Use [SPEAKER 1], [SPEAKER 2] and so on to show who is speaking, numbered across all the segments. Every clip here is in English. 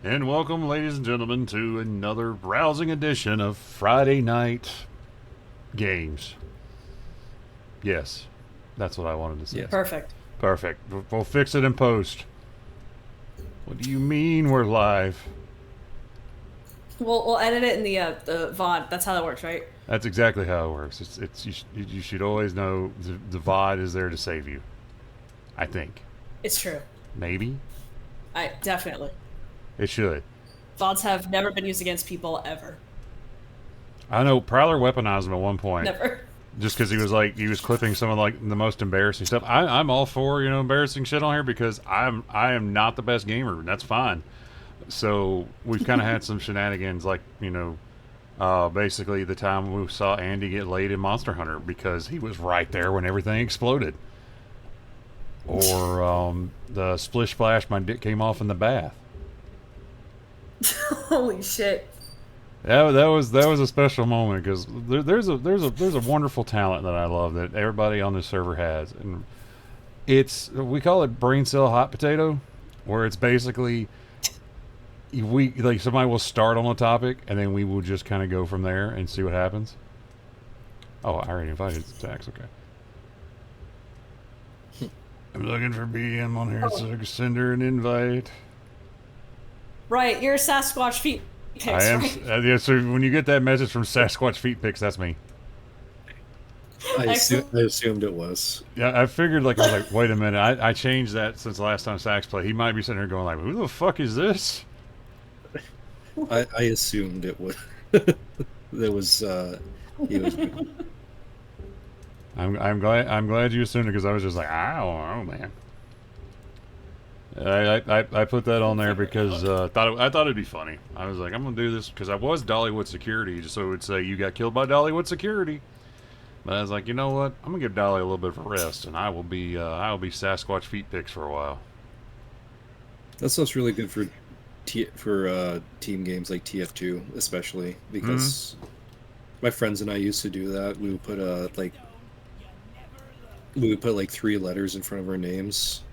[SPEAKER 1] And welcome, ladies and gentlemen, to another rousing edition of Friday Night Games. Yes, that's what I wanted to say.
[SPEAKER 2] Yes.
[SPEAKER 3] Perfect.
[SPEAKER 1] Perfect. We'll fix it in post. What do you mean we're live?
[SPEAKER 3] We'll edit it in the VOD. That's how that works, right?
[SPEAKER 1] That's exactly how it works. You should always know the VOD is there to save you. I think.
[SPEAKER 3] It's true.
[SPEAKER 1] Maybe?
[SPEAKER 3] I definitely.
[SPEAKER 1] It should.
[SPEAKER 3] VODs have never been used against people ever.
[SPEAKER 1] I know Prowler weaponized him at one point.
[SPEAKER 3] Never.
[SPEAKER 1] Just because he was clipping some of like the most embarrassing stuff. I'm all for embarrassing shit on here because I am not the best gamer. And that's fine. So we've kind of had some shenanigans like basically the time we saw Andy get laid in Monster Hunter because he was right there when everything exploded. Or the splish splash my dick came off in the bath.
[SPEAKER 3] Holy shit.
[SPEAKER 1] That was a special moment because there's a wonderful talent that I love that everybody on this server has, and we call it brain cell hot potato, where it's basically somebody will start on a topic and then we will just kind of go from there and see what happens. Oh, I already invited Zax. Okay. I'm looking for BM on here, so I can send her an invite.
[SPEAKER 3] Right, you're a Sasquatch feet pics,
[SPEAKER 1] I am.
[SPEAKER 3] right?
[SPEAKER 1] Yeah, so when you get that message from Sasquatch Feet Pics, that's me.
[SPEAKER 2] I assumed it was.
[SPEAKER 1] Yeah, I figured, I was like, wait a minute, I changed that since the last time Sax played. He might be sitting here going like, who the fuck is this?
[SPEAKER 2] I assumed it was. There was. He was.
[SPEAKER 1] I'm glad you assumed it because I was just like, I don't know, man. I put that on there because I thought it'd be funny. I was like, I'm gonna do this because I was Dollywood security, just so it would say you got killed by Dollywood security. But I was like, you know what? I'm gonna give Dolly a little bit of a rest, and I will be Sasquatch Feet Pics for a while.
[SPEAKER 2] That's what's really good for team games like TF2, especially because my friends and I used to do that. We would put like 3 letters in front of our names,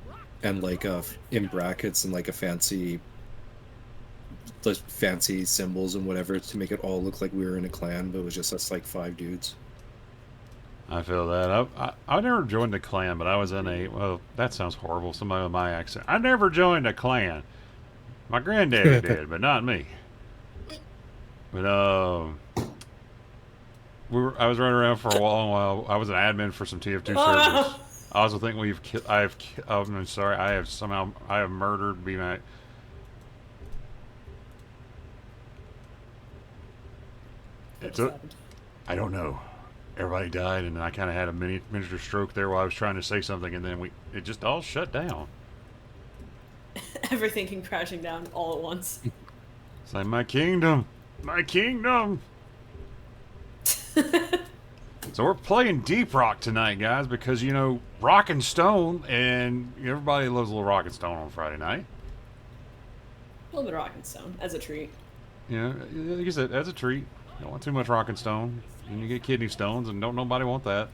[SPEAKER 2] and in brackets and like fancy symbols and whatever to make it all look like we were in a clan, but it was just us like 5 dudes.
[SPEAKER 1] I feel that. I never joined a clan, but I was in well, that sounds horrible. Somebody with my accent. I never joined a clan. My granddaddy did, but not me. But I was running around for a long while. I was an admin for some TF2 servers. I also think I'm sorry. I have murdered BMAC. I don't know. Everybody died, and I kind of had a miniature stroke there while I was trying to say something, and then it just all shut down.
[SPEAKER 3] Everything came crashing down all at once.
[SPEAKER 1] It's like, my kingdom! My kingdom! So we're playing Deep Rock tonight, guys, because, Rock and Stone, and everybody loves a little Rock and Stone on Friday night.
[SPEAKER 3] A little bit of rock and stone, as a treat.
[SPEAKER 1] Like you said, as a treat. You don't want too much Rock and Stone, and you get kidney stones, and don't nobody want that.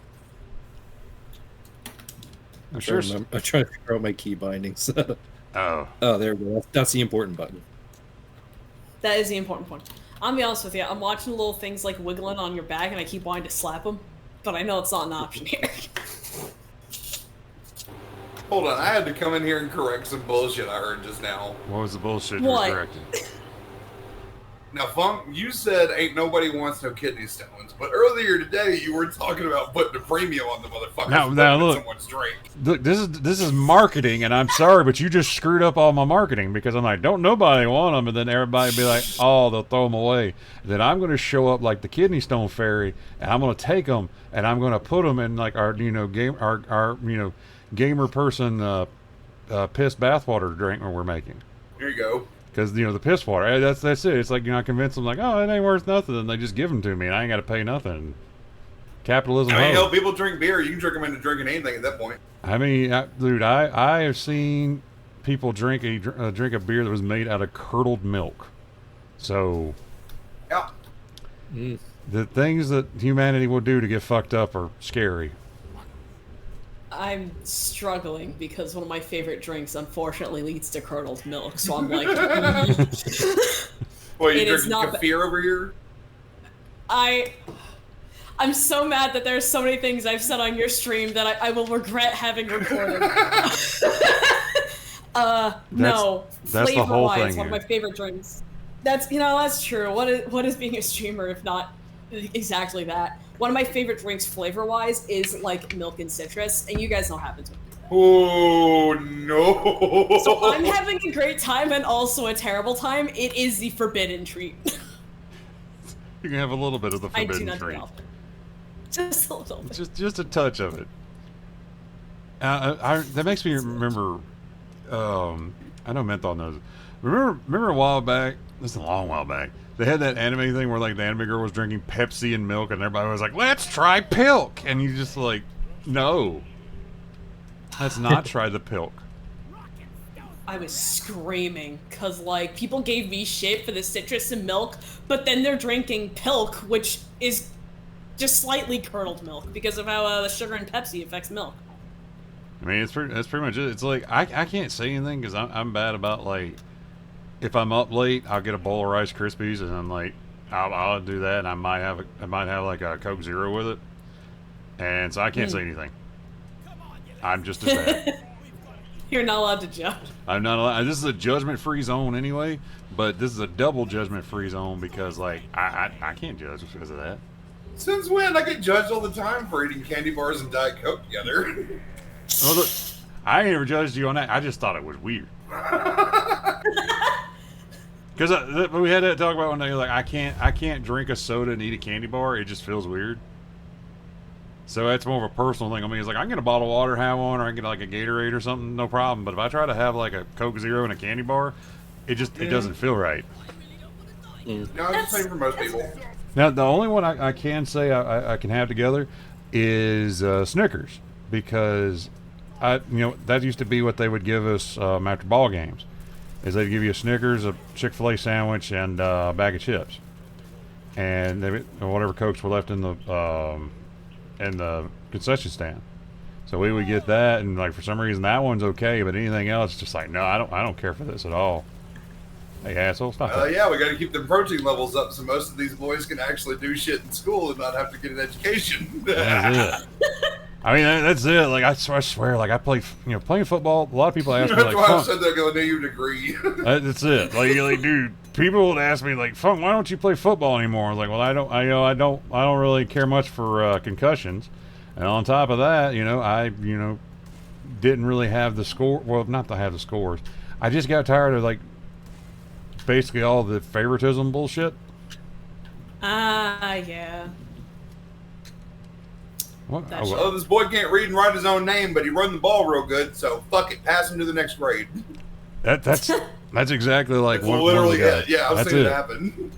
[SPEAKER 2] I'm trying to figure out my key bindings.
[SPEAKER 1] Oh,
[SPEAKER 2] there we go. That's the important button.
[SPEAKER 3] That is the important point. I'll be honest with you, I'm watching little things like wiggling on your back, and I keep wanting to slap them, but I know it's not an option here.
[SPEAKER 4] Hold on, I had to come in here and correct some bullshit I heard just now.
[SPEAKER 1] what was the bullshit you were correcting?
[SPEAKER 4] Now, Funk, you said ain't nobody wants no kidney stones, but earlier today you were talking about putting a premium on the motherfuckers
[SPEAKER 1] Now look,
[SPEAKER 4] someone's drink.
[SPEAKER 1] Look, this is marketing, and I'm sorry, but you just screwed up all my marketing because I'm like, don't nobody want them, and then everybody be like, oh, they'll throw them away. Then I'm going to show up like the kidney stone fairy, and I'm going to take them, and I'm going to put them in like our gamer person piss bathwater drink we're making.
[SPEAKER 4] Here you go.
[SPEAKER 1] Because, the piss water, that's it. It's like, I convince them, like, oh, it ain't worth nothing, and they just give them to me, and I ain't got to pay nothing. Capitalism.
[SPEAKER 4] I mean, people drink beer. You can trick them into drinking anything at that point.
[SPEAKER 1] I mean, dude, I have seen people drink a beer that was made out of curdled milk. So,
[SPEAKER 4] Yeah.
[SPEAKER 1] the things that humanity will do to get fucked up are scary.
[SPEAKER 3] I'm struggling because one of my favorite drinks unfortunately leads to curdled milk, so I'm like...
[SPEAKER 4] Well, you
[SPEAKER 3] It is
[SPEAKER 4] drinking
[SPEAKER 3] not
[SPEAKER 4] kefir over here?
[SPEAKER 3] I'm so mad that there's so many things I've said on your stream that I will regret having recorded. No.
[SPEAKER 1] That's the whole
[SPEAKER 3] Flavor-wise,
[SPEAKER 1] thing
[SPEAKER 3] one of
[SPEAKER 1] here.
[SPEAKER 3] my favorite drinks. That's true. What is being a streamer if not exactly that? One of my favorite drinks flavor-wise is like milk and citrus, and you guys know what happens with me.
[SPEAKER 4] Oh no!
[SPEAKER 3] So I'm having a great time and also a terrible time. It is the forbidden treat.
[SPEAKER 1] You can have a little bit of the
[SPEAKER 3] I do
[SPEAKER 1] forbidden
[SPEAKER 3] not do
[SPEAKER 1] treat.
[SPEAKER 3] it often. Just a little bit.
[SPEAKER 1] Just a touch of it. That makes me remember. I know Menthol knows it. Remember a while back? This is a long while back. They had that anime thing where like the anime girl was drinking Pepsi and milk, and everybody was like, "Let's try Pilk," and you just like, no, let's not try the Pilk.
[SPEAKER 3] I was screaming because like people gave me shit for the citrus and milk, but then they're drinking Pilk, which is just slightly curdled milk because of how the sugar in Pepsi affects milk.
[SPEAKER 1] I mean, that's pretty much it. It's like I can't say anything because I'm bad about like if I'm up late, I'll get a bowl of Rice Krispies and I'm like I'll do that, and I might have like a Coke Zero with it, and so I can't say anything. I'm just as bad.
[SPEAKER 3] You're not allowed to judge.
[SPEAKER 1] I'm not allowed. This is a judgment-free zone anyway, but this is a double judgment-free zone because like I can't judge because of that.
[SPEAKER 4] Since when? I get judged all the time for eating candy bars and Diet Coke together.
[SPEAKER 1] Oh, look, I ain't ever judged you on that. I just thought it was weird. Because we had that talk about one day. Like I can't drink a soda and eat a candy bar. It just feels weird. So that's more of a personal thing. I mean, it's like I can get a bottle of water, have one, or I can get like a Gatorade or something, no problem. But if I try to have like a Coke Zero and a candy bar, it doesn't feel right.
[SPEAKER 4] No, it's the same for most people.
[SPEAKER 1] Now the only one I can say I can have together is Snickers, because that used to be what they would give us after ball games. Is they'd give you a Snickers, a Chick-fil-A sandwich, and a bag of chips, and whatever Cokes were left in the concession stand. So we would get that, and like for some reason that one's okay, but anything else, just like no, I don't care for this at all. Hey asshole, stop that.
[SPEAKER 4] Yeah, we got to keep the protein levels up so most of these boys can actually do shit in school and not have to get an education.
[SPEAKER 1] That's it. I mean, that's it. Like I swear, like I play, playing football. A lot of people ask me
[SPEAKER 4] That's
[SPEAKER 1] like,
[SPEAKER 4] why I
[SPEAKER 1] Funk,
[SPEAKER 4] said they're going to need your degree.
[SPEAKER 1] that's it. Like dude, people would ask me like, Funk, why don't you play football anymore? I was like, well, I don't really care much for concussions, and on top of that, I didn't really have the score. Well, not to have the scores. I just got tired of like basically all the favoritism bullshit.
[SPEAKER 3] Yeah.
[SPEAKER 1] What?
[SPEAKER 3] That's
[SPEAKER 4] Oh, this boy can't read and write his own name, but he run the ball real good, so fuck it, pass him to the next grade.
[SPEAKER 1] That's exactly like
[SPEAKER 4] That's
[SPEAKER 1] one
[SPEAKER 4] literally
[SPEAKER 1] of the guys.
[SPEAKER 4] it. Yeah, I've
[SPEAKER 1] That's
[SPEAKER 4] seen it
[SPEAKER 1] it.
[SPEAKER 4] happen.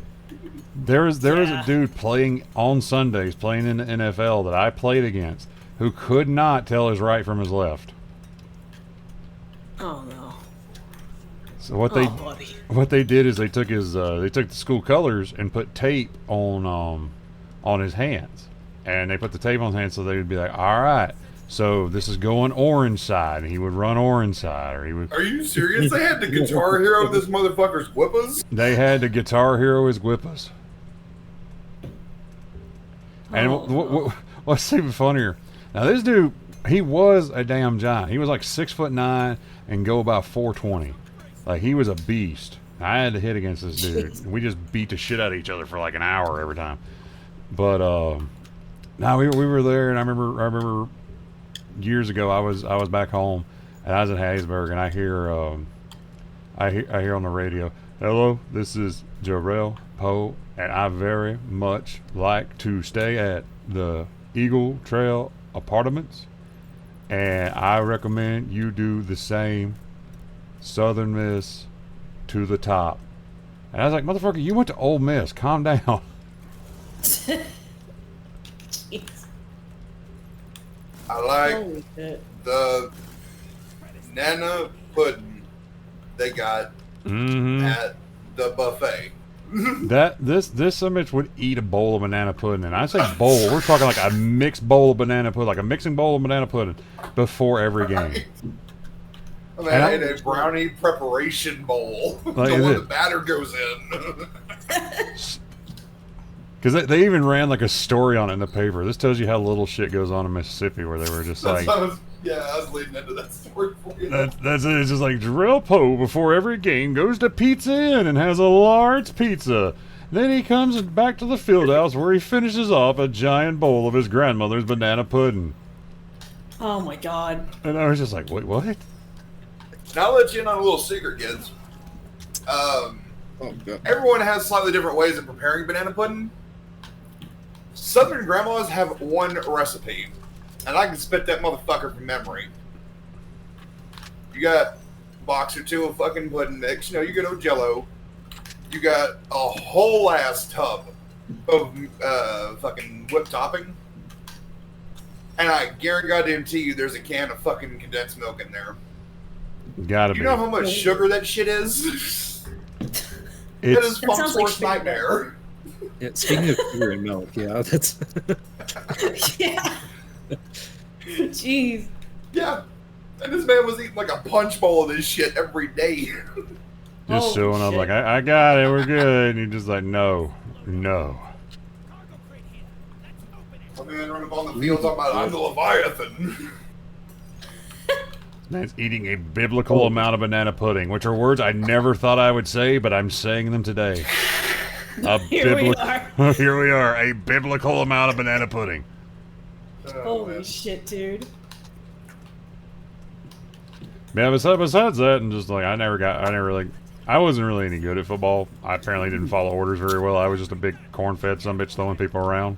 [SPEAKER 1] There was a dude playing on Sundays, playing in the NFL that I played against, who could not tell his right from his left.
[SPEAKER 3] Oh no.
[SPEAKER 1] So what they did is they took the school colors and put tape on his hands, and they put the tape on his hands so they would be like, all right, so this is going orange side, and he would run orange side, or he would.
[SPEAKER 4] Are you serious? They had the Guitar Hero this motherfucker's whippers?
[SPEAKER 1] They had the Guitar Hero as whippers. And what's even funnier? Now this dude, he was a damn giant. He was like 6'9" and go about 420. Like he was a beast. I had to hit against this dude. We just beat the shit out of each other for like an hour every time. But no, we were there, and I remember years ago I was back home, and I was in Hattiesburg, and I hear on the radio, "Hello, this is Jarrell Poe, and I very much like to stay at the Eagle Trail Apartments, and I recommend you do the same. Southern Miss to the top." And I was like, motherfucker, you went to Ole Miss. Calm down.
[SPEAKER 3] Jeez.
[SPEAKER 4] I like
[SPEAKER 3] Holy shit.
[SPEAKER 4] the Nana pudding they got
[SPEAKER 1] Mm-hmm.
[SPEAKER 4] at the buffet.
[SPEAKER 1] This bitch would eat a bowl of banana pudding, and I say bowl. We're talking like a mixed bowl of banana pudding, like a mixing bowl of banana pudding before every game.
[SPEAKER 4] I mean, I ate a brownie preparation bowl.
[SPEAKER 1] Like,
[SPEAKER 4] the one the batter goes in.
[SPEAKER 1] Because they even ran like a story on it in the paper. This tells you how little shit goes on in Mississippi, where they were just like,
[SPEAKER 4] I was leading into that story for you.
[SPEAKER 1] that's it. It's just like Drill Poe before every game goes to Pizza Inn and has a large pizza. Then he comes back to the field house where he finishes off a giant bowl of his grandmother's banana pudding.
[SPEAKER 3] Oh my god.
[SPEAKER 1] And I was just like, wait, what?
[SPEAKER 4] Now I'll let you in on a little secret, kids.
[SPEAKER 2] Oh, God.
[SPEAKER 4] Everyone has slightly different ways of preparing banana pudding. Southern grandmas have one recipe, and I can spit that motherfucker from memory. You got a box or two of fucking pudding mix. You know, you get old Jello. You got a whole ass tub of fucking whipped topping. And I guarantee you there's a can of fucking condensed milk in there.
[SPEAKER 1] Gotta be.
[SPEAKER 4] You know how much sugar that shit is? It is
[SPEAKER 3] That sounds like
[SPEAKER 4] Funk's nightmare.
[SPEAKER 2] Yeah, speaking of sugar and milk, yeah, that's...
[SPEAKER 3] Yeah. Jeez.
[SPEAKER 4] Yeah. And this man was eating like a punch bowl of this shit every day.
[SPEAKER 1] Just
[SPEAKER 3] Holy
[SPEAKER 1] showing up
[SPEAKER 3] shit.
[SPEAKER 1] like, I got it, we're good. And you're just like, no.
[SPEAKER 4] I mean, running up on the field talking about, I'm the Leviathan.
[SPEAKER 1] Man's eating a biblical amount of banana pudding, which are words I never thought I would say, but I'm saying them today.
[SPEAKER 3] Here we are.
[SPEAKER 1] Here we are, a biblical amount of banana pudding.
[SPEAKER 3] Holy shit, dude.
[SPEAKER 1] Yeah, besides that, and just like, I wasn't really any good at football. I apparently didn't follow orders very well. I was just a big corn-fed sumbitch throwing people around.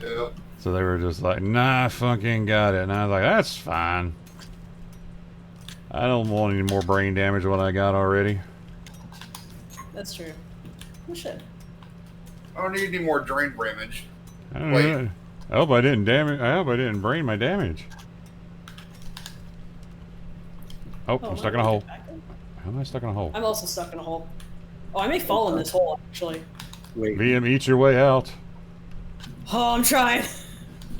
[SPEAKER 4] Yeah.
[SPEAKER 1] So they were just like, nah, I fucking got it. And I was like, that's fine. I don't want any more brain damage than what I got already.
[SPEAKER 3] That's true. We should.
[SPEAKER 4] I don't need any more drain damage.
[SPEAKER 1] I don't
[SPEAKER 4] Wait.
[SPEAKER 1] know. I hope I didn't brain my damage. Oh, I'm stuck in a hole. How am I stuck in a hole?
[SPEAKER 3] I'm also stuck in a hole. Oh, I may fall in this hole, actually.
[SPEAKER 2] Wait,
[SPEAKER 1] VM, eat your way out.
[SPEAKER 3] Oh, I'm trying.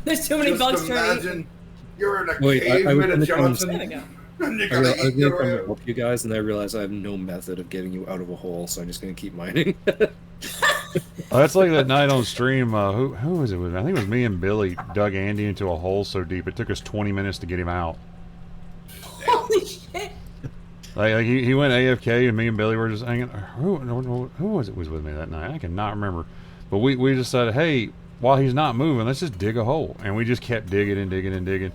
[SPEAKER 3] There's too many
[SPEAKER 4] Just
[SPEAKER 3] bugs trying to eat.
[SPEAKER 4] imagine you're in a
[SPEAKER 2] Wait,
[SPEAKER 4] cave
[SPEAKER 2] I was
[SPEAKER 4] in a
[SPEAKER 2] gonna come and
[SPEAKER 3] There we
[SPEAKER 4] Johnson.
[SPEAKER 3] go.
[SPEAKER 4] And you're
[SPEAKER 2] I
[SPEAKER 4] gonna
[SPEAKER 2] was
[SPEAKER 4] eat
[SPEAKER 2] gonna
[SPEAKER 4] your
[SPEAKER 2] come
[SPEAKER 4] way
[SPEAKER 2] to
[SPEAKER 4] out.
[SPEAKER 2] help you guys, and I realized I have no method of getting you out of a hole, so I'm just gonna keep mining.
[SPEAKER 1] Oh, that's like that night on stream. Who was it with? I think it was me and Billy dug Andy into a hole so deep it took us 20 minutes to get him out.
[SPEAKER 3] Holy shit.
[SPEAKER 1] Like he went AFK and me and Billy were just hanging. Who was it was with me that night? I cannot remember. But we decided, hey, while he's not moving, let's just dig a hole. And we just kept digging and digging and digging.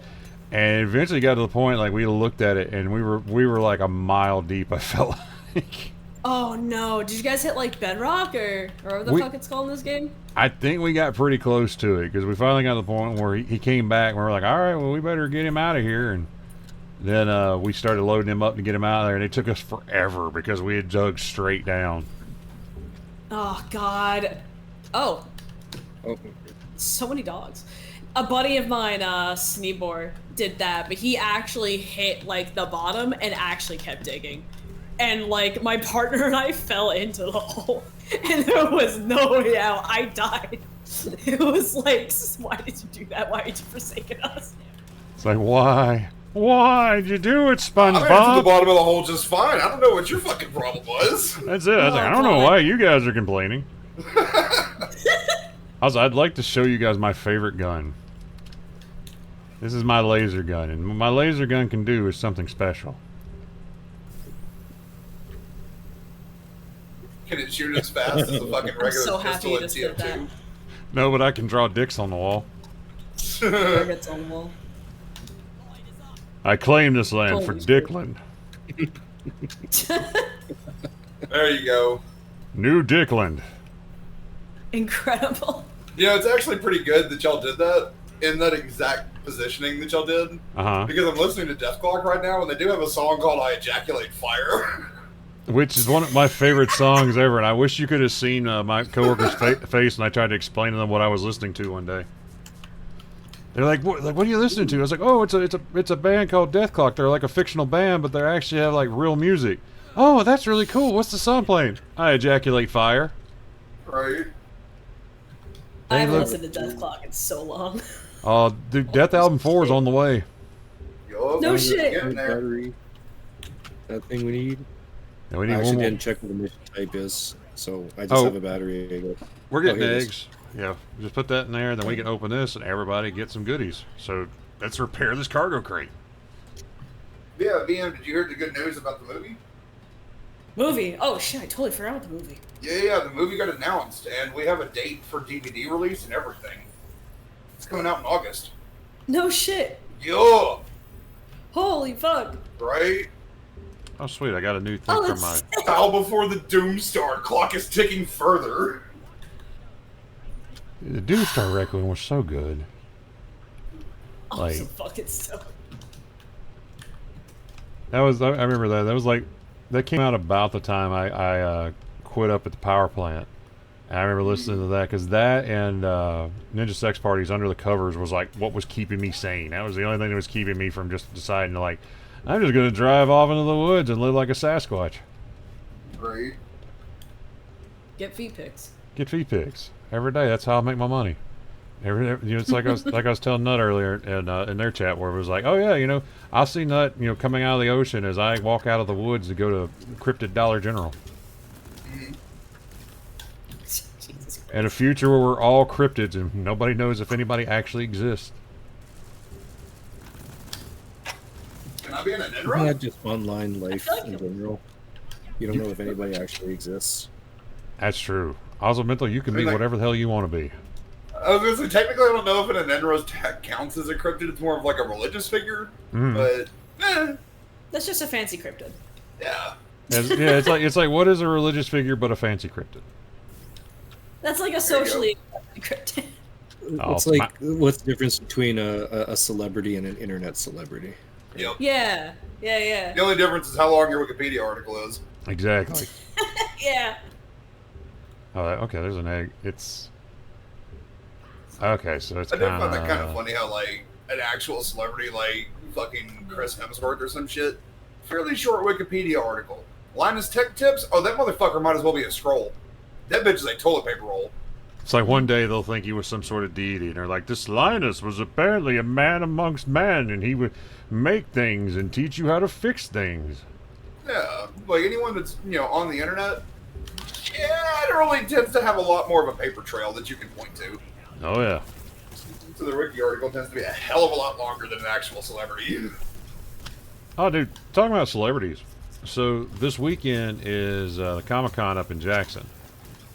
[SPEAKER 1] And eventually got to the point like we looked at it and we were like a mile deep. I felt like.
[SPEAKER 3] Oh no. Did you guys hit like bedrock or whatever the fuck it's called in this game?
[SPEAKER 1] I think we got pretty close to it because we finally got to the point where he came back and we were like, all right, well, we better get him out of here. And then we started loading him up to get him out of there, and it took us forever because we had dug straight down.
[SPEAKER 3] Oh god. Oh,
[SPEAKER 2] Oh,
[SPEAKER 3] so many dogs. A buddy of mine, Sneebor, did that, but he actually hit like the bottom and actually kept digging. And like my partner and I fell into the hole, and there was no way out. I died. It was like, why did you do that? Why did you forsaken us?
[SPEAKER 1] It's like, why? Why'd you do it,
[SPEAKER 4] I made it to the
[SPEAKER 1] SpongeBob?
[SPEAKER 4] bottom of the hole just fine. I don't know what your fucking problem was.
[SPEAKER 1] That's it. I was like, I don't know why you guys are complaining. I'd like to show you guys my favorite gun. This is my laser gun, and what my laser gun can do is something special.
[SPEAKER 4] Can it shoot as fast as a fucking regular
[SPEAKER 3] so happy
[SPEAKER 4] pistol
[SPEAKER 3] you
[SPEAKER 4] in
[SPEAKER 3] just did that.
[SPEAKER 4] TF2?
[SPEAKER 1] No, but I can draw dicks on the wall.
[SPEAKER 3] Targets on the wall.
[SPEAKER 1] I claim this land
[SPEAKER 3] Holy
[SPEAKER 1] for
[SPEAKER 3] shit.
[SPEAKER 1] Dickland.
[SPEAKER 4] There you go.
[SPEAKER 1] New Dickland.
[SPEAKER 3] Incredible.
[SPEAKER 4] You know, it's actually pretty good that y'all did that in that exact positioning that y'all did.
[SPEAKER 1] Uh-huh.
[SPEAKER 4] Because I'm listening to Death Clock right now, and they do have a song called I Ejaculate Fire.
[SPEAKER 1] Which is one of my favorite songs ever, and I wish you could have seen my coworker's face when I tried to explain to them what I was listening to one day. They're like, what are you listening to? I was like, oh, it's a band called Death Clock. They're like a fictional band, but they actually have like real music. Oh, that's really cool. What's the song playing? I Ejaculate Fire.
[SPEAKER 4] Right.
[SPEAKER 3] I
[SPEAKER 1] Hey,
[SPEAKER 3] haven't
[SPEAKER 1] look.
[SPEAKER 3] listened to Death Clock in so long.
[SPEAKER 1] Dude, Death Album 4 is on the way.
[SPEAKER 4] Yup,
[SPEAKER 3] No
[SPEAKER 4] we're
[SPEAKER 3] shit.
[SPEAKER 4] getting there.
[SPEAKER 2] Battery. That thing we need.
[SPEAKER 1] And we
[SPEAKER 2] I
[SPEAKER 1] need one
[SPEAKER 2] actually
[SPEAKER 1] more.
[SPEAKER 2] didn't check what the mission type is, so I just
[SPEAKER 1] Oh.
[SPEAKER 2] have a battery.
[SPEAKER 1] We're getting
[SPEAKER 2] here it is.
[SPEAKER 1] eggs. Yeah, just put that in there, then we can open this, and everybody get some goodies. So let's repair this cargo crate.
[SPEAKER 4] Yeah, VM, did you hear the good news about the movie?
[SPEAKER 3] Movie. Oh shit, I totally forgot about the movie.
[SPEAKER 4] Yeah, the movie got announced, and we have a date for DVD release and everything. It's coming out in August.
[SPEAKER 3] No shit.
[SPEAKER 4] Yeah,
[SPEAKER 3] Holy fuck.
[SPEAKER 4] right?
[SPEAKER 1] Oh, sweet! I got a new thing
[SPEAKER 3] Oh,
[SPEAKER 1] from my.
[SPEAKER 3] that's sick.
[SPEAKER 4] Bow before the Doomstar clock is ticking further.
[SPEAKER 1] The Doomstar Requiem was so good.
[SPEAKER 3] I'm
[SPEAKER 1] Like
[SPEAKER 3] so fucking stoked.
[SPEAKER 1] that was. I remember that. That was like that came out about the time I quit up at the power plant. And I remember listening to that because that and Ninja Sex Parties Under the Covers was like what was keeping me sane. That was the only thing that was keeping me from just deciding to like, I'm just gonna drive off into the woods and live like a Sasquatch.
[SPEAKER 4] Right.
[SPEAKER 3] Get feet pics.
[SPEAKER 1] Get feet pics every day. That's how I make my money. It's like I was telling Nut earlier in their chat where it was like, oh yeah, I'll see Nut, coming out of the ocean as I walk out of the woods to go to Cryptid Dollar General.
[SPEAKER 3] Jesus.
[SPEAKER 1] And a future where we're all cryptids and nobody knows if anybody actually exists.
[SPEAKER 4] Can I be in an
[SPEAKER 2] Yeah,
[SPEAKER 4] Enron?
[SPEAKER 2] just online life
[SPEAKER 3] I feel like
[SPEAKER 2] in
[SPEAKER 3] it-
[SPEAKER 2] general. You don't know if anybody actually exists.
[SPEAKER 1] That's true. Also, Menthol, you can
[SPEAKER 4] I
[SPEAKER 1] be
[SPEAKER 4] mean, like-
[SPEAKER 1] whatever the hell you want to be.
[SPEAKER 4] I was gonna say, technically, I don't know if an Enros counts as a cryptid. It's more of like a religious figure,
[SPEAKER 1] Mm.
[SPEAKER 4] but
[SPEAKER 3] That's just a fancy cryptid.
[SPEAKER 4] yeah.
[SPEAKER 1] It's like what is a religious figure but a fancy cryptid?
[SPEAKER 3] That's like a
[SPEAKER 4] There you go.
[SPEAKER 3] socially accepted cryptid.
[SPEAKER 1] Oh,
[SPEAKER 2] It's like what's the difference between a celebrity and an internet celebrity?
[SPEAKER 4] Yep.
[SPEAKER 3] Yeah. Yeah.
[SPEAKER 4] The only difference is how long your Wikipedia article is.
[SPEAKER 1] Exactly.
[SPEAKER 3] Yeah.
[SPEAKER 1] Oh, okay. There's an egg. It's okay. So it's
[SPEAKER 4] I did find that kind of
[SPEAKER 1] kind
[SPEAKER 4] funny how like an actual celebrity like fucking Chris Hemsworth or some shit, fairly short Wikipedia article. Linus Tech Tips? Oh, that motherfucker might as well be a scroll. That bitch is a toilet paper roll.
[SPEAKER 1] It's like one day they'll think he was some sort of deity, and they're like, this Linus was apparently a man amongst men, and he would make things and teach you how to fix things.
[SPEAKER 4] Yeah, like anyone that's on the internet, yeah, it really tends to have a lot more of a paper trail that you can point to.
[SPEAKER 1] Oh yeah.
[SPEAKER 4] So the Wiki article tends to be a hell of a lot longer than an actual celebrity.
[SPEAKER 1] Oh, dude, talking about celebrities. So this weekend is the Comic-Con up in Jackson.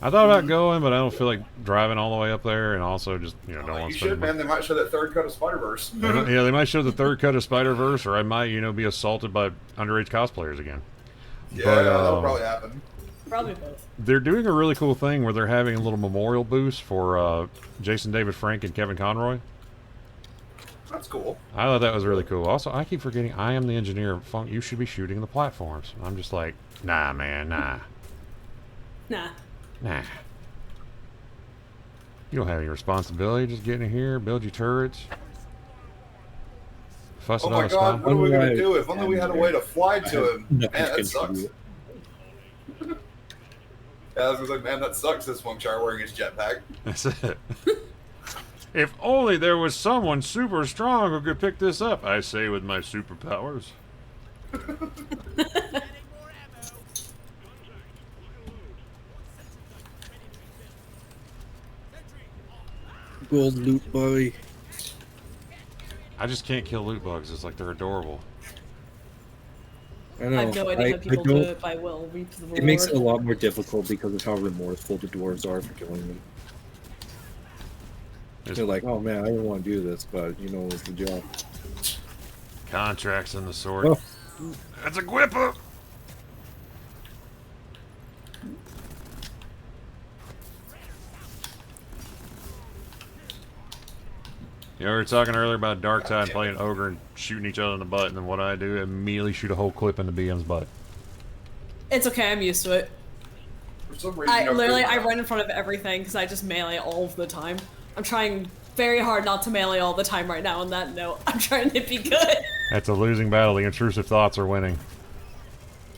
[SPEAKER 1] I thought about going, but I don't feel like driving all the way up there, and also just don't want
[SPEAKER 4] You
[SPEAKER 1] to
[SPEAKER 4] should,
[SPEAKER 1] spend.
[SPEAKER 4] man. They might show that third cut of Spider-Verse.
[SPEAKER 1] Yeah, they might show the third cut of Spider-Verse, or I might, be assaulted by underage cosplayers again.
[SPEAKER 4] Yeah,
[SPEAKER 1] But,
[SPEAKER 4] that'll probably happen.
[SPEAKER 3] Probably both.
[SPEAKER 1] They're doing a really cool thing where they're having a little memorial boost for Jason David Frank and Kevin Conroy.
[SPEAKER 4] That's cool.
[SPEAKER 1] I thought that was really cool. Also, I keep forgetting I am the engineer. Funk, you should be shooting the platforms. I'm just like, nah, man, nah.
[SPEAKER 3] Nah.
[SPEAKER 1] You don't have any responsibility. Just get in here, build your turrets.
[SPEAKER 4] Oh
[SPEAKER 1] Fussing
[SPEAKER 4] my
[SPEAKER 1] on the
[SPEAKER 4] god,
[SPEAKER 1] spine.
[SPEAKER 4] what are we gonna
[SPEAKER 2] Right.
[SPEAKER 4] do? If only we had a way to fly to him. Man,
[SPEAKER 2] Nothing
[SPEAKER 4] that
[SPEAKER 2] to
[SPEAKER 4] sucks.
[SPEAKER 2] contribute.
[SPEAKER 4] Yeah, I was gonna say, man, that sucks. This one guy wearing his jetpack.
[SPEAKER 1] That's it. If only there was someone super strong who could pick this up, I say with my superpowers.
[SPEAKER 2] Gold loot boy.
[SPEAKER 1] I just can't kill loot bugs. It's like they're adorable.
[SPEAKER 2] I know.
[SPEAKER 3] I have no idea how people do
[SPEAKER 2] don't-
[SPEAKER 3] it by will. Reap the reward.
[SPEAKER 2] It makes it a lot more difficult because of how remorseful the dwarves are for killing them.
[SPEAKER 1] There's
[SPEAKER 2] They're like, oh man, I didn't want to do this, but it's the job.
[SPEAKER 1] contracts in the sword.
[SPEAKER 2] Oh.
[SPEAKER 1] That's a Gwippa! We were talking earlier about Darktide playing Ogre and shooting each other in the butt, and then what I do, immediately shoot a whole clip into BM's butt.
[SPEAKER 3] It's okay. I'm used to it.
[SPEAKER 4] For some reason,
[SPEAKER 3] I run in front of everything because I just melee all of the time. I'm trying very hard not to melee all the time right now. On that note, I'm trying to be good.
[SPEAKER 1] That's a losing battle. The intrusive thoughts are winning.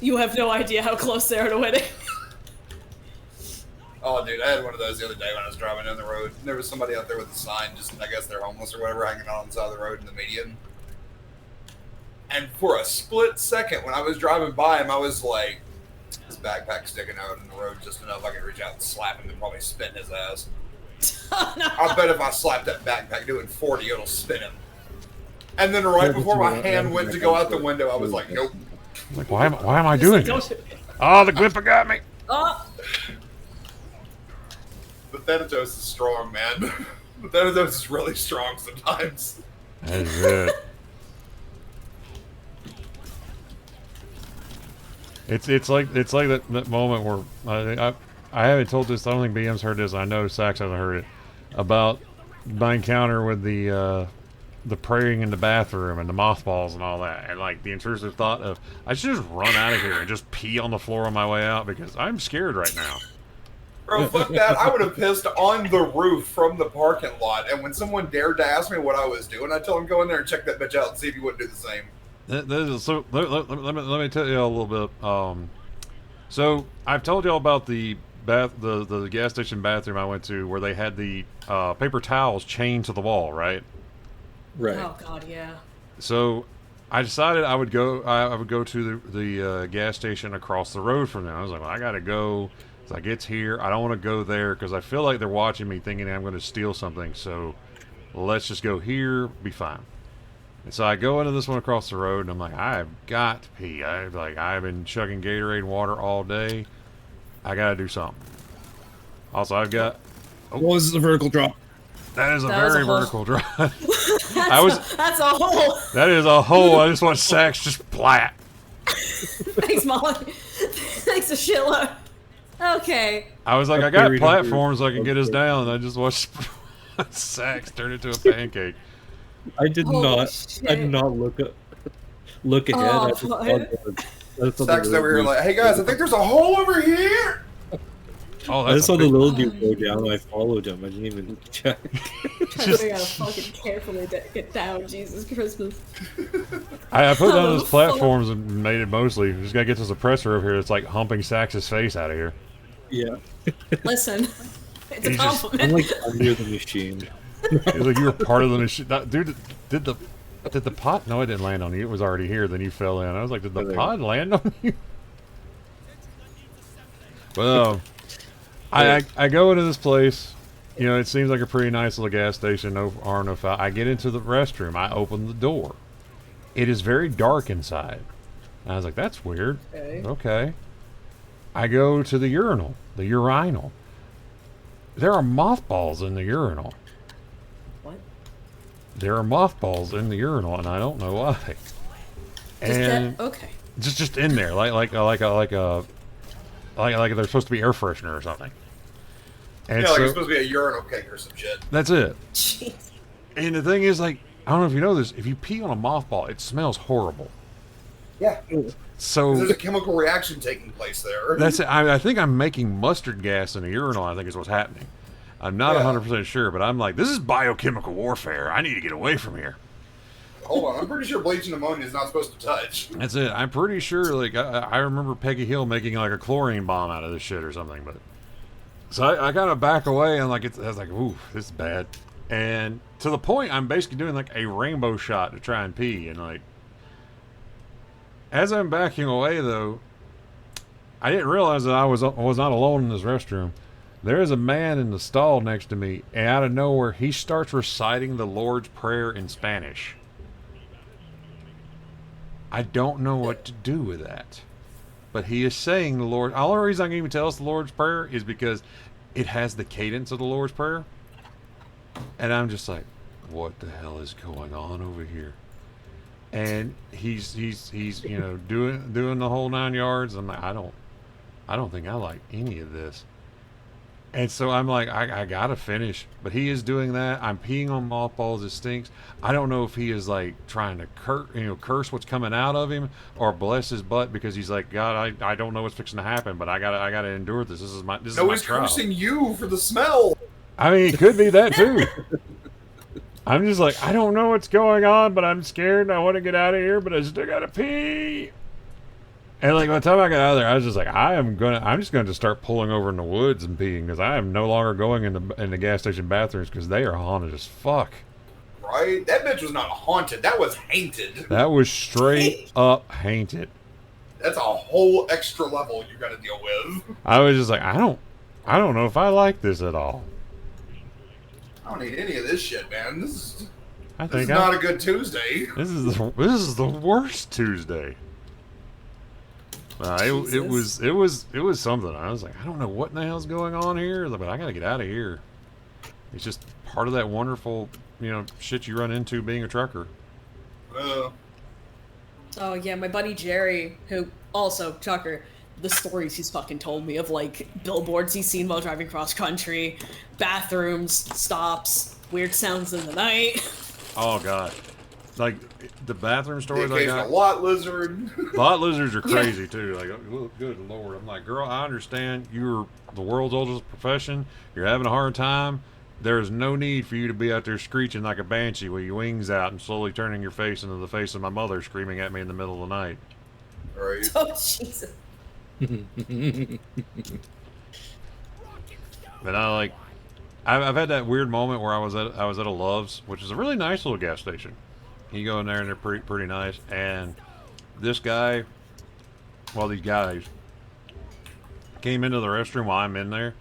[SPEAKER 3] You have no idea how close they are to winning.
[SPEAKER 4] Oh, dude, I had one of those the other day when I was driving down the road. There was somebody out there with a sign, just, I guess they're homeless or whatever, hanging out on the side of the road in the median. And for a split second, when I was driving by him, I was like, his backpack sticking out in the road just enough I could reach out and slap him and probably spin his ass.
[SPEAKER 3] Oh, no.
[SPEAKER 4] I bet if I slap that backpack doing 40, it'll spin him. And then right before my hand went to go out the window, I was like, nope.
[SPEAKER 1] Like, why am I doing this? Oh, the Glipper got me.
[SPEAKER 3] Oh.
[SPEAKER 4] The Thanatos is strong, man. The Thanatos is really strong sometimes.
[SPEAKER 1] That is it. It's like that moment where I haven't told this. I don't think BM's heard this. I know Sax hasn't heard it about my encounter with the praying in the bathroom and the mothballs and all that, and like the intrusive thought of I should just run out of here and just pee on the floor on my way out because I'm scared right now.
[SPEAKER 4] Bro, fuck that. I would have pissed on the roof from the parking lot, and when someone dared to ask me what I was doing, I'd tell him go in there and check that bitch out and see if he wouldn't do the same.
[SPEAKER 1] So let me tell you a little bit. So I've told y'all about the gas station bathroom I went to where they had the paper towels chained to the wall, right?
[SPEAKER 2] Right.
[SPEAKER 3] Oh God, yeah.
[SPEAKER 1] So I decided I would go to the gas station across the road from them. I was like, well, I gotta go. As I get here, I don't want to go there because I feel like they're watching me, thinking I'm going to steal something. So let's just go here, be fine. And so I go into this one across the road, and I'm like, I've got to pee. I've been chugging Gatorade water all day. I got to do something. Also, I've got.
[SPEAKER 2] Oh, this is a vertical drop.
[SPEAKER 1] That is a
[SPEAKER 3] That was
[SPEAKER 1] very
[SPEAKER 3] a hole.
[SPEAKER 1] vertical drop.
[SPEAKER 3] That's a hole.
[SPEAKER 1] That is a hole. I just want Sax just splat.
[SPEAKER 3] Thanks, Molly. Thanks a shitload. Okay.
[SPEAKER 1] I was like, I got platforms so I can get us down, and I just watched Sax turn into a pancake.
[SPEAKER 2] I did
[SPEAKER 3] Holy
[SPEAKER 2] not.
[SPEAKER 3] shit.
[SPEAKER 2] I did not look ahead.
[SPEAKER 3] Oh,
[SPEAKER 2] I just saw the
[SPEAKER 4] Stacks over here like, hey guys, I think there's a hole over here!
[SPEAKER 1] Oh,
[SPEAKER 2] I
[SPEAKER 1] that's
[SPEAKER 2] just saw
[SPEAKER 1] a
[SPEAKER 2] the
[SPEAKER 1] big,
[SPEAKER 2] little dude go down. And I followed him. I didn't even check.
[SPEAKER 3] I gotta fucking carefully get down. Jesus Christmas.
[SPEAKER 1] I put down
[SPEAKER 3] Oh,
[SPEAKER 1] those platforms and made it mostly. Just gotta get the suppressor over here. It's like humping Sax's face out of here.
[SPEAKER 2] Yeah.
[SPEAKER 3] Listen, it's a
[SPEAKER 1] He's just-
[SPEAKER 2] I'm
[SPEAKER 3] compliment.
[SPEAKER 2] like under the machine.
[SPEAKER 1] It was like you were part of the machine. Dude, did the pod? No, it didn't land on you. It was already here. Then you fell in. I was like, did the pod land on you? Well, I go into this place. You know, it seems like a pretty nice little gas station. No R, no foul. I get into the restroom. I open the door. It is very dark inside. And I was like, that's weird. Okay. I go to the urinal, the urinal. There are mothballs in the urinal.
[SPEAKER 3] What?
[SPEAKER 1] There are mothballs in the urinal, and I don't know why. And
[SPEAKER 3] okay.
[SPEAKER 1] just in there, like they're supposed to be air freshener or something. And
[SPEAKER 4] Yeah, like
[SPEAKER 1] so,
[SPEAKER 4] it's supposed to be a urinal cake or some shit.
[SPEAKER 1] that's it.
[SPEAKER 3] Jeez.
[SPEAKER 1] And the thing is, like, I don't know if you know this, if you pee on a mothball, it smells horrible.
[SPEAKER 4] Yeah.
[SPEAKER 1] So
[SPEAKER 4] There's a chemical reaction taking place there.
[SPEAKER 1] that's it. I think I'm making mustard gas in a urinal, I think is what's happening. I'm not
[SPEAKER 4] Yeah.
[SPEAKER 1] 100% sure, but I'm like, this is biochemical warfare. I need to get away from here.
[SPEAKER 4] Hold on, I'm pretty sure bleach and ammonia is not supposed to touch.
[SPEAKER 1] That's it. I'm pretty sure, like, I remember Peggy Hill making, like, a chlorine bomb out of this shit or something, but... So I kind of back away, and, like, I was like, ooh, this is bad. And to the point, I'm basically doing, like, a rainbow shot to try and pee, and, like... As I'm backing away, though, I didn't realize that I was not alone in this restroom. There is a man in the stall next to me, and out of nowhere, he starts reciting the Lord's Prayer in Spanish. I don't know what to do with that. But he is saying the Lord... The only reason I can even tell us the Lord's Prayer is because it has the cadence of the Lord's Prayer. And I'm just like, what the hell is going on over here? And he's you know, doing the whole 9 yards. I'm like, I don't think I like any of this. And so I'm like, I gotta finish. But he is doing that. I'm peeing on mothballs. It stinks. I don't know if he is like trying to curse what's coming out of him, or bless his butt because he's like, God, I don't know what's fixing to happen, but I gotta endure this. This is my
[SPEAKER 4] He's
[SPEAKER 1] trial.
[SPEAKER 4] cursing you for the smell.
[SPEAKER 1] I mean, it could be that too. I'm just like, I don't know what's going on, but I'm scared and I want to get out of here, but I still gotta pee. And like by the time I got out of there, I was just like, I'm just going to start pulling over in the woods and peeing because I am no longer going in the gas station bathrooms because they are haunted as fuck.
[SPEAKER 4] Right? That bitch was not haunted. That was haunted.
[SPEAKER 1] That was straight up haunted.
[SPEAKER 4] That's a whole extra level you got to deal with.
[SPEAKER 1] I was just like, I don't know if I like this at all.
[SPEAKER 4] I don't need any of this shit, man. This is
[SPEAKER 1] This is
[SPEAKER 4] not a good Tuesday.
[SPEAKER 1] This is the worst Tuesday. It was something. I was like, I don't know what in the hell's going on here, but I gotta get out of here. It's just part of that wonderful, shit you run into being a trucker.
[SPEAKER 3] Oh yeah, my buddy Jerry, who also trucker, the stories he's fucking told me of like billboards he's seen while driving cross country, bathrooms, stops, weird sounds in the night.
[SPEAKER 1] Oh god, like the bathroom stories I got.
[SPEAKER 4] Lot lizard.
[SPEAKER 1] Lot lizards are crazy too. Like, oh, good lord, I'm like, girl, I understand you're the world's oldest profession. You're having a hard time. There's no need for you to be out there screeching like a banshee with your wings out and slowly turning your face into the face of my mother screaming at me in the middle of the night.
[SPEAKER 4] Right.
[SPEAKER 3] Oh Jesus.
[SPEAKER 1] But I've had that weird moment where I was at a Love's, which is a really nice little gas station. You go in there and they're pretty nice. And this guy, these guys came into the restroom while I'm in there,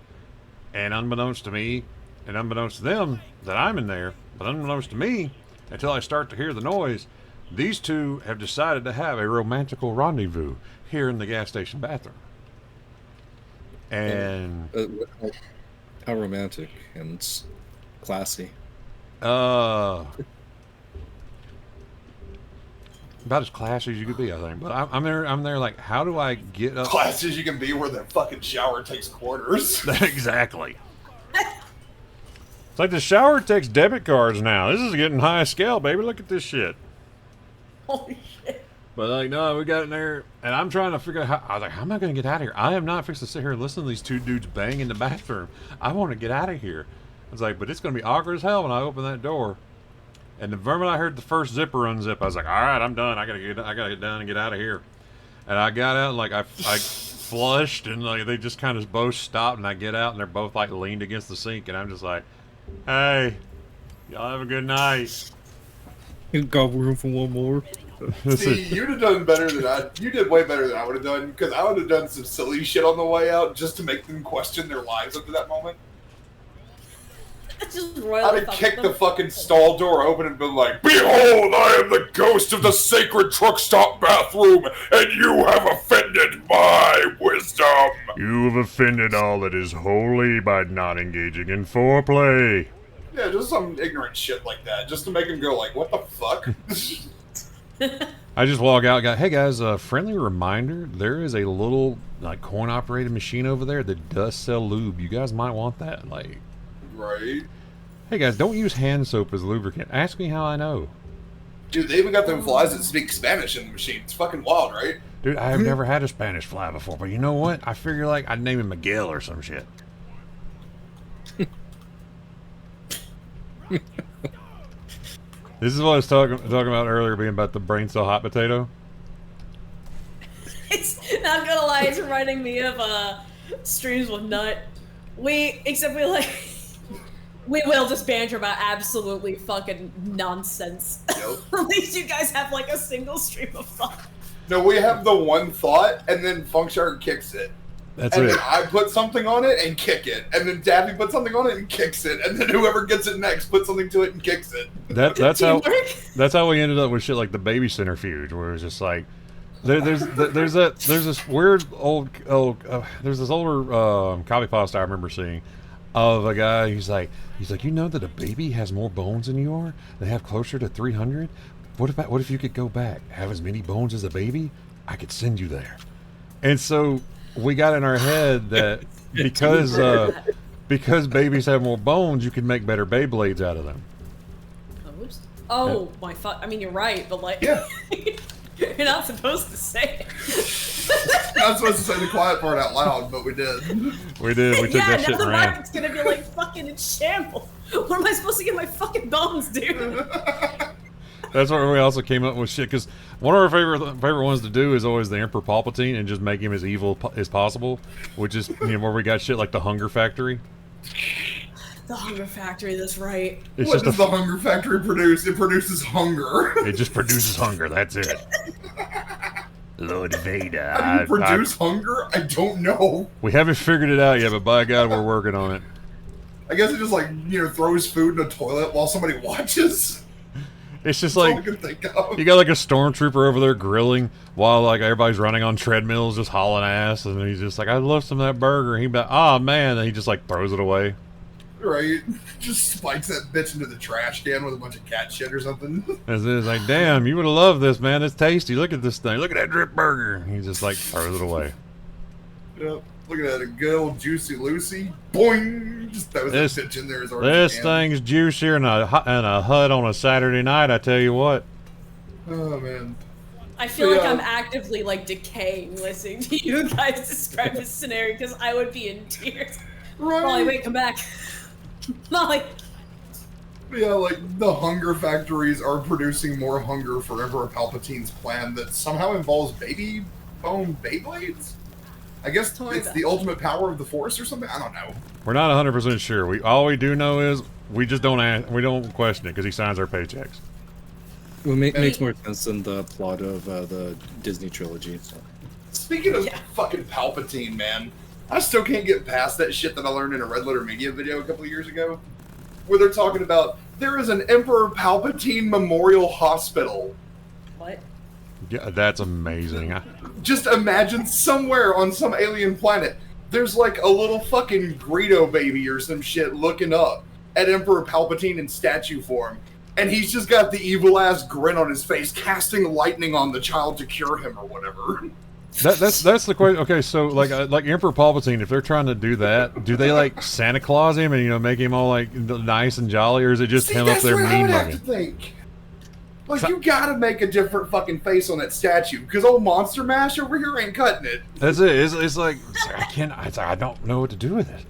[SPEAKER 1] and unbeknownst to me, and unbeknownst to them that I'm in there, but unbeknownst to me, until I start to hear the noise, these two have decided to have a romantical rendezvous here in the gas station bathroom. And
[SPEAKER 2] how romantic and classy.
[SPEAKER 1] About as classy as you could be, I think. But I'm there like, how do I get up?
[SPEAKER 4] Classy as you can be where the fucking shower takes quarters.
[SPEAKER 1] Exactly. It's like the shower takes debit cards now. This is getting high scale, baby. Look at this shit.
[SPEAKER 3] Holy shit.
[SPEAKER 1] But like, no, we got in there, and I'm trying to figure out how. I was like, how am I going to get out of here? I am not fixed to sit here and listen to these two dudes bang in the bathroom. I want to get out of here. I was like, but it's going to be awkward as hell when I open that door. And the moment I heard the first zipper unzip, I was like, all right, I'm done. I gotta get down and get out of here. And I got out and like I flushed, and like they just kind of both stopped, and I get out and they're both like leaned against the sink, and I'm just like, hey, y'all have a good night.
[SPEAKER 2] You got room for one more.
[SPEAKER 4] See, you'd have done better than you did way better than I would have done, because I would have done some silly shit on the way out just to make them question their lives up to that moment.
[SPEAKER 3] Just royal
[SPEAKER 4] I'd have kicked the fucking stall door open and been like, behold, I am the ghost of the sacred truck stop bathroom, and you have offended my wisdom.
[SPEAKER 1] You have offended all that is holy by not engaging in foreplay.
[SPEAKER 4] Yeah, just some ignorant shit like that, just to make him go like, what the fuck?
[SPEAKER 1] I just walk out and go, hey guys, a friendly reminder, there is a little like coin operated machine over there that does sell lube. You guys might want that. Like,
[SPEAKER 4] right?
[SPEAKER 1] Hey guys, don't use hand soap as lubricant. Ask me how I know.
[SPEAKER 4] Dude, they even got them flies that speak Spanish in the machine. It's fucking wild, right?
[SPEAKER 1] Dude, I have never had a Spanish fly before, but you know what? I figure like I'd name him Miguel or some shit. This is what I was talking about earlier, being about the brain cell hot potato.
[SPEAKER 3] It's not gonna lie, it's reminding me of streams with Nut. We will just banter about absolutely fucking nonsense.
[SPEAKER 4] Yep.
[SPEAKER 3] At least you guys have like a single stream of fun.
[SPEAKER 4] No, we have the one thought, and then Funkshark kicks it.
[SPEAKER 1] That's
[SPEAKER 4] and
[SPEAKER 1] it.
[SPEAKER 4] then I put something on it and kick it, and then Taffy puts something on it and kicks it, and then whoever gets it next puts something to it and kicks it.
[SPEAKER 1] That's how we ended up with shit like the baby centrifuge, where it's just like there's this weird there's this older copy pasta I remember seeing of a guy. He's like, you know that a baby has more bones than you are? They have closer to 300. What if you could go back, have as many bones as a baby? I could send you there. And so we got in our head that because babies have more bones, you can make better Beyblades out of them.
[SPEAKER 3] Oh, my fuck! I mean, you're right, but like,
[SPEAKER 4] Yeah.
[SPEAKER 3] you're not supposed to say it.
[SPEAKER 4] Not supposed to say the quiet part out loud, but we did.
[SPEAKER 1] We did. We took
[SPEAKER 3] Yeah,
[SPEAKER 1] that
[SPEAKER 3] now
[SPEAKER 1] shit
[SPEAKER 3] the
[SPEAKER 1] and ran.
[SPEAKER 3] market's gonna be like fucking in shambles. Where am I supposed to get my fucking bones, dude?
[SPEAKER 1] That's what we also came up with shit, because one of our favorite ones to do is always the Emperor Palpatine and just make him as evil as possible, which is where we got shit like the Hunger Factory.
[SPEAKER 3] The Hunger Factory, that's right.
[SPEAKER 1] It's
[SPEAKER 4] what
[SPEAKER 1] just
[SPEAKER 4] does the Hunger Factory produce? It produces hunger.
[SPEAKER 1] It just produces hunger. That's it. Lord Vader.
[SPEAKER 4] How do you produce hunger? I don't know.
[SPEAKER 1] We haven't figured it out yet, but by God, we're working on it.
[SPEAKER 4] I guess it just like throws food in a toilet while somebody watches.
[SPEAKER 1] It's just
[SPEAKER 4] That's all I
[SPEAKER 1] like
[SPEAKER 4] can think of.
[SPEAKER 1] you got like a stormtrooper over there grilling while like everybody's running on treadmills, just hauling ass, and he's just like, "I love some of that burger." And he'd be like, "Oh man," and he just like throws it away.
[SPEAKER 4] Right, just spikes that bitch into the trash can with a bunch of cat shit or something.
[SPEAKER 1] And it's like, "Damn, you would have loved this, man. It's tasty. Look at this thing. Look at that drip burger." And he just like throws it away.
[SPEAKER 4] Yep. Look at that, a good old Juicy Lucy. Boing! Just throws that bitch in there as hard as
[SPEAKER 1] This
[SPEAKER 4] you can.
[SPEAKER 1] thing's juicier than a hut on a Saturday night, I tell you what.
[SPEAKER 4] Oh man.
[SPEAKER 3] I feel like I'm actively like decaying listening to you guys describe this scenario because I would be in tears.
[SPEAKER 4] Right.
[SPEAKER 3] Molly, wait, come back. Molly.
[SPEAKER 4] Yeah, like the hunger factories are producing more hunger for Emperor Palpatine's plan that somehow involves baby bone Beyblades? I guess it's the ultimate power of the Force or something? I don't know.
[SPEAKER 1] We're not 100% sure. All we do know is we just don't question it because he signs our paychecks.
[SPEAKER 2] Well, it makes more sense than the plot of the Disney trilogy. So.
[SPEAKER 4] Speaking of fucking Palpatine, man, I still can't get past that shit that I learned in a Red Letter Media video a couple of years ago, where they're talking about there is an Emperor Palpatine Memorial Hospital.
[SPEAKER 3] What?
[SPEAKER 1] Yeah, that's amazing.
[SPEAKER 4] Just imagine somewhere on some alien planet, there's like a little fucking Greedo baby or some shit looking up at Emperor Palpatine in statue form, and he's just got the evil ass grin on his face, casting lightning on the child to cure him or whatever.
[SPEAKER 1] That's the question. Okay, so like Emperor Palpatine, if they're trying to do that, do they like Santa Claus him and make him all like nice and jolly, or is it just him up there mean looking?
[SPEAKER 4] Think. Like, you gotta make a different fucking face on that statue, because old Monster Mash over here ain't cutting it.
[SPEAKER 1] That's it. It's like I don't know what to do with it.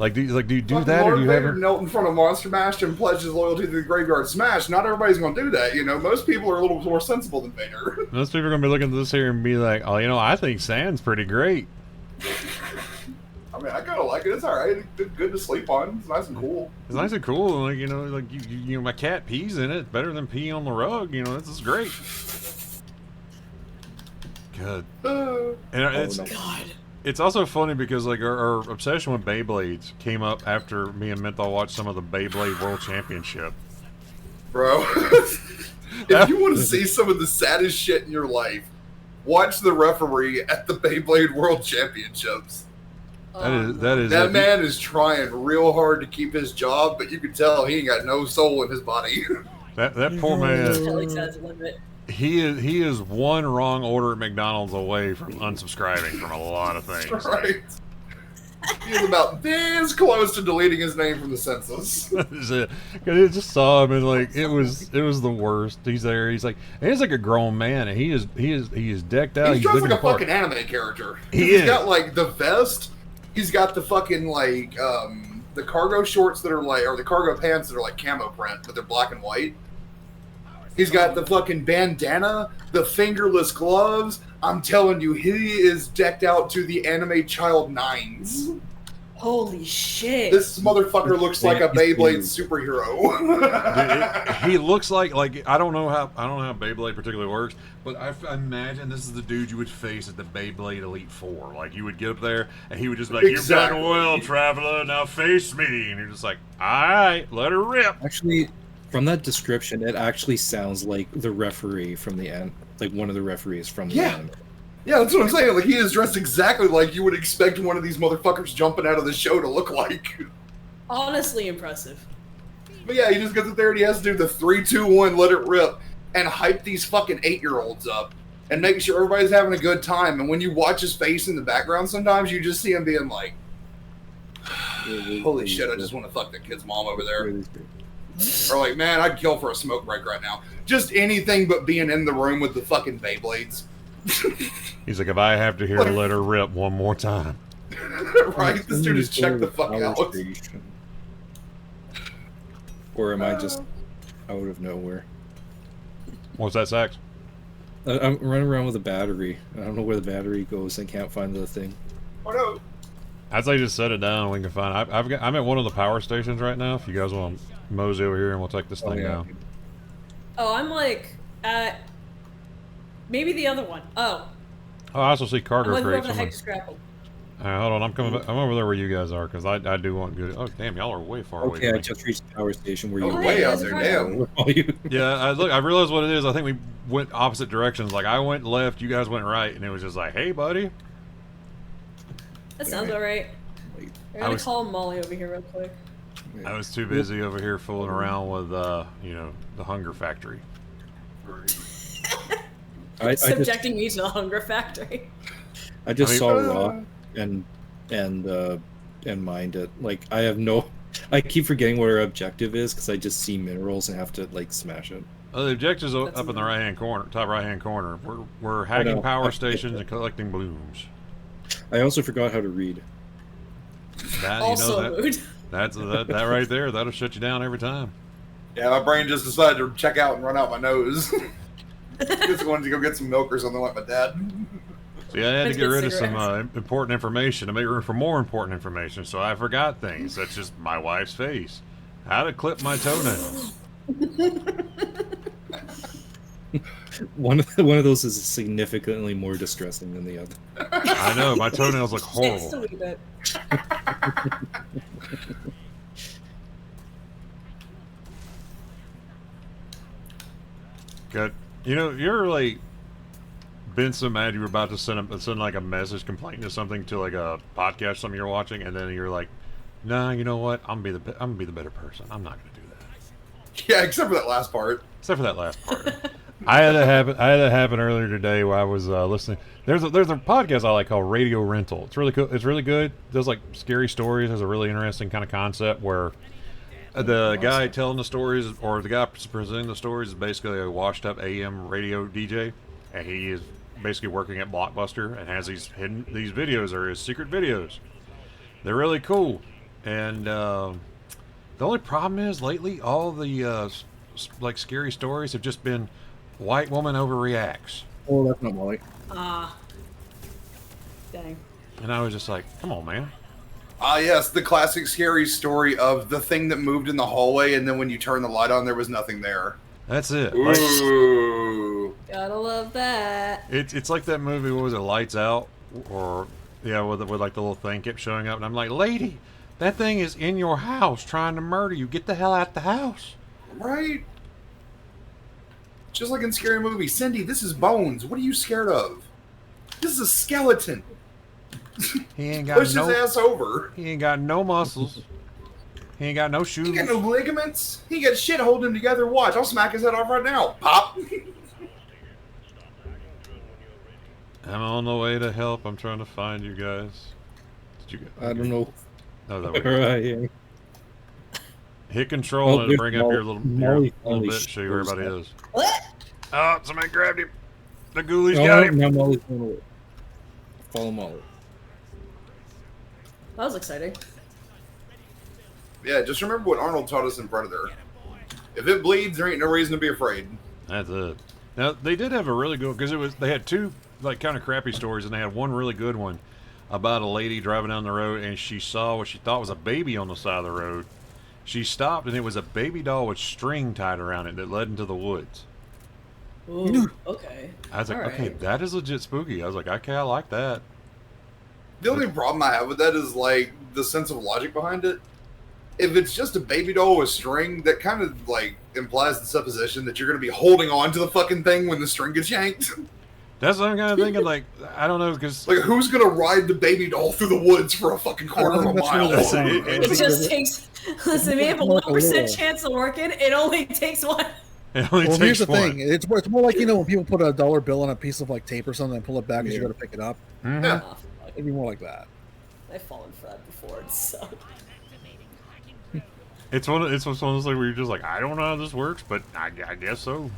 [SPEAKER 1] Like, do you do that,
[SPEAKER 4] Lord
[SPEAKER 1] or do you
[SPEAKER 4] Vader
[SPEAKER 1] have?
[SPEAKER 4] knelt in front of Monster Mash and pledged his loyalty to the Graveyard Smash. Not everybody's gonna do that, Most people are a little more sensible than Vader.
[SPEAKER 1] Most people are gonna be looking at this here and be like, "Oh, I think Sand's pretty great."
[SPEAKER 4] I mean, I kind of like it. It's all right. It's good to sleep on. It's nice and cool.
[SPEAKER 1] It's nice and cool. Like you my cat pees in it. Better than peeing on the rug. This is great. Good. And it's also funny because like our obsession with Beyblades came up after me and Menthol watched some of the Beyblade World Championship.
[SPEAKER 4] Bro, if you want to see some of the saddest shit in your life, watch the referee at the Beyblade World Championships. That man is trying real hard to keep his job, but you can tell he ain't got no soul in his body.
[SPEAKER 1] That poor man. He is one wrong order at McDonald's away from unsubscribing from a lot of things.
[SPEAKER 4] Right. He's about this close to deleting his name from the census.
[SPEAKER 1] Because I just saw him and like it was the worst. He's there. He's like a grown man and he is decked out.
[SPEAKER 4] He's dressed like a fucking anime character. He's got like the vest. He's got the fucking like the cargo shorts that are like, or the cargo pants that are like camo print, but they're black and white. He's got the fucking bandana, the fingerless gloves. I'm telling you, he is decked out to the anime child nines.
[SPEAKER 3] Holy shit!
[SPEAKER 4] This motherfucker looks like a Beyblade superhero.
[SPEAKER 1] He looks like I don't know how Beyblade particularly works, but I imagine this is the dude you would face at the Beyblade Elite Four. Like you would get up there and he would just be like,
[SPEAKER 4] Exactly.
[SPEAKER 1] "You've done well, traveler. Now face me." And you're just like, "All right, let her rip."
[SPEAKER 2] Actually, from that description, it actually sounds like the referee from the end, like one of the referees from the anime.
[SPEAKER 4] Yeah, that's what I'm saying. Like, he is dressed exactly like you would expect one of these motherfuckers jumping out of the show to look like.
[SPEAKER 3] Honestly impressive.
[SPEAKER 4] But yeah, he just gets up there and he has to do the 3, 2, 1, let it rip, and hype these fucking 8-year-olds up, and make sure everybody's having a good time. And when you watch his face in the background, sometimes you just see him being like, holy shit, I just want to fuck that kid's mom over there. Or like, man, I'd kill for a smoke break right now. Just anything but being in the room with the fucking Beyblades.
[SPEAKER 1] He's like, if I have to hear let her rip one more time.
[SPEAKER 4] Right? This dude just checked the fuck out.
[SPEAKER 2] Or am I just out of nowhere.
[SPEAKER 1] What's that, Sax?
[SPEAKER 2] I'm running around with a battery. I don't know where the battery goes. I can't find the thing.
[SPEAKER 4] Oh no.
[SPEAKER 1] I'd say just set it down and we can find. I'm at one of the power stations right now. If you guys want to mosey over here and we'll take this thing down.
[SPEAKER 3] Oh, I'm like at maybe the other one. Oh.
[SPEAKER 1] Oh, I also see cargo
[SPEAKER 3] I'm like
[SPEAKER 1] crates.
[SPEAKER 3] wherever the heck's grappled.
[SPEAKER 1] All right, hold on. I'm coming back. I'm over there where you guys are because I do want good. Oh, damn, y'all are way far away.
[SPEAKER 2] Okay,
[SPEAKER 1] From
[SPEAKER 2] I
[SPEAKER 1] me.
[SPEAKER 2] just reached the power station where you
[SPEAKER 4] Oh,
[SPEAKER 2] were.
[SPEAKER 4] way out
[SPEAKER 3] there's a
[SPEAKER 4] there,
[SPEAKER 3] car.
[SPEAKER 4] damn.
[SPEAKER 2] Where are you?
[SPEAKER 1] Yeah, I realized what it is. I think we went opposite directions. Like I went left, you guys went right, and it was just like, hey, buddy.
[SPEAKER 3] That sounds alright. I gotta
[SPEAKER 1] was-
[SPEAKER 3] call Molly over here real quick.
[SPEAKER 1] I was too busy over here fooling around with, you know, the hunger factory.
[SPEAKER 2] I just
[SPEAKER 3] Subjecting me to the hunger factory.
[SPEAKER 2] I just
[SPEAKER 1] I mean-
[SPEAKER 2] saw rock and mined it. Like I have no. I keep forgetting what our objective is because I just see minerals and have to like smash it.
[SPEAKER 1] The objective's
[SPEAKER 3] That's
[SPEAKER 1] up in the
[SPEAKER 3] amazing.
[SPEAKER 1] right-hand corner, top right-hand corner. We're hacking
[SPEAKER 2] know.
[SPEAKER 1] power stations and collecting blooms.
[SPEAKER 2] I also forgot how to read.
[SPEAKER 1] That,
[SPEAKER 3] Also
[SPEAKER 1] you know,
[SPEAKER 3] mood.
[SPEAKER 1] that right there, that'll shut you down every time.
[SPEAKER 4] Yeah, my brain just decided to check out and run out my nose. Just wanted to go get some milk or something like my dad.
[SPEAKER 1] See, I had to
[SPEAKER 3] Let's
[SPEAKER 1] get
[SPEAKER 3] get
[SPEAKER 1] rid of some
[SPEAKER 3] cigarettes.
[SPEAKER 1] important information to make room for more important information, so I forgot things, such as my wife's face, how to clip my toenails.
[SPEAKER 2] One of those is significantly more distressing than the other.
[SPEAKER 1] I know, my toenails look
[SPEAKER 3] Just
[SPEAKER 1] horrible.
[SPEAKER 3] a wee bit.
[SPEAKER 1] Good. You know, you're like been so mad you were about to send like a message complaining to something to like a podcast something you're watching, and then you're like, nah, you know what? I'm gonna be the better person. I'm not gonna do that.
[SPEAKER 4] Yeah, except for that last part.
[SPEAKER 1] Except for that last part. I had that happen earlier today where I was listening. There's a podcast I like called Radio Rental. It's really cool. It's really good. It does like scary stories. Has a really interesting kind of concept where the guy telling the stories or the guy presenting the stories is basically a washed up AM radio DJ, and he is basically working at Blockbuster and has these videos are his secret videos. They're really cool, and the only problem is lately all the like scary stories have just been white woman overreacts,
[SPEAKER 2] Oh, that's not Molly.
[SPEAKER 3] Dang.
[SPEAKER 1] and I was just like, come on, man.
[SPEAKER 4] Ah, yes, the classic scary story of the thing that moved in the hallway, and then when you turn the light on, there was nothing there.
[SPEAKER 1] That's it. Like,
[SPEAKER 4] Ooh.
[SPEAKER 3] Gotta love that.
[SPEAKER 1] it's like that movie. What was it? Lights Out, or yeah, with like the little thing kept showing up, and I'm like, lady, that thing is in your house trying to murder you. Get the hell out the house.
[SPEAKER 4] Right? Just like in Scary Movie. Cindy, this is Bones. What are you scared of? This is a skeleton.
[SPEAKER 1] He ain't got
[SPEAKER 4] Push his ass over.
[SPEAKER 1] He ain't got no muscles. He ain't got no
[SPEAKER 4] He
[SPEAKER 1] shoes.
[SPEAKER 4] ain't got no ligaments. He ain't got shit holding him together. Watch, I'll smack his head off right now. Pop.
[SPEAKER 1] I'm on the way to help. I'm trying to find you guys. Did you get?
[SPEAKER 2] I don't know
[SPEAKER 1] Oh, there we go.
[SPEAKER 2] where I am.
[SPEAKER 1] Hit control and
[SPEAKER 2] there's
[SPEAKER 1] bring up your little
[SPEAKER 2] Molly
[SPEAKER 1] little bit.
[SPEAKER 2] finally
[SPEAKER 1] Show you where
[SPEAKER 2] shows
[SPEAKER 1] everybody
[SPEAKER 2] up.
[SPEAKER 1] is.
[SPEAKER 3] What?
[SPEAKER 1] Oh, somebody grabbed him. The ghoulies
[SPEAKER 2] Oh,
[SPEAKER 1] got him.
[SPEAKER 2] now Molly's going away. Follow Molly.
[SPEAKER 3] That was exciting.
[SPEAKER 4] Yeah, just remember what Arnold taught us in Predator. If it bleeds, there ain't no reason to be afraid.
[SPEAKER 1] That's it. Now they did have a really good because they had two like kind of crappy stories and they had one really good one about a lady driving down the road and she saw what she thought was a baby on the side of the road. She stopped and it was a baby doll with string tied around it that led into the woods.
[SPEAKER 3] Ooh, okay.
[SPEAKER 1] I was like,
[SPEAKER 3] All
[SPEAKER 1] okay,
[SPEAKER 3] right.
[SPEAKER 1] that is legit spooky. I was like, okay, I like that.
[SPEAKER 4] The only problem I have with that is like the sense of logic behind it. If it's just a baby doll with string, that kind of like implies the supposition that you're going to be holding on to the fucking thing when the string gets yanked.
[SPEAKER 1] That's what I'm kind of thinking. Like, I don't know, because
[SPEAKER 4] Like, who's going to ride the baby doll through the woods for a fucking quarter of a
[SPEAKER 5] that's
[SPEAKER 4] mile?
[SPEAKER 5] really
[SPEAKER 1] That's
[SPEAKER 5] the
[SPEAKER 1] it.
[SPEAKER 5] same.
[SPEAKER 3] It just takes. Listen, we have a
[SPEAKER 5] Work a
[SPEAKER 3] 1%
[SPEAKER 5] little.
[SPEAKER 3] chance of working. It only takes one.
[SPEAKER 1] it only
[SPEAKER 5] Well,
[SPEAKER 1] takes
[SPEAKER 5] here's the
[SPEAKER 1] one.
[SPEAKER 5] thing. It's more like, when people put a dollar bill on a piece of like tape or something and pull it back as you
[SPEAKER 2] Yeah.
[SPEAKER 5] go to pick it up.
[SPEAKER 1] Mhm.
[SPEAKER 4] Yeah.
[SPEAKER 3] Oh, fuck.
[SPEAKER 5] It'd be more like that.
[SPEAKER 3] I've fallen for that before. It sucked.
[SPEAKER 1] It's one of those things where you're just like, I don't know how this works, but I guess so.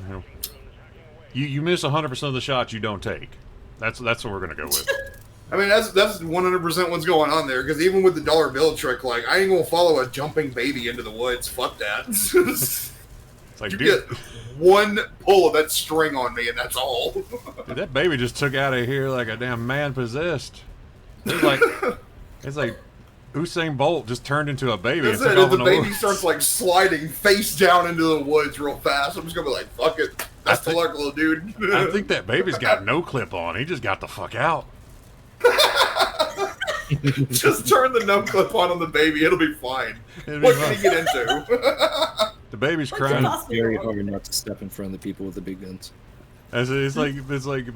[SPEAKER 1] You miss 100% of the shots you don't take. That's what we're gonna go with.
[SPEAKER 4] I mean, that's 100% what's going on there, because even with the dollar bill trick, like, I ain't going to follow a jumping baby into the woods. Fuck that.
[SPEAKER 1] It's like,
[SPEAKER 4] You
[SPEAKER 1] dude,
[SPEAKER 4] get one pull of that string on me, and that's all.
[SPEAKER 1] dude, that baby just took out of here like a damn man possessed. It's like Usain Bolt just turned into a baby.
[SPEAKER 4] That's
[SPEAKER 1] and
[SPEAKER 4] it.
[SPEAKER 1] took
[SPEAKER 4] If
[SPEAKER 1] off
[SPEAKER 4] the
[SPEAKER 1] in
[SPEAKER 4] baby
[SPEAKER 1] woods.
[SPEAKER 4] starts like sliding face down into the woods real fast, I'm just gonna be like, "Fuck it, that's the
[SPEAKER 1] think-
[SPEAKER 4] luck, little dude."
[SPEAKER 1] I think that baby's got no clip on. He just got the fuck out.
[SPEAKER 4] Just turn the no clip on the baby; it'll be fine.
[SPEAKER 1] It'll be
[SPEAKER 4] What
[SPEAKER 1] fine.
[SPEAKER 4] can he get into?
[SPEAKER 1] The baby's
[SPEAKER 3] What's
[SPEAKER 1] crying.
[SPEAKER 3] possible?
[SPEAKER 2] Very hard not to step in front of the people with the big guns.
[SPEAKER 1] It's like,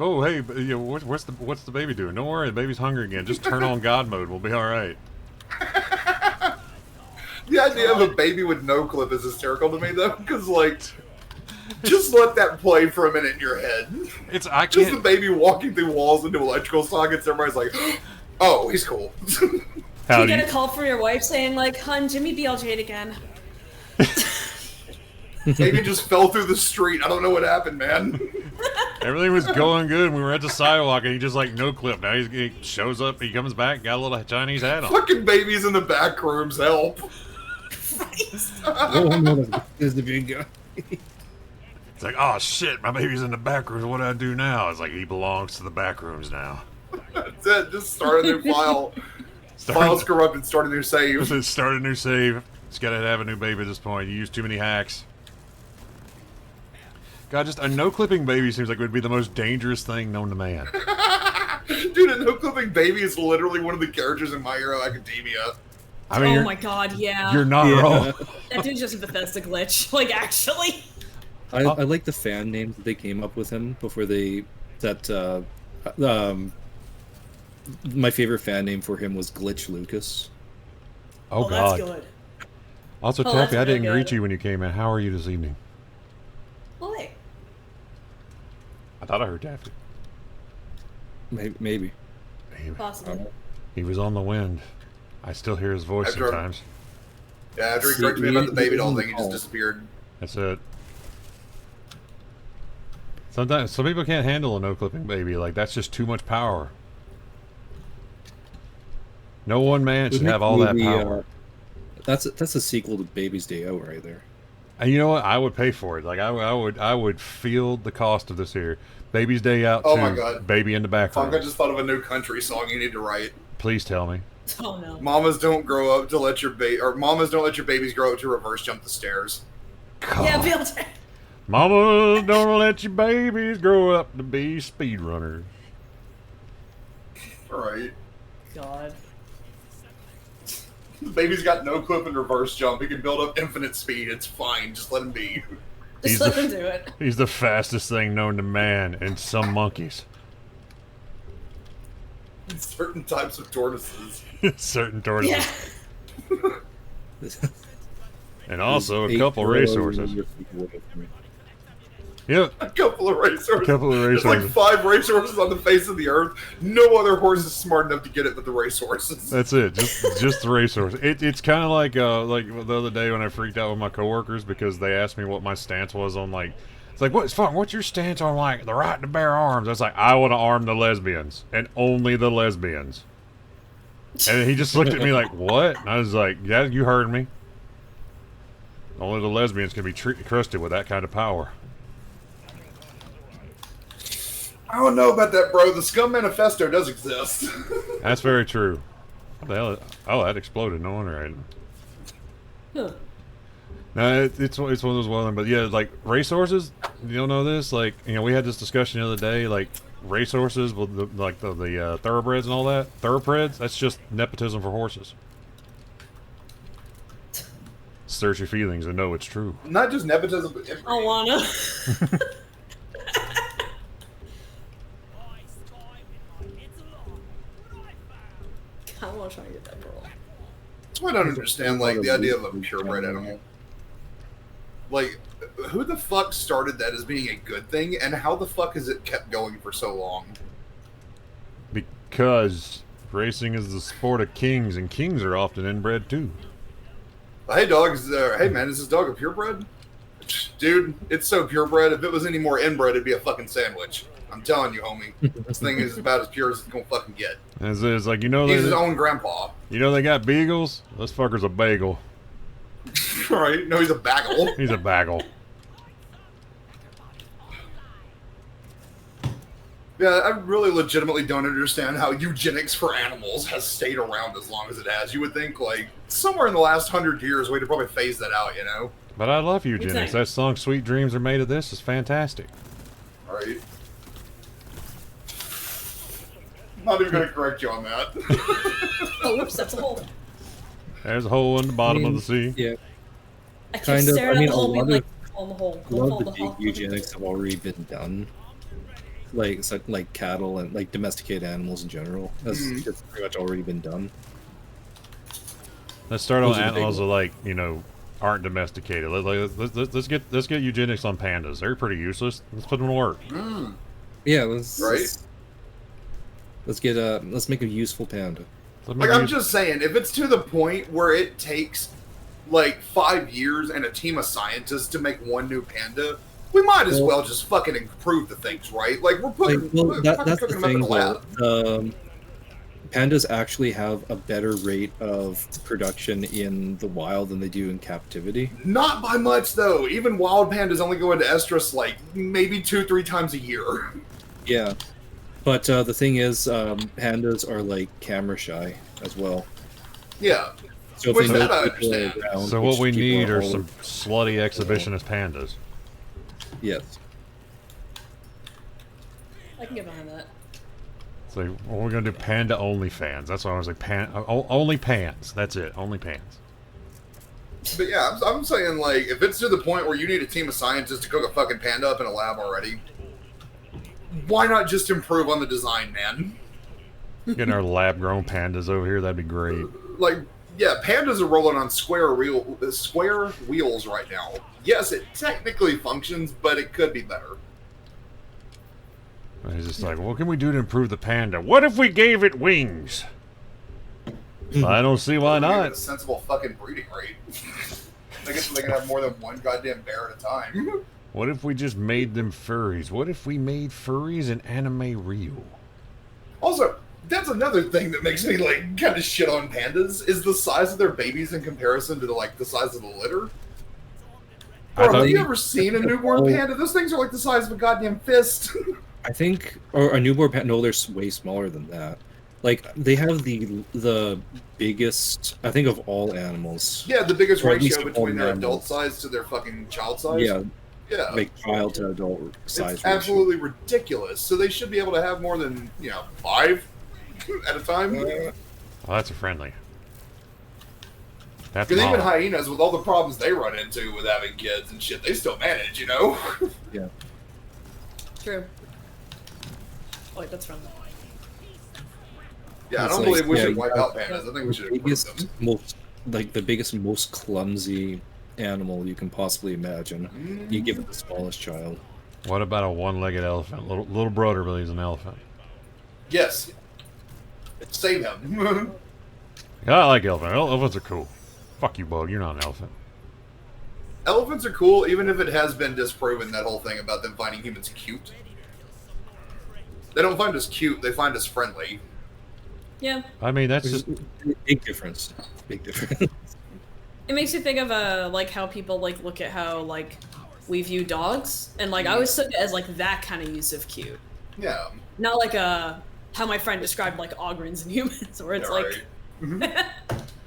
[SPEAKER 1] oh hey, you know, what's the baby doing? Don't worry, the baby's hungry again. Just turn on God mode. We'll be all right.
[SPEAKER 4] The idea of a baby with no clip is hysterical to me, though, because like, just let that play for a minute in your head.
[SPEAKER 1] I
[SPEAKER 4] Just the
[SPEAKER 1] can't.
[SPEAKER 4] baby walking through walls into electrical sockets. Everybody's like, "Oh, he's cool."
[SPEAKER 1] How
[SPEAKER 3] You
[SPEAKER 1] do
[SPEAKER 3] get
[SPEAKER 1] you?
[SPEAKER 3] a call from your wife saying like, "Hun, Jimmy BLJ'd again."
[SPEAKER 4] Baby just fell through the street. I don't know what happened, man.
[SPEAKER 1] Everything was going good. We were at the sidewalk, and he just like no clip. Now he shows up. He comes back, got a little Chinese hat on.
[SPEAKER 4] Fucking babies in the back rooms, help.
[SPEAKER 2] Oh no, there's the big guy.
[SPEAKER 1] It's like, oh shit, my baby's in the back rooms. What do I do now? It's like he belongs to the back rooms now.
[SPEAKER 4] That's it. Just start a new file. Files corrupted. Start a new save.
[SPEAKER 1] Start a new save. It's got to have a new baby at this point. You use too many hacks. God, just a no-clipping baby seems like it would be the most dangerous thing known to man.
[SPEAKER 4] Dude, a no clipping baby is literally one of the characters in My Hero Academia.
[SPEAKER 1] I mean,
[SPEAKER 3] Oh
[SPEAKER 1] you're,
[SPEAKER 3] my god, yeah.
[SPEAKER 1] you're not wrong.
[SPEAKER 3] That dude's just a Bethesda glitch. Like, actually.
[SPEAKER 2] I like the fan names that they came up with him before they my favorite fan name for him was Glitch Lucas.
[SPEAKER 1] Oh,
[SPEAKER 3] that's
[SPEAKER 1] God.
[SPEAKER 3] good.
[SPEAKER 1] Also,
[SPEAKER 3] Oh,
[SPEAKER 1] Taffy,
[SPEAKER 3] that's
[SPEAKER 1] I didn't
[SPEAKER 3] real
[SPEAKER 1] greet
[SPEAKER 3] good.
[SPEAKER 1] you when you came in. How are you this evening?
[SPEAKER 3] Well, hey.
[SPEAKER 1] I thought I heard Taffy.
[SPEAKER 2] Maybe.
[SPEAKER 3] Possibly.
[SPEAKER 1] He was on the wind. I still hear his voice
[SPEAKER 4] After-
[SPEAKER 1] sometimes.
[SPEAKER 4] Yeah, after he
[SPEAKER 2] See,
[SPEAKER 4] corrected me about the baby doll
[SPEAKER 2] he-
[SPEAKER 4] thing, he just disappeared.
[SPEAKER 1] That's it. Sometimes some people can't handle a no-clipping baby. Like, that's just too much power. No one man should
[SPEAKER 2] Would
[SPEAKER 1] have
[SPEAKER 2] make
[SPEAKER 1] all
[SPEAKER 2] the
[SPEAKER 1] that
[SPEAKER 2] movie,
[SPEAKER 1] power.
[SPEAKER 2] That's a sequel to Baby's Day Out right there.
[SPEAKER 1] And you know what? I would pay for it. Like I would field the cost of this here. Baby's Day Out.
[SPEAKER 4] Oh
[SPEAKER 1] 2,
[SPEAKER 4] my God.
[SPEAKER 1] Baby in the back
[SPEAKER 4] Fuck, I
[SPEAKER 1] room.
[SPEAKER 4] just thought of a new country song you need to write.
[SPEAKER 1] Please tell me.
[SPEAKER 3] Oh no.
[SPEAKER 4] Mamas don't grow up to let your mamas don't let your babies grow up to reverse jump the stairs.
[SPEAKER 3] Yeah,
[SPEAKER 1] God.
[SPEAKER 3] BLJ.
[SPEAKER 1] Mama, don't let your babies grow up to be speedrunners.
[SPEAKER 4] Alright.
[SPEAKER 3] God.
[SPEAKER 4] The baby's got no clip and reverse jump. He can build up infinite speed. It's fine. Just let him be.
[SPEAKER 1] He's
[SPEAKER 3] Just let
[SPEAKER 1] the-
[SPEAKER 3] them do it.
[SPEAKER 1] He's the fastest thing known to man and some monkeys.
[SPEAKER 4] Certain types of tortoises.
[SPEAKER 1] Certain tortoises.
[SPEAKER 3] Yeah.
[SPEAKER 1] And also a
[SPEAKER 2] Eight
[SPEAKER 1] couple
[SPEAKER 2] gorillas
[SPEAKER 1] racehorses.
[SPEAKER 2] away from me.
[SPEAKER 1] Yep.
[SPEAKER 4] A couple of racehorses.
[SPEAKER 1] A couple of
[SPEAKER 4] There's like
[SPEAKER 1] racehorses.
[SPEAKER 4] 5 racehorses on the face of the earth. No other horse is smart enough to get it but the racehorses.
[SPEAKER 1] That's it. Just the racehorse. It's kind of like the other day when I freaked out with my coworkers because they asked me what my stance was on like. It's like, what's your stance on like the right to bear arms? I was like, I want to arm the lesbians and only the lesbians. And he just looked at me like, what? And I was like, yeah, you heard me. Only the lesbians can be trusted with that kind of power.
[SPEAKER 4] I don't know about that, bro. The Scum Manifesto does exist.
[SPEAKER 1] That's very true. What the hell? Oh, that exploded. No wonder.
[SPEAKER 3] Huh.
[SPEAKER 1] No, it's one of those one, but yeah, like racehorses. You don't know this? Like, you know, we had this discussion the other day. Like racehorses, with the thoroughbreds and all that. Thoroughbreds. That's just nepotism for horses. Search your feelings and know it's true.
[SPEAKER 4] Not just nepotism, but
[SPEAKER 3] Alana. I want to try to get that girl.
[SPEAKER 4] I don't understand, like, the idea of a purebred animal. Like, who the fuck started that as being a good thing, and how the fuck has it kept going for so long?
[SPEAKER 1] Because racing is the sport of kings, and kings are often inbred too.
[SPEAKER 4] Hey, dog, hey, man, is this dog a purebred? Dude, it's so purebred. If it was any more inbred, it'd be a fucking sandwich. I'm telling you, homie. This thing is about as pure as it's gonna fucking get.
[SPEAKER 1] It's like, you know,
[SPEAKER 4] He's his own grandpa.
[SPEAKER 1] you know they got beagles. This fucker's a bagel.
[SPEAKER 4] Right? No, he's a bagel.
[SPEAKER 1] He's a bagel.
[SPEAKER 4] Yeah, I really legitimately don't understand how eugenics for animals has stayed around as long as it has. You would think, like, somewhere in the last 100 years, we'd have probably phased that out, you know?
[SPEAKER 1] But I love eugenics.
[SPEAKER 3] Exactly.
[SPEAKER 1] That song "Sweet Dreams Are Made of This" is fantastic.
[SPEAKER 4] Right? I'm not even going to correct you on that.
[SPEAKER 3] Oh, whoops, that's a hole.
[SPEAKER 1] There's a hole in the bottom of the sea.
[SPEAKER 2] Yeah,
[SPEAKER 3] I keep
[SPEAKER 2] kind of.
[SPEAKER 3] staring
[SPEAKER 2] I mean,
[SPEAKER 3] at
[SPEAKER 2] a
[SPEAKER 3] the hole, being
[SPEAKER 2] lot
[SPEAKER 3] like,
[SPEAKER 2] of
[SPEAKER 3] hole in the hole.
[SPEAKER 2] a
[SPEAKER 3] Don't
[SPEAKER 2] lot
[SPEAKER 3] fall
[SPEAKER 2] of
[SPEAKER 3] in
[SPEAKER 2] the
[SPEAKER 3] the hole.
[SPEAKER 2] big eugenics have already been done. Like cattle and like domesticated animals in general. It's pretty much already been done.
[SPEAKER 1] Let's start on
[SPEAKER 2] Those are the big
[SPEAKER 1] animals that,
[SPEAKER 2] ones.
[SPEAKER 1] like, you know, aren't domesticated. Let's get eugenics on pandas. They're pretty useless. Let's put them to work.
[SPEAKER 2] Yeah, let's
[SPEAKER 4] Right?
[SPEAKER 2] let's make a useful panda.
[SPEAKER 1] Let's
[SPEAKER 4] Like,
[SPEAKER 1] make
[SPEAKER 4] I'm
[SPEAKER 1] eu-
[SPEAKER 4] just saying, if it's to the point where it takes, like, 5 years and a team of scientists to make one new panda, we might as well just fucking improve the things, right? Like, we're putting, we're fucking
[SPEAKER 2] That's the
[SPEAKER 4] cooking them
[SPEAKER 2] thing
[SPEAKER 4] up in a
[SPEAKER 2] though.
[SPEAKER 4] lab.
[SPEAKER 2] Pandas actually have a better rate of production in the wild than they do in captivity.
[SPEAKER 4] Not by much, though. Even wild pandas only go into estrus, like, maybe 2-3 times a year.
[SPEAKER 2] Yeah, but the thing is, pandas are like camera shy as well.
[SPEAKER 4] Yeah.
[SPEAKER 2] So if
[SPEAKER 4] Which
[SPEAKER 2] they know
[SPEAKER 4] that I
[SPEAKER 2] people are
[SPEAKER 4] understand.
[SPEAKER 2] around,
[SPEAKER 1] So what
[SPEAKER 2] which
[SPEAKER 1] we
[SPEAKER 2] people
[SPEAKER 1] need are
[SPEAKER 2] always-
[SPEAKER 1] some slutty exhibitionist pandas.
[SPEAKER 2] Yes.
[SPEAKER 3] I can get behind that.
[SPEAKER 1] So we're gonna do panda only fans. That's why I was like only pans. That's it. Only pans.
[SPEAKER 4] But yeah, I'm saying, like, if it's to the point where you need a team of scientists to cook a fucking panda up in a lab already, why not just improve on the design, man?
[SPEAKER 1] Getting our lab grown pandas over here, that'd be great.
[SPEAKER 4] Like, yeah, pandas are rolling on square wheels right now. Yes, it technically functions, but it could be better.
[SPEAKER 1] And he's just like, what can we do to improve the panda? What if we gave it wings? I don't see why
[SPEAKER 4] Give it
[SPEAKER 1] not.
[SPEAKER 4] a sensible fucking breeding rate. I guess they can have more than one goddamn bear at a time.
[SPEAKER 1] What if we just made them furries? What if we made furries an anime real?
[SPEAKER 4] Also, that's another thing that makes me, like, kind of shit on pandas, is the size of their babies in comparison to, like, the size of the litter.
[SPEAKER 1] I
[SPEAKER 4] Bro,
[SPEAKER 1] thought-
[SPEAKER 4] have you ever seen a newborn panda? Those things are like the size of a goddamn fist.
[SPEAKER 2] I think, or a newborn panda. No, they're way smaller than that. Like they have the biggest, I think, of all animals.
[SPEAKER 4] Yeah, the biggest
[SPEAKER 2] Or at least
[SPEAKER 4] ratio
[SPEAKER 2] of all
[SPEAKER 4] between their adult
[SPEAKER 2] mammals.
[SPEAKER 4] size to their fucking child size.
[SPEAKER 2] Yeah,
[SPEAKER 4] Yeah.
[SPEAKER 2] like child to adult size.
[SPEAKER 4] It's
[SPEAKER 2] ratio.
[SPEAKER 4] absolutely ridiculous. So they should be able to have more than, 5 at a time.
[SPEAKER 1] Oh, that's a friendly. That's
[SPEAKER 4] Because even
[SPEAKER 1] Molly.
[SPEAKER 4] hyenas, with all the problems they run into with having kids and shit, they still manage, you know?
[SPEAKER 2] Yeah.
[SPEAKER 3] True. Oh, wait, that's from the.
[SPEAKER 4] Yeah, I
[SPEAKER 2] It's
[SPEAKER 4] don't
[SPEAKER 2] like-
[SPEAKER 4] believe we
[SPEAKER 2] yeah,
[SPEAKER 4] should
[SPEAKER 2] you
[SPEAKER 4] wipe
[SPEAKER 2] have
[SPEAKER 4] out pandas. I think we should improve
[SPEAKER 2] biggest,
[SPEAKER 4] them.
[SPEAKER 2] most clumsy animal you can possibly imagine. You give it the smallest child.
[SPEAKER 1] What about a one-legged elephant? Little brother, but he's an elephant.
[SPEAKER 4] Yes. Save him.
[SPEAKER 1] Yeah, I like elephants. Elephants are cool. Fuck you, Bug. You're not an elephant.
[SPEAKER 4] Elephants are cool, even if it has been disproven, that whole thing about them finding humans cute. They don't find us cute, they find us friendly.
[SPEAKER 3] Yeah,
[SPEAKER 1] I mean, that's
[SPEAKER 2] There's
[SPEAKER 1] just
[SPEAKER 2] a big difference. Big difference.
[SPEAKER 3] it makes you think of like how people like look at how like we view dogs, and like I always took it as like that kind of use of cute,
[SPEAKER 4] Yeah.
[SPEAKER 3] not like how my friend described like ogrins and humans, where it's
[SPEAKER 4] Yeah,
[SPEAKER 3] like
[SPEAKER 4] right.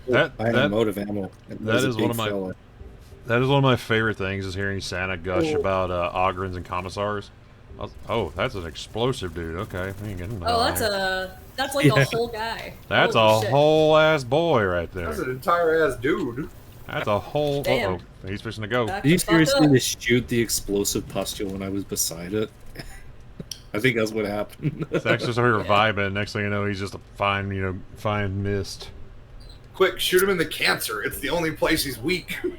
[SPEAKER 1] that
[SPEAKER 2] I am
[SPEAKER 1] that
[SPEAKER 2] motive animal.
[SPEAKER 1] that is one of my- that is one of my favorite things is hearing Santa gush about ogrins and commissars. Oh, that's an explosive dude. Okay, we ain't getting that
[SPEAKER 3] oh
[SPEAKER 1] on here.
[SPEAKER 3] that's like a whole guy.
[SPEAKER 1] That's
[SPEAKER 3] Holy
[SPEAKER 1] a
[SPEAKER 3] shit.
[SPEAKER 1] whole ass boy right there.
[SPEAKER 4] That's an entire ass dude.
[SPEAKER 1] That's a whole.
[SPEAKER 3] Damn.
[SPEAKER 1] Uh oh, he's fishing to go.
[SPEAKER 3] Back
[SPEAKER 2] Did you
[SPEAKER 3] the fuck
[SPEAKER 2] seriously
[SPEAKER 3] up.
[SPEAKER 2] just shoot the explosive pustule when I was beside it? I think that's what happened.
[SPEAKER 1] It's actually so we were
[SPEAKER 3] Yeah.
[SPEAKER 1] vibing. Next thing you know, he's just a fine mist.
[SPEAKER 4] Quick, shoot him in the cancer. It's the only place he's weak.
[SPEAKER 3] I'm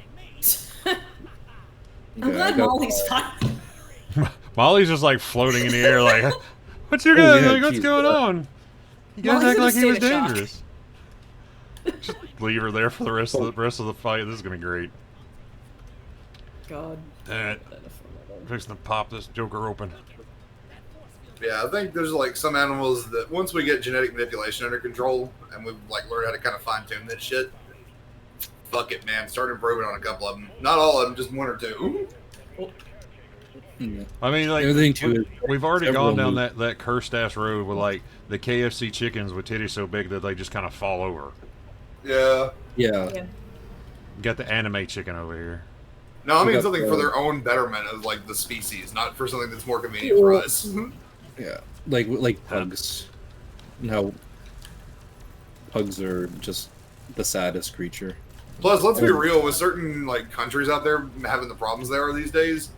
[SPEAKER 2] Okay, I
[SPEAKER 3] glad
[SPEAKER 2] got-
[SPEAKER 3] Molly's fine.
[SPEAKER 1] Molly's just like floating in the air, like, "What's your
[SPEAKER 2] Oh,
[SPEAKER 1] guys?
[SPEAKER 2] yeah,
[SPEAKER 1] Like, what's
[SPEAKER 2] geez,
[SPEAKER 1] going
[SPEAKER 2] what?
[SPEAKER 1] on?" You guys
[SPEAKER 3] Molly's
[SPEAKER 1] act
[SPEAKER 3] in a
[SPEAKER 1] like he was
[SPEAKER 3] state of shock.
[SPEAKER 1] dangerous. Just leave her there for the rest of the fight. This is gonna be great.
[SPEAKER 3] God.
[SPEAKER 1] Fixing to pop this Joker open.
[SPEAKER 4] Yeah, I think there's like some animals that once we get genetic manipulation under control and we've like learned how to kind of fine tune that shit, fuck it, man. Start improving on a couple of them. Not all of them, just one or two.
[SPEAKER 2] Yeah.
[SPEAKER 1] I mean, like,
[SPEAKER 2] Everything too.
[SPEAKER 1] we've already
[SPEAKER 2] Several
[SPEAKER 1] gone down
[SPEAKER 2] moves.
[SPEAKER 1] that cursed ass road with like the KFC chickens with titties so big that they just kind of fall over.
[SPEAKER 4] Yeah.
[SPEAKER 2] Yeah.
[SPEAKER 3] Yeah.
[SPEAKER 1] Got the anime chicken over here.
[SPEAKER 4] No, I
[SPEAKER 2] We
[SPEAKER 4] mean
[SPEAKER 2] got
[SPEAKER 4] something
[SPEAKER 2] the-
[SPEAKER 4] for their own betterment of like the species, not for something that's more convenient for us.
[SPEAKER 2] Yeah. Like pugs. And how pugs are just the saddest creature.
[SPEAKER 4] Plus, let's be real, with certain like countries out there having the problems they are these days,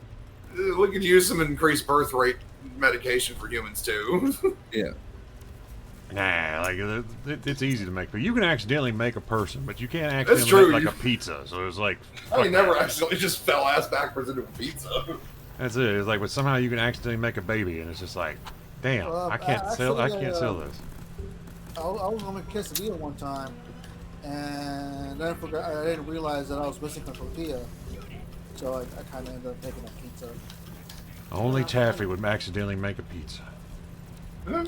[SPEAKER 4] we could use some increased birth rate medication for humans too.
[SPEAKER 2] Yeah.
[SPEAKER 1] Nah, like it's easy to make, but you can accidentally make a person, but you can't
[SPEAKER 4] That's
[SPEAKER 1] accidentally
[SPEAKER 4] true.
[SPEAKER 1] make like a pizza. So it's like,
[SPEAKER 4] I
[SPEAKER 1] fuck
[SPEAKER 4] mean, never
[SPEAKER 1] that.
[SPEAKER 4] accidentally just fell ass backwards into a pizza.
[SPEAKER 1] That's it. It's like, but somehow you can accidentally make a baby, and it's just like, damn, I can't sell. I can't sell this.
[SPEAKER 6] I was gonna make quesadilla one time, and then I forgot. I didn't realize that I was missing a tortilla, so I kind of ended up making a pizza.
[SPEAKER 1] Only Taffy would accidentally make a pizza.
[SPEAKER 6] Yeah.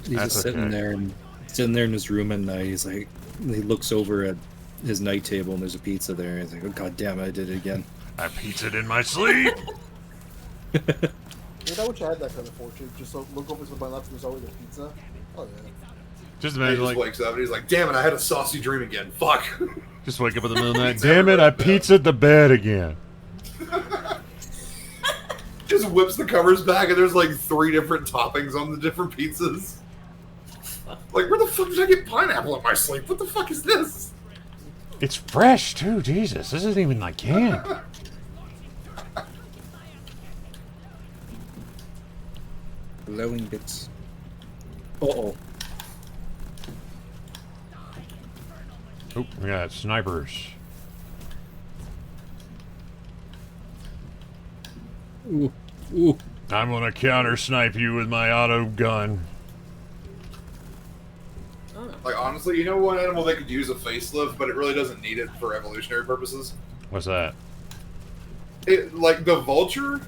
[SPEAKER 2] He's
[SPEAKER 1] That's
[SPEAKER 2] just sitting
[SPEAKER 1] okay.
[SPEAKER 2] there and sitting there in his room at night. He's like, he looks over at his night table and there's a pizza there. He's like, oh god damn it, I did it again.
[SPEAKER 1] I pizzaed in my sleep.
[SPEAKER 6] Dude, I wish I had that kind of fortune. Just look over to my left and there's always a pizza. Oh yeah.
[SPEAKER 1] Just
[SPEAKER 4] He
[SPEAKER 1] imagine,
[SPEAKER 4] just
[SPEAKER 1] like,
[SPEAKER 4] wakes up and he's like, "Damn it, I had a saucy dream again. Fuck."
[SPEAKER 1] just wake up in the middle of the night. Damn it, I pizzaed the bed again.
[SPEAKER 4] Just whips the covers back and there's like 3 different toppings on the different pizzas. Like, where the fuck did I get pineapple in my sleep? What the fuck is this?
[SPEAKER 1] It's fresh too. Jesus, this isn't even like canned.
[SPEAKER 2] Glowing bits. Uh-oh.
[SPEAKER 1] Oh, we got snipers.
[SPEAKER 2] Ooh. Ooh.
[SPEAKER 1] I'm gonna counter snipe you with my auto gun.
[SPEAKER 4] Like, honestly, you know one animal that could use a facelift, but it really doesn't need it for evolutionary purposes?
[SPEAKER 1] What's that?
[SPEAKER 4] Like, the vulture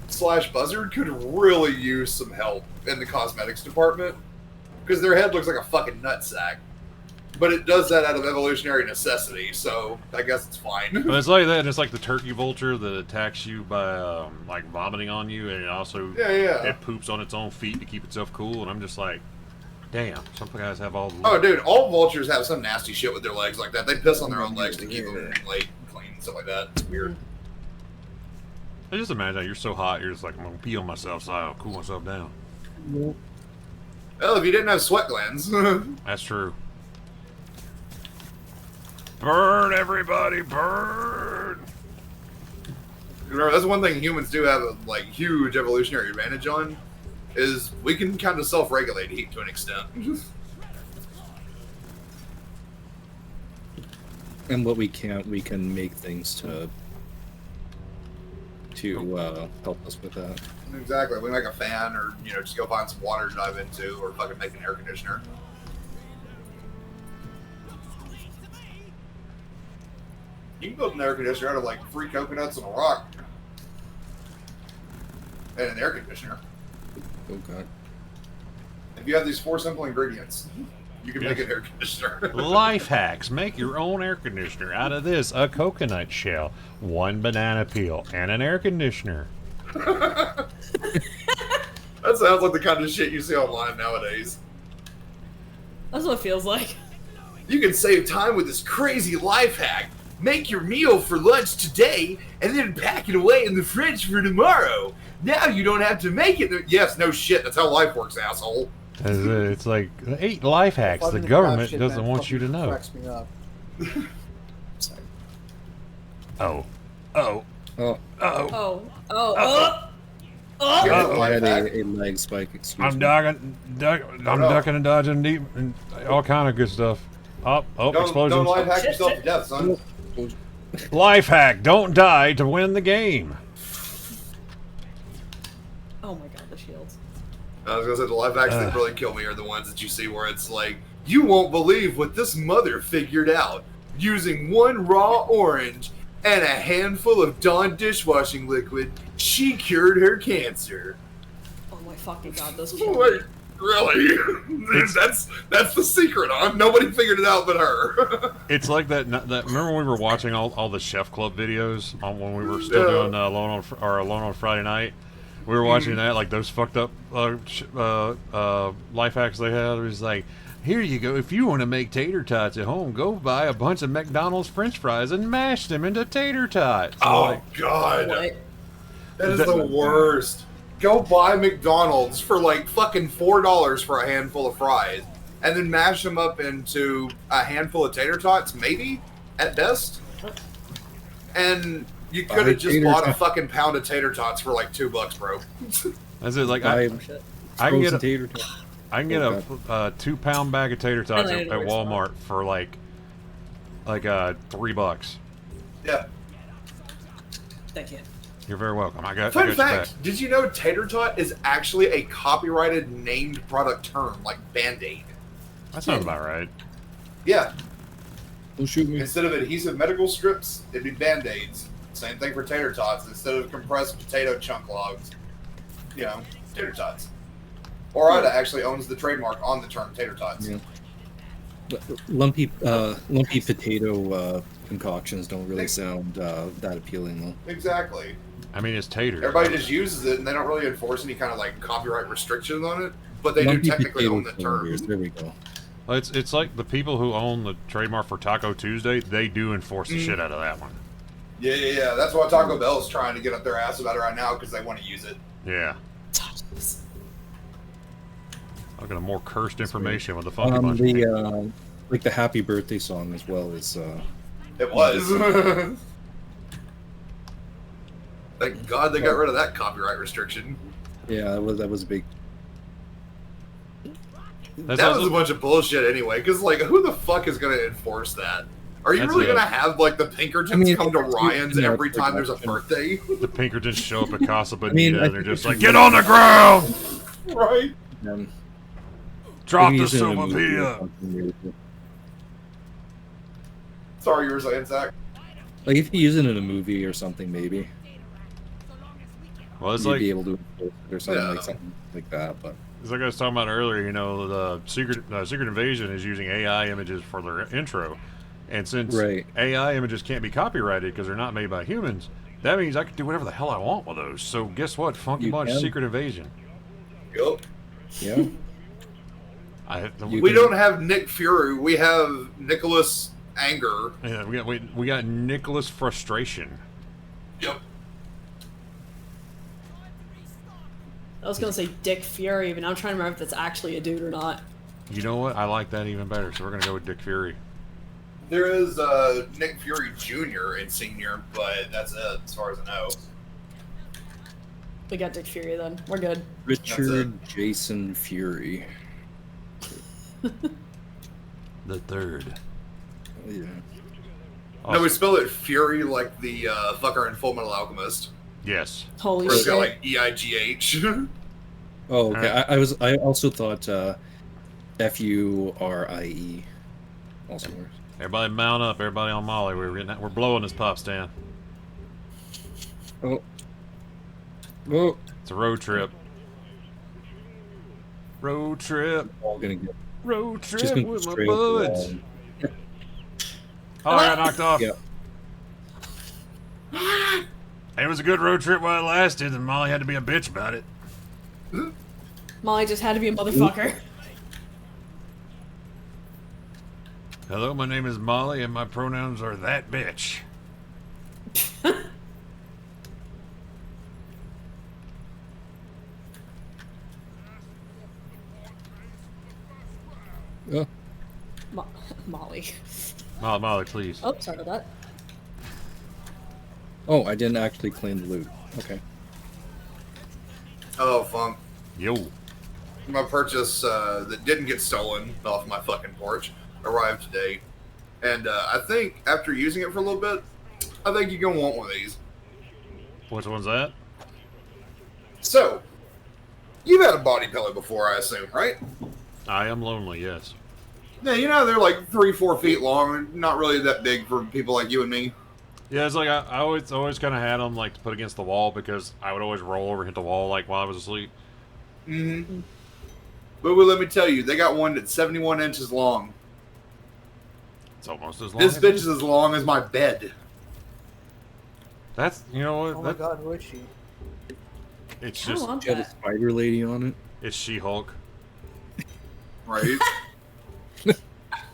[SPEAKER 4] / buzzard could really use some help in the cosmetics department. Because their head looks like a fucking nutsack. But it does that out of evolutionary necessity, so I guess it's fine.
[SPEAKER 1] But it's like that. And it's like the turkey vulture that attacks you by like vomiting on you, and it also
[SPEAKER 4] Yeah.
[SPEAKER 1] it poops on its own feet to keep itself cool. And I'm just like, damn, some guys have all.
[SPEAKER 4] Oh, dude, all vultures have some nasty shit with their legs like that. They piss on their own legs to keep them like clean and stuff like that. It's weird.
[SPEAKER 1] I just imagine that you're so hot, you're just like, I'm gonna pee on myself so I'll cool myself down.
[SPEAKER 4] Well, if you didn't have sweat glands.
[SPEAKER 1] That's true. Burn, everybody, burn!
[SPEAKER 4] Remember, that's one thing humans do have a like huge evolutionary advantage on, is we can kind of self-regulate heat to an extent.
[SPEAKER 2] And what we can't, we can make things to help us with that.
[SPEAKER 4] Exactly. We make a fan, or just go find some water to dive into, or fucking make an air conditioner. You can build an air conditioner out of like 3 coconuts and a rock, and an air conditioner.
[SPEAKER 2] Oh god.
[SPEAKER 4] If you have these 4 simple ingredients, you can make an air conditioner.
[SPEAKER 1] Life hacks. Make your own air conditioner out of this: a coconut shell, 1 banana peel, and an air conditioner.
[SPEAKER 4] That sounds like the kind of shit you see online nowadays.
[SPEAKER 3] That's what it feels like.
[SPEAKER 4] You can save time with this crazy life hack. Make your meal for lunch today and then pack it away in the fridge for tomorrow. Now you don't have to make it. Yes, no shit. That's how life works, asshole.
[SPEAKER 1] It's like 8 life hacks the
[SPEAKER 6] 5-minute
[SPEAKER 1] government
[SPEAKER 6] shit,
[SPEAKER 1] doesn't
[SPEAKER 6] man,
[SPEAKER 1] want you to
[SPEAKER 6] fucking
[SPEAKER 1] know.
[SPEAKER 6] cracks me up.
[SPEAKER 2] Sorry.
[SPEAKER 1] Oh.
[SPEAKER 2] Oh.
[SPEAKER 3] Oh.
[SPEAKER 2] I had a leg spike, excuse
[SPEAKER 1] I'm
[SPEAKER 2] me.
[SPEAKER 1] ducking and dodging deep and all kind of good stuff. Oh,
[SPEAKER 4] Don't
[SPEAKER 1] explosions.
[SPEAKER 4] life hack yourself to death, son.
[SPEAKER 1] Life hack, don't die to win the game.
[SPEAKER 3] Oh my god, the shields.
[SPEAKER 4] I was gonna say the life hacks that really kill me are the ones that you see where it's like, you won't believe what this mother figured out. Using 1 raw orange and a handful of Dawn dishwashing liquid, she cured her cancer.
[SPEAKER 3] Oh my fucking god, those
[SPEAKER 4] Wait,
[SPEAKER 3] kill me.
[SPEAKER 4] Really? That's the secret, huh? Nobody figured it out but her.
[SPEAKER 1] It's like that. Remember when we were watching all the Chef Club videos when we were still doing Alone on Friday Night? We were watching that, like those fucked up life hacks they had. It was like, here you go. If you want to make tater tots at home, go buy a bunch of McDonald's French fries and mash them into tater tots.
[SPEAKER 4] Oh God,
[SPEAKER 3] What?
[SPEAKER 4] that is the worst. Go buy McDonald's for like fucking $4 for a handful of fries, and then mash them up into a handful of tater tots, maybe at best. And you could have just bought a fucking pound of tater tots for like $2, bro.
[SPEAKER 1] That's it. Like I can get a 2-pound bag of tater tots at Walmart for like $3.
[SPEAKER 4] Yeah.
[SPEAKER 3] Thank you.
[SPEAKER 1] You're very welcome. I got
[SPEAKER 4] Fun
[SPEAKER 1] your back.
[SPEAKER 4] fact: did you know tater tot is actually a copyrighted named product term, like Band-Aid?
[SPEAKER 1] That sounds about right.
[SPEAKER 4] Yeah.
[SPEAKER 2] Don't shoot me.
[SPEAKER 4] Instead of adhesive medical strips, it'd be Band-Aids. Same thing for tater tots. Instead of compressed potato chunk logs, tater tots. Orida actually owns the trademark on the term tater tots.
[SPEAKER 2] Yeah. But lumpy potato concoctions don't really sound that appealing, though.
[SPEAKER 4] Exactly.
[SPEAKER 1] I mean, it's taters.
[SPEAKER 4] Everybody just uses it, and they don't really enforce any kind of like copyright restrictions on it. But they do technically own the term.
[SPEAKER 2] There we go.
[SPEAKER 1] Well, it's like the people who own the trademark for Taco Tuesday. They do enforce the shit out of that one.
[SPEAKER 4] Yeah. That's why Taco Bell is trying to get up their ass about it right now because they want to use it.
[SPEAKER 1] Yeah. Look at a more cursed information with the funky bunch.
[SPEAKER 2] Like the Happy Birthday song as well is.
[SPEAKER 4] It was. Thank God they got rid of that copyright restriction.
[SPEAKER 2] Yeah, that was a big.
[SPEAKER 4] That was a bunch of bullshit anyway. Because like, who the fuck is going to enforce that? Are you really going to have like the Pinkertons come to Ryan's every time there's a birthday?
[SPEAKER 1] The Pinkertons show up at Casa Bonita and they're just like, get on the ground!
[SPEAKER 4] Right.
[SPEAKER 1] Drop the Sumapia!
[SPEAKER 4] Sorry, you were saying, Zach?
[SPEAKER 2] Like, if you use it in a movie or something, maybe.
[SPEAKER 1] Well, it's
[SPEAKER 2] you'd
[SPEAKER 1] like...
[SPEAKER 2] be able to or something like that, but...
[SPEAKER 1] It's like I was talking about earlier, the Secret Invasion is using AI images for their intro. And since AI images can't be copyrighted because they're not made by humans, that means I can do whatever the hell I want with those. So guess what? Funky Bunch Secret Invasion.
[SPEAKER 4] Yup.
[SPEAKER 2] Yeah.
[SPEAKER 4] We don't have Nick Fury. We have Nicholas Anger.
[SPEAKER 1] Yeah, we got Nicholas Frustration.
[SPEAKER 4] Yep.
[SPEAKER 3] I was gonna say Dick Fury, but now I'm trying to remember if that's actually a dude or not.
[SPEAKER 1] You know what? I like that even better. So we're gonna go with Dick Fury.
[SPEAKER 4] There is Nick Fury Jr. and Senior, but that's it as far as I know.
[SPEAKER 3] We got Dick Fury then. We're good.
[SPEAKER 2] Richard Jason Fury.
[SPEAKER 1] The third.
[SPEAKER 2] Yeah.
[SPEAKER 4] No, we spell it Fury like the fucker in Full Metal Alchemist.
[SPEAKER 1] Yes.
[SPEAKER 3] Holy
[SPEAKER 4] Where it's
[SPEAKER 3] shit.
[SPEAKER 4] got like EIGH.
[SPEAKER 2] Oh, okay. I also thought FURIE also works.
[SPEAKER 1] Everybody mount up. Everybody on Molly. We're blowing this pop stand.
[SPEAKER 2] Oh.
[SPEAKER 1] It's a road trip. Road trip.
[SPEAKER 2] All gonna get
[SPEAKER 1] Road
[SPEAKER 2] just
[SPEAKER 1] trip
[SPEAKER 2] gonna go
[SPEAKER 1] with my
[SPEAKER 2] straight up the
[SPEAKER 1] buds.
[SPEAKER 2] wall.
[SPEAKER 1] Oh, I got knocked off.
[SPEAKER 2] Yeah.
[SPEAKER 1] It was a good road trip while it lasted, and Molly had to be a bitch about it.
[SPEAKER 3] Molly just had to be a motherfucker.
[SPEAKER 1] Hello, my name is Molly, and my pronouns are that bitch.
[SPEAKER 2] Oh.
[SPEAKER 3] Molly.
[SPEAKER 1] Molly, please.
[SPEAKER 3] Oh, sorry about that.
[SPEAKER 2] Oh, I didn't actually claim the loot. Okay.
[SPEAKER 4] Oh, funk.
[SPEAKER 1] Yo.
[SPEAKER 4] My purchase that didn't get stolen off my fucking porch arrived today. And I think after using it for a little bit, I think you're going to want one of these.
[SPEAKER 1] Which one's that?
[SPEAKER 4] So, you've had a body pillow before, I assume, right?
[SPEAKER 1] I am lonely, yes.
[SPEAKER 4] Yeah, they're like 3-4 feet long, not really that big for people like you and me.
[SPEAKER 1] Yeah, it's like I always kind of had them like to put against the wall because I would always roll over and hit the wall like while I was asleep.
[SPEAKER 4] Mm-hmm. But let me tell you, they got one that's 71 inches long.
[SPEAKER 1] It's almost as long.
[SPEAKER 4] This
[SPEAKER 1] as
[SPEAKER 4] bitch is as long as my bed.
[SPEAKER 1] That's you know what?
[SPEAKER 6] Oh my god, who is she?
[SPEAKER 1] It's
[SPEAKER 3] I
[SPEAKER 1] just
[SPEAKER 3] want
[SPEAKER 2] She had a
[SPEAKER 3] that.
[SPEAKER 2] spider lady on it.
[SPEAKER 1] it's She-Hulk.
[SPEAKER 4] Right?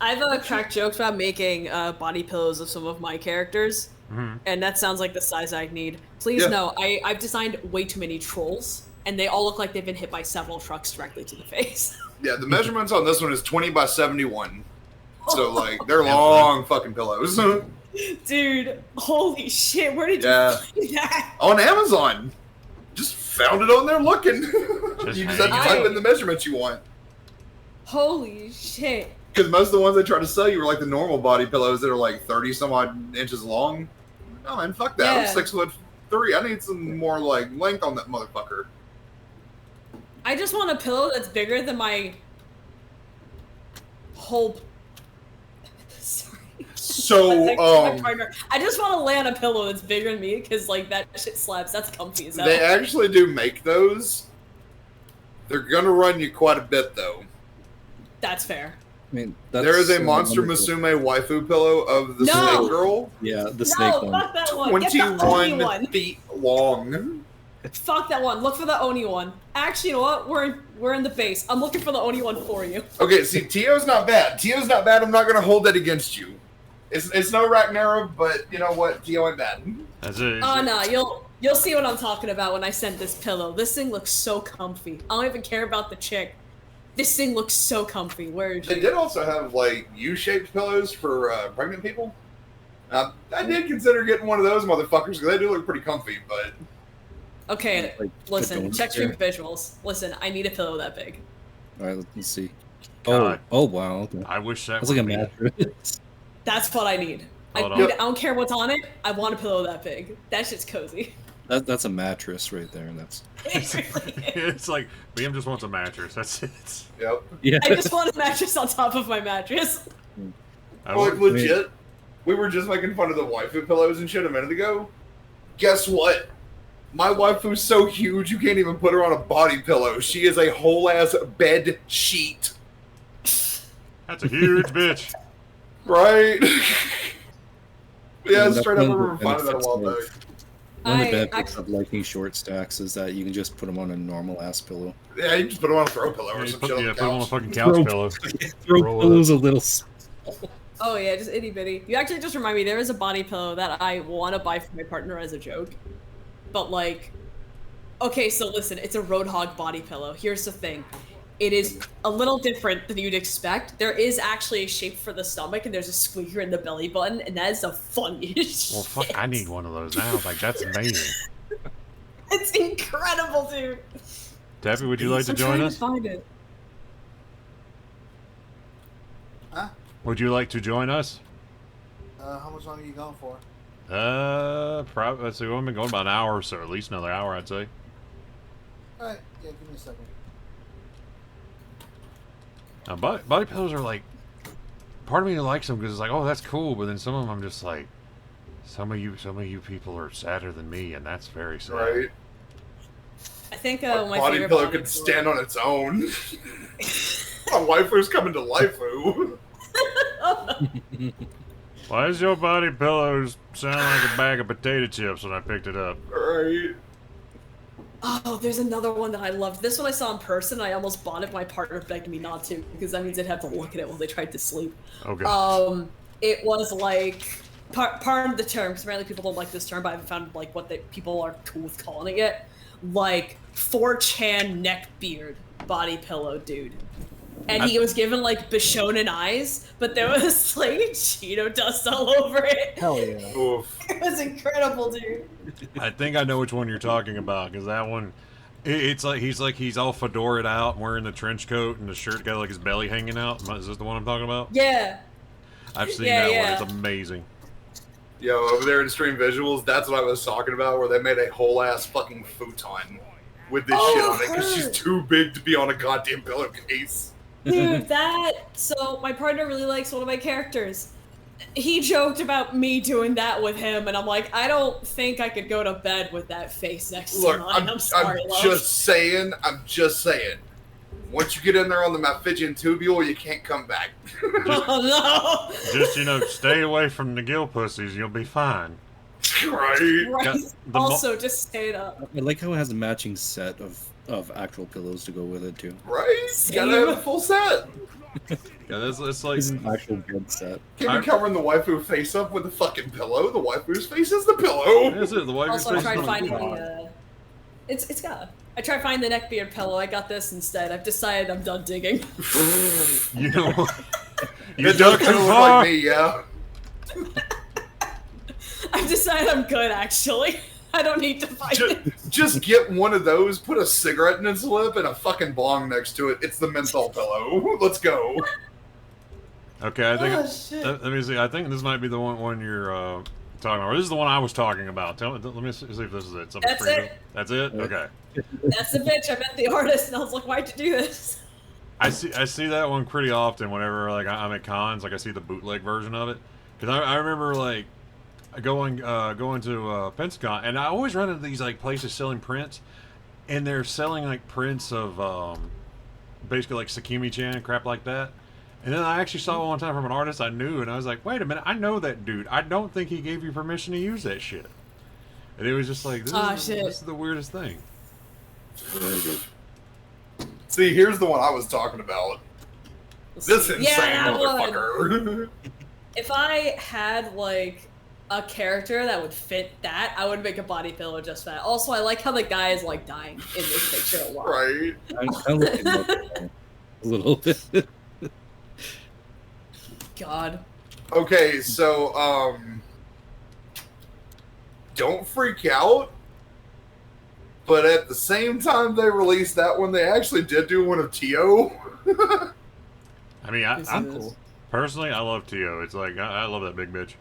[SPEAKER 3] I've cracked jokes about making body pillows of some of my characters, and that sounds like the size I need. Please
[SPEAKER 4] Yeah.
[SPEAKER 3] know, I've designed way too many trolls, and they all look like they've been hit by several trucks directly to the face.
[SPEAKER 4] Yeah, the measurements on this one is 20 by 71. So, like, they're long fucking pillows.
[SPEAKER 3] Dude, holy shit, where did
[SPEAKER 4] Yeah.
[SPEAKER 3] you find that?
[SPEAKER 4] On Amazon. Just found it on there looking.
[SPEAKER 1] Just
[SPEAKER 4] You just have to
[SPEAKER 3] hanging.
[SPEAKER 4] type in the measurements you want.
[SPEAKER 3] Holy shit.
[SPEAKER 4] Because most of the ones they try to sell you are like the normal body pillows that are like 30 some odd inches long. No, man, fuck that. I'm
[SPEAKER 3] Yeah.
[SPEAKER 4] 6'3". I need some more, like, length on that motherfucker.
[SPEAKER 3] I just want a pillow that's bigger than my whole. Sorry.
[SPEAKER 4] So,
[SPEAKER 3] My partner. I just want to lay on a pillow that's bigger than me because, like, that shit slaps. That's comfy as hell.
[SPEAKER 4] they actually do make those. They're gonna run you quite a bit, though.
[SPEAKER 3] That's fair.
[SPEAKER 2] I mean, that's
[SPEAKER 4] There is a
[SPEAKER 2] so
[SPEAKER 4] Monster
[SPEAKER 2] wonderful.
[SPEAKER 4] Musume waifu pillow of the
[SPEAKER 3] No!
[SPEAKER 4] Snake Girl.
[SPEAKER 2] Yeah, the snake
[SPEAKER 3] No,
[SPEAKER 2] one.
[SPEAKER 3] fuck that one. Get the Oni
[SPEAKER 4] 21
[SPEAKER 3] one.
[SPEAKER 4] feet long.
[SPEAKER 3] Fuck that one. Look for the Oni one. Actually, you know what? We're in the base. I'm looking for the Oni one for you.
[SPEAKER 4] Okay, see, Tio's not bad. Tio's not bad. I'm not gonna hold that against you. It's no Ragnarok, but you know what? Tio ain't bad.
[SPEAKER 1] That's it.
[SPEAKER 3] Oh no, you'll see what I'm talking about when I send this pillow. This thing looks so comfy. I don't even care about the chick. This thing looks so comfy. Where is
[SPEAKER 4] They
[SPEAKER 3] she?
[SPEAKER 4] did also have like U-shaped pillows for pregnant people. I did consider getting one of those motherfuckers because they do look pretty comfy. But
[SPEAKER 3] Okay,
[SPEAKER 2] Like,
[SPEAKER 3] listen.
[SPEAKER 2] don't
[SPEAKER 3] Check
[SPEAKER 2] care.
[SPEAKER 3] stream visuals. Listen, I need a pillow that big.
[SPEAKER 2] All right, let's see.
[SPEAKER 1] God.
[SPEAKER 2] Oh, wow. Okay.
[SPEAKER 1] I wish that
[SPEAKER 2] That's
[SPEAKER 1] was
[SPEAKER 2] like a mattress.
[SPEAKER 3] That's what I need.
[SPEAKER 1] Hold
[SPEAKER 3] I
[SPEAKER 1] on.
[SPEAKER 3] don't care what's on it. I want a pillow that big. That shit's cozy.
[SPEAKER 2] That's a mattress right there. That's
[SPEAKER 3] It really is.
[SPEAKER 1] It's like BM just wants a mattress. That's it.
[SPEAKER 4] yep.
[SPEAKER 2] yeah.
[SPEAKER 3] I just want a mattress on top of my mattress.
[SPEAKER 1] I
[SPEAKER 4] Like
[SPEAKER 1] would-
[SPEAKER 4] legit, we were just making fun of the waifu pillows and shit a minute ago. Guess what? My waifu's so huge you can't even put her on a body pillow. She is a whole ass bed sheet.
[SPEAKER 1] That's a huge bitch.
[SPEAKER 4] Right? Yeah,
[SPEAKER 2] That's
[SPEAKER 4] straight up, we
[SPEAKER 2] one of
[SPEAKER 4] were
[SPEAKER 2] the
[SPEAKER 4] finding that a while
[SPEAKER 2] benefits
[SPEAKER 4] back.
[SPEAKER 2] One of the
[SPEAKER 3] I
[SPEAKER 2] benefits
[SPEAKER 3] actually-
[SPEAKER 2] of liking short stacks is that you can just put them on a normal ass pillow.
[SPEAKER 4] Yeah, you just put them on a throw pillow
[SPEAKER 1] Yeah,
[SPEAKER 4] or
[SPEAKER 1] you
[SPEAKER 4] some
[SPEAKER 1] put,
[SPEAKER 4] shit on
[SPEAKER 1] yeah,
[SPEAKER 4] the
[SPEAKER 1] put him on a
[SPEAKER 4] couch.
[SPEAKER 1] fucking couch
[SPEAKER 2] Throw-
[SPEAKER 1] pillow.
[SPEAKER 2] Throw
[SPEAKER 1] Roll it
[SPEAKER 2] pillows a little.
[SPEAKER 3] Oh yeah, just itty bitty. You actually just remind me. There is a body pillow that I want to buy for my partner as a joke, but like, okay, so listen, it's a Roadhog body pillow. Here's the thing. It is a little different than you'd expect. There is actually a shape for the stomach, and there's a squeaker in the belly button, and that is the funniest
[SPEAKER 1] Well, fuck,
[SPEAKER 3] shit.
[SPEAKER 1] I need one of those now. Like, that's amazing.
[SPEAKER 3] It's incredible, dude.
[SPEAKER 1] Taffy, would you like to
[SPEAKER 3] I'm
[SPEAKER 1] join
[SPEAKER 3] trying
[SPEAKER 1] us?
[SPEAKER 3] to find it.
[SPEAKER 6] Huh?
[SPEAKER 1] Would you like to join us?
[SPEAKER 6] How much longer are you going for?
[SPEAKER 1] Probably. Let's see. We've been going about an hour, so at least another hour, I'd say.
[SPEAKER 6] Alright, yeah, give me a second.
[SPEAKER 1] Now, body pillows are like. Part of me likes them because it's like, oh, that's cool, but then some of them I'm just like, some of you people are sadder than me, and that's very sad.
[SPEAKER 4] Right?
[SPEAKER 3] I think
[SPEAKER 4] My
[SPEAKER 3] my
[SPEAKER 4] body
[SPEAKER 3] favorite
[SPEAKER 4] pillow
[SPEAKER 3] body
[SPEAKER 4] could stand on its own. My waifu's coming to life-oo.
[SPEAKER 1] Why does your body pillows sound like a bag of potato chips when I picked it up?
[SPEAKER 4] Right?
[SPEAKER 3] Oh, there's another one that I loved. This one I saw in person. I almost bought it. My partner begged me not to because that means I'd have to look at it while they tried to sleep.
[SPEAKER 1] Okay.
[SPEAKER 3] It was like part of the term because apparently people don't like this term, but I haven't found like what people are cool with calling it yet. Like 4chan neck beard body pillow, dude. And he was given like Bishonen eyes, but there was like Cheeto dust all over it.
[SPEAKER 6] Hell yeah.
[SPEAKER 4] Oof.
[SPEAKER 3] It was incredible, dude.
[SPEAKER 1] I think I know which one you're talking about because that one, it's like he's all fedoraed out, wearing the trench coat and the shirt got like his belly hanging out. Is this the one I'm talking about?
[SPEAKER 3] Yeah.
[SPEAKER 1] I've seen
[SPEAKER 3] Yeah,
[SPEAKER 1] that
[SPEAKER 3] yeah.
[SPEAKER 1] one. It's amazing.
[SPEAKER 4] Yo, over there in Stream Visuals, that's what I was talking about, where they made a whole ass fucking futon with this shit on it because she's
[SPEAKER 3] heard.
[SPEAKER 4] too big to be on a goddamn pillowcase.
[SPEAKER 3] Dude, so my partner really likes one of my characters. He joked about me doing that with him, and I'm like, I don't think I could go to bed with that face next
[SPEAKER 4] Look,
[SPEAKER 3] to mine. I'm sorry,
[SPEAKER 4] I'm
[SPEAKER 3] love.
[SPEAKER 4] just saying. Once you get in there on the Malphigian tubule, you can't come back.
[SPEAKER 3] Oh
[SPEAKER 1] Just, stay away from the gill pussies. You'll be fine.
[SPEAKER 4] Right.
[SPEAKER 3] no! Right.
[SPEAKER 1] Got the
[SPEAKER 3] Also, just stay it up.
[SPEAKER 2] I like how it has a matching set of actual pillows to go with it too.
[SPEAKER 4] Right?
[SPEAKER 3] Same.
[SPEAKER 4] Gotta have a full set.
[SPEAKER 1] Yeah, it's like...
[SPEAKER 2] It's an actual bed set.
[SPEAKER 4] Can't be covering the waifu face up with a fucking pillow. The waifu's face is the pillow.
[SPEAKER 1] That's it. The wife
[SPEAKER 3] Also, I tried finding
[SPEAKER 2] God.
[SPEAKER 3] the. It's got. I tried finding the neckbeard pillow. I got this instead. I've decided I'm done digging.
[SPEAKER 1] You know what? You
[SPEAKER 4] It does
[SPEAKER 1] dug
[SPEAKER 4] kind
[SPEAKER 1] too
[SPEAKER 4] of look
[SPEAKER 1] far.
[SPEAKER 4] like me, yeah.
[SPEAKER 3] I've decided I'm good, actually. I don't need to find it.
[SPEAKER 4] Just get one of those, put a cigarette in its lip, and a fucking bong next to it. It's the menthol pillow. Let's go.
[SPEAKER 1] Okay, I think.
[SPEAKER 3] Oh, shit.
[SPEAKER 1] Let me see. I think this might be the one you're talking about. This is the one I was talking about. Let me see if this is it. Something
[SPEAKER 3] That's
[SPEAKER 1] pretty
[SPEAKER 3] it.
[SPEAKER 1] good. That's it. Okay.
[SPEAKER 3] That's the bitch. I met the artist, and I was like, why'd you do this?
[SPEAKER 1] I see that one pretty often whenever like I'm at cons. Like I see the bootleg version of it because I remember like going to Pensacon, and I always run into these like places selling prints, and they're selling like prints of basically like Sakimi-chan and crap like that. And then I actually saw one time from an artist I knew, and I was like, wait a minute, I know that dude. I don't think he gave you permission to use that shit. And it was just like, this is the weirdest thing.
[SPEAKER 4] See, here's the one I was talking about. This insane
[SPEAKER 3] that one.
[SPEAKER 4] motherfucker.
[SPEAKER 3] If I had like a character that would fit that, I would make a body pillow just for that. Also, I like how the guy is like dying in this picture a lot.
[SPEAKER 4] Right.
[SPEAKER 2] I'm looking up a little bit.
[SPEAKER 3] God.
[SPEAKER 4] Okay, so, don't freak out. But at the same time they released that one, they actually did do one of Tio.
[SPEAKER 1] I mean,
[SPEAKER 3] This
[SPEAKER 1] I'm
[SPEAKER 3] is-
[SPEAKER 1] cool. Personally, I love Tio. It's like I love that big bitch.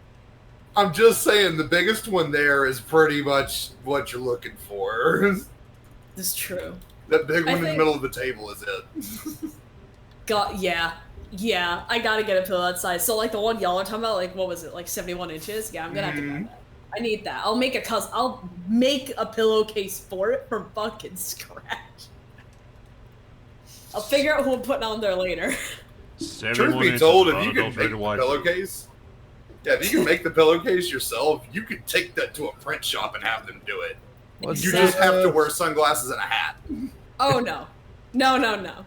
[SPEAKER 4] I'm just saying, the biggest one there is pretty much what you're looking for.
[SPEAKER 3] This is true.
[SPEAKER 4] That big one in the
[SPEAKER 3] think-
[SPEAKER 4] middle of the table is it.
[SPEAKER 3] God, yeah. Yeah, I gotta get a pillow that size. So, like, the one y'all are talking about, like, what was it, like 71 inches? Yeah, I'm gonna have to buy that. I need that. I'll make a pillowcase for it from fucking scratch. I'll figure out who I'm putting on there later.
[SPEAKER 4] Truth be told, if you can make a pillowcase, yeah, if you can make the pillowcase yourself, you can take that to a print shop and have them do it.
[SPEAKER 3] What's
[SPEAKER 4] You
[SPEAKER 3] that?
[SPEAKER 4] just have to wear sunglasses and a hat.
[SPEAKER 3] Oh, no. No, no, no.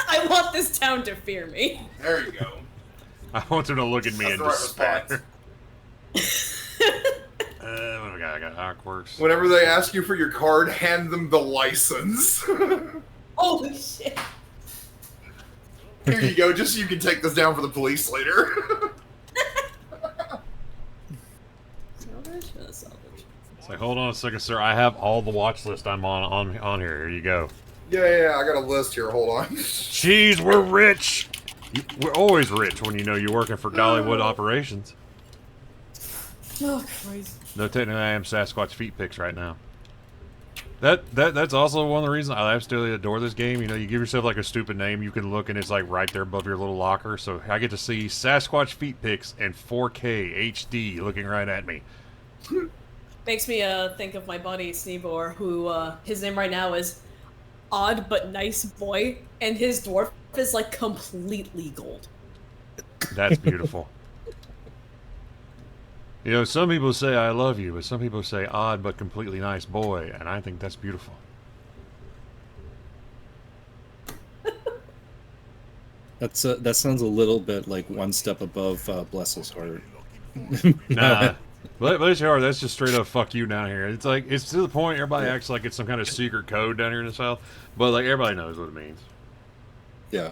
[SPEAKER 3] I want this town to fear me.
[SPEAKER 4] There you go.
[SPEAKER 1] I want them to look at me
[SPEAKER 4] That's
[SPEAKER 1] in
[SPEAKER 4] the right
[SPEAKER 1] despair.
[SPEAKER 4] response.
[SPEAKER 1] What do we got? I got Awkworks.
[SPEAKER 4] Whenever they ask you for your card, hand them the license.
[SPEAKER 3] Holy shit.
[SPEAKER 4] Here you go, just so you can take this down for the police later.
[SPEAKER 3] Salvage? Salvage.
[SPEAKER 1] It's like, hold on a second, sir. I have all the watch list I'm on here. Here you go.
[SPEAKER 4] Yeah, I got a list here. Hold on.
[SPEAKER 1] Jeez, we're rich. We're always rich when you know you're working for Dollywood operations.
[SPEAKER 3] Oh, Christ.
[SPEAKER 1] No, technically, I am Sasquatch feet pics right now. That's also one of the reasons I absolutely adore this game. You know, you give yourself like a stupid name, you can look and it's like right there above your little locker. So I get to see Sasquatch feet pics in 4K HD looking right at me.
[SPEAKER 3] Makes me think of my buddy Sneebor, who his name right now is Odd But Nice Boy, and his dwarf is like completely gold.
[SPEAKER 1] That's beautiful. You know, some people say I love you, but some people say odd but completely nice boy, and I think that's beautiful.
[SPEAKER 2] That sounds a little bit like one step above Bless His Heart.
[SPEAKER 1] Nah. Bless your heart, that's just straight up fuck you down here. It's like, it's to the point everybody acts like it's some kind of secret code down here in the South, but like everybody knows what it means.
[SPEAKER 2] Yeah.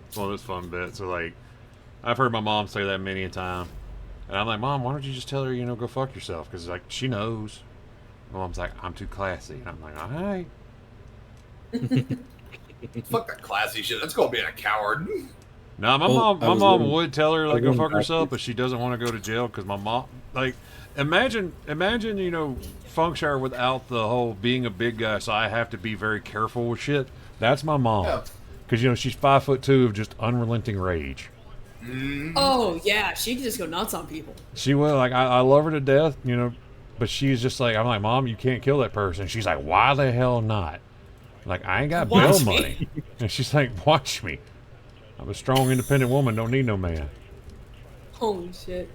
[SPEAKER 1] It's one of those fun bits. So like, I've heard my mom say that many a time. And I'm like, Mom, why don't you just tell her, you know, go fuck yourself? Because, like, she knows. My mom's like, I'm too classy. And I'm like, all right.
[SPEAKER 4] Fuck that classy shit. That's called being a coward.
[SPEAKER 1] No, my
[SPEAKER 2] Oh,
[SPEAKER 1] mom would tell her, like, go
[SPEAKER 2] going
[SPEAKER 1] fuck herself,
[SPEAKER 2] backwards.
[SPEAKER 1] but she doesn't want to go to jail because my mom, like, imagine, you know, Funkshire without the whole being a big guy, so I have to be very careful with shit. That's my mom.
[SPEAKER 4] Yeah.
[SPEAKER 1] Because, you know, she's 5'2" of just unrelenting rage.
[SPEAKER 3] Oh, yeah, she can just go nuts on people.
[SPEAKER 1] She will. Like, I love her to death, you know, but she's just like, I'm like, Mom, you can't kill that person. She's like, why the hell not? Like, I ain't got
[SPEAKER 3] Watch
[SPEAKER 1] bail
[SPEAKER 3] me.
[SPEAKER 1] money. And she's like, watch me. I'm a strong, independent woman. Don't need no man.
[SPEAKER 3] Holy shit.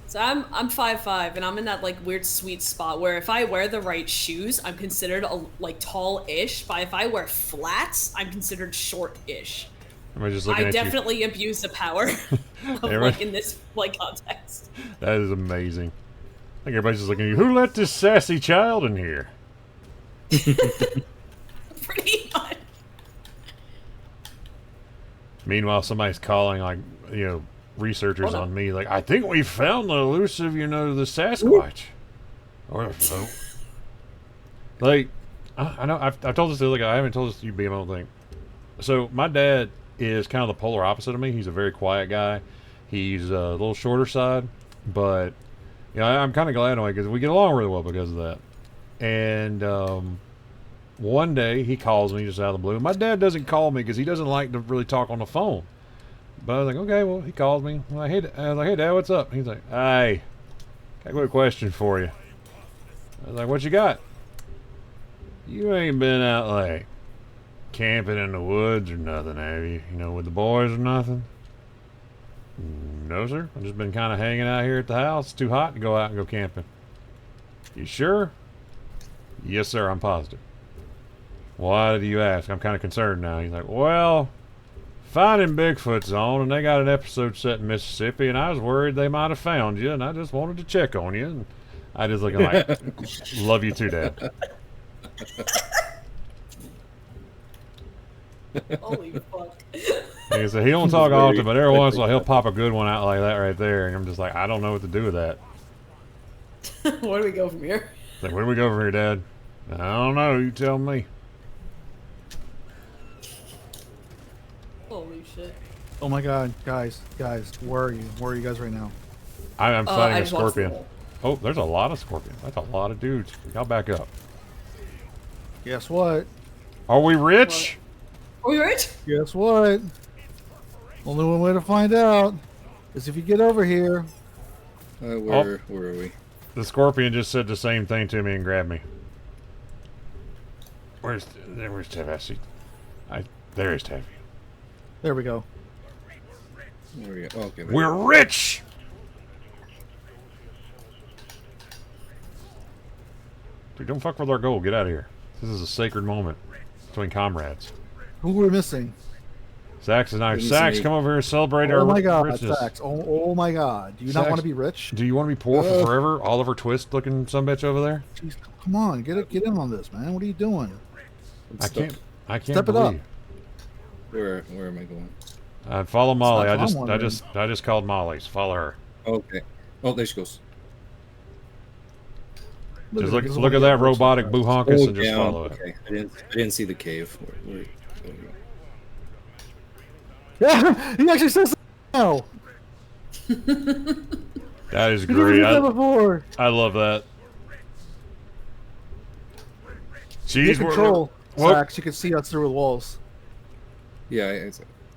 [SPEAKER 3] So I'm 5'5", and I'm in that like weird sweet spot where if I wear the right shoes, I'm considered like tall-ish, but if I wear flats, I'm considered short-ish.
[SPEAKER 1] Everybody's just looking
[SPEAKER 3] I
[SPEAKER 1] at you.
[SPEAKER 3] definitely abuse the power of
[SPEAKER 1] Everybody-
[SPEAKER 3] like in this like context.
[SPEAKER 1] That is amazing. I think everybody's just looking at you. Who let this sassy child in here?
[SPEAKER 3] Pretty much.
[SPEAKER 1] Meanwhile, somebody's calling, like, you know, researchers
[SPEAKER 3] Hold on.
[SPEAKER 1] on me, like, I think we found the elusive, you know, the Sasquatch. Or so. Like, I know, I've told this to the other guy. I haven't told this to you, BM, I don't think. So, my dad is kind of the polar opposite of me. He's a very quiet guy. He's a little shorter side, but, you know, I'm kind of glad in a way because we get along really well because of that. And, one day he calls me just out of the blue. My dad doesn't call me because he doesn't like to really talk on the phone. But I was like, okay, well, he calls me. I was like, hey, Dad, what's up? He's like, hey, got a quick question for you. I was like, what you got? You ain't been out, like, camping in the woods or nothing, have you? You know, with the boys or nothing? No, sir. I've just been kind of hanging out here at the house. It's too hot to go out and go camping. You sure? Yes, sir, I'm positive. Why do you ask? I'm kind of concerned now. He's like, well, Finding Bigfoot's on, and they got an episode set in Mississippi, and I was worried they might have found you, and I just wanted to check on you. And I just look like, love you too, Dad.
[SPEAKER 3] Holy fuck.
[SPEAKER 1] He said he don't talk often, but every once in a while he'll pop a good one out like that right there, and I'm just like, I don't know what to do with that.
[SPEAKER 3] Where do we go from here?
[SPEAKER 1] Like, where do we go from here, Dad? I don't know. You tell me.
[SPEAKER 3] Holy shit.
[SPEAKER 5] Oh my god, guys, where are you? Where are you guys right now?
[SPEAKER 1] I'm fighting
[SPEAKER 3] I
[SPEAKER 1] a
[SPEAKER 3] just watched
[SPEAKER 1] scorpion.
[SPEAKER 3] the-
[SPEAKER 1] Oh, there's a lot of scorpions. That's a lot of dudes. Y'all back up.
[SPEAKER 5] Guess what?
[SPEAKER 1] Are we rich?
[SPEAKER 3] Are we right?
[SPEAKER 5] Guess what? Only one way to find out is if you get over here.
[SPEAKER 2] Where are we?
[SPEAKER 1] The scorpion just said the same thing to me and grabbed me. Where's Taffy? There's Taffy.
[SPEAKER 5] There we go.
[SPEAKER 2] Where are we? Oh, okay.
[SPEAKER 1] We're rich! Dude, don't fuck with our goal. Get out of here. This is a sacred moment between comrades.
[SPEAKER 5] Who are we missing?
[SPEAKER 1] Sax and I.
[SPEAKER 2] He's
[SPEAKER 1] Sax,
[SPEAKER 2] me.
[SPEAKER 1] come over here and celebrate our
[SPEAKER 5] Oh my god,
[SPEAKER 1] richness.
[SPEAKER 5] Sax. Oh my god. Do you not
[SPEAKER 1] Sax,
[SPEAKER 5] want to be rich?
[SPEAKER 1] Do you want to be poor for forever? Oliver Twist looking sumbitch over there?
[SPEAKER 5] Jeez, come on, get in on this, man. What are you doing?
[SPEAKER 1] I can't
[SPEAKER 5] Step it up.
[SPEAKER 1] believe.
[SPEAKER 2] Where am I going?
[SPEAKER 1] Follow Molly.
[SPEAKER 5] not
[SPEAKER 1] I
[SPEAKER 5] Tom wondering.
[SPEAKER 1] just called Molly. So follow her.
[SPEAKER 2] Okay. Oh, there she goes.
[SPEAKER 1] Just
[SPEAKER 5] this is
[SPEAKER 1] look
[SPEAKER 5] one
[SPEAKER 1] at
[SPEAKER 5] of
[SPEAKER 1] that
[SPEAKER 5] the worst
[SPEAKER 1] robotic
[SPEAKER 5] surprises.
[SPEAKER 1] boohonkus and just
[SPEAKER 2] down.
[SPEAKER 1] follow it.
[SPEAKER 2] Okay. I didn't see the cave. Where
[SPEAKER 5] Yeah, he actually says now.
[SPEAKER 1] That is
[SPEAKER 5] He didn't
[SPEAKER 1] great.
[SPEAKER 5] do that before.
[SPEAKER 1] I love that.
[SPEAKER 5] Get
[SPEAKER 1] Jeez,
[SPEAKER 5] control,
[SPEAKER 1] Whoop.
[SPEAKER 5] Sax. You can see us through the walls.
[SPEAKER 2] Yeah,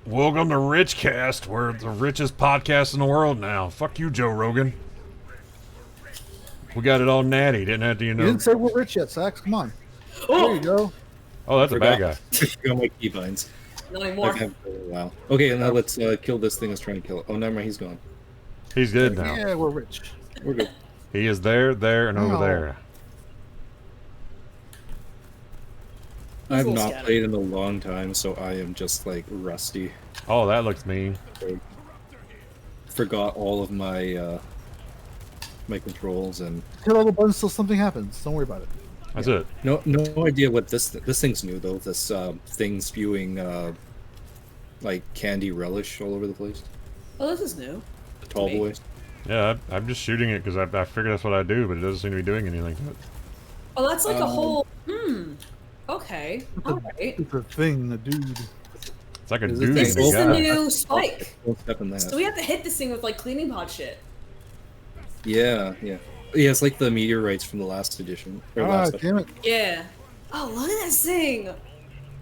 [SPEAKER 1] welcome to Richcast. We're the richest podcast in the world now. Fuck you, Joe Rogan. We got it all natty. Didn't have to, you
[SPEAKER 5] You
[SPEAKER 1] know.
[SPEAKER 5] didn't say we're rich yet, Sax. Come on. There you go.
[SPEAKER 1] Oh, that's a bad guy.
[SPEAKER 2] Got my keybinds.
[SPEAKER 3] Not anymore.
[SPEAKER 2] I've had for a while. Okay, now let's kill this thing that's trying to kill it. Oh, never mind. He's gone.
[SPEAKER 1] He's good now.
[SPEAKER 5] Yeah, we're rich.
[SPEAKER 2] We're good.
[SPEAKER 1] He is there, and over
[SPEAKER 5] No.
[SPEAKER 1] there.
[SPEAKER 2] I have
[SPEAKER 3] a little
[SPEAKER 2] not
[SPEAKER 3] scattered.
[SPEAKER 2] played in a long time, so I am just like rusty.
[SPEAKER 1] Oh, that looks mean.
[SPEAKER 2] Forgot all of my my controls and
[SPEAKER 5] Hit all the buttons till something happens. Don't worry about it.
[SPEAKER 1] That's it.
[SPEAKER 2] no idea what this thing's new though. This thing spewing like candy relish all over the place.
[SPEAKER 3] Oh, this is new.
[SPEAKER 2] The tall
[SPEAKER 3] Me.
[SPEAKER 2] boys.
[SPEAKER 1] Yeah, I'm just shooting it because I figured that's what I do, but it doesn't seem to be doing anything to it.
[SPEAKER 3] Oh, that's like a whole. Okay. All right.
[SPEAKER 5] It's a thing, a dude.
[SPEAKER 1] It's like a
[SPEAKER 2] Is it
[SPEAKER 1] dude.
[SPEAKER 3] This
[SPEAKER 2] thing?
[SPEAKER 3] is the
[SPEAKER 1] guy.
[SPEAKER 3] new spike.
[SPEAKER 2] Don't step in that.
[SPEAKER 3] So we have to hit this thing with like cleaning pot shit.
[SPEAKER 2] Yeah. It's like the meteorites from the last edition. Or
[SPEAKER 5] Ah,
[SPEAKER 2] last
[SPEAKER 5] damn it.
[SPEAKER 3] Yeah. Oh, look at this thing.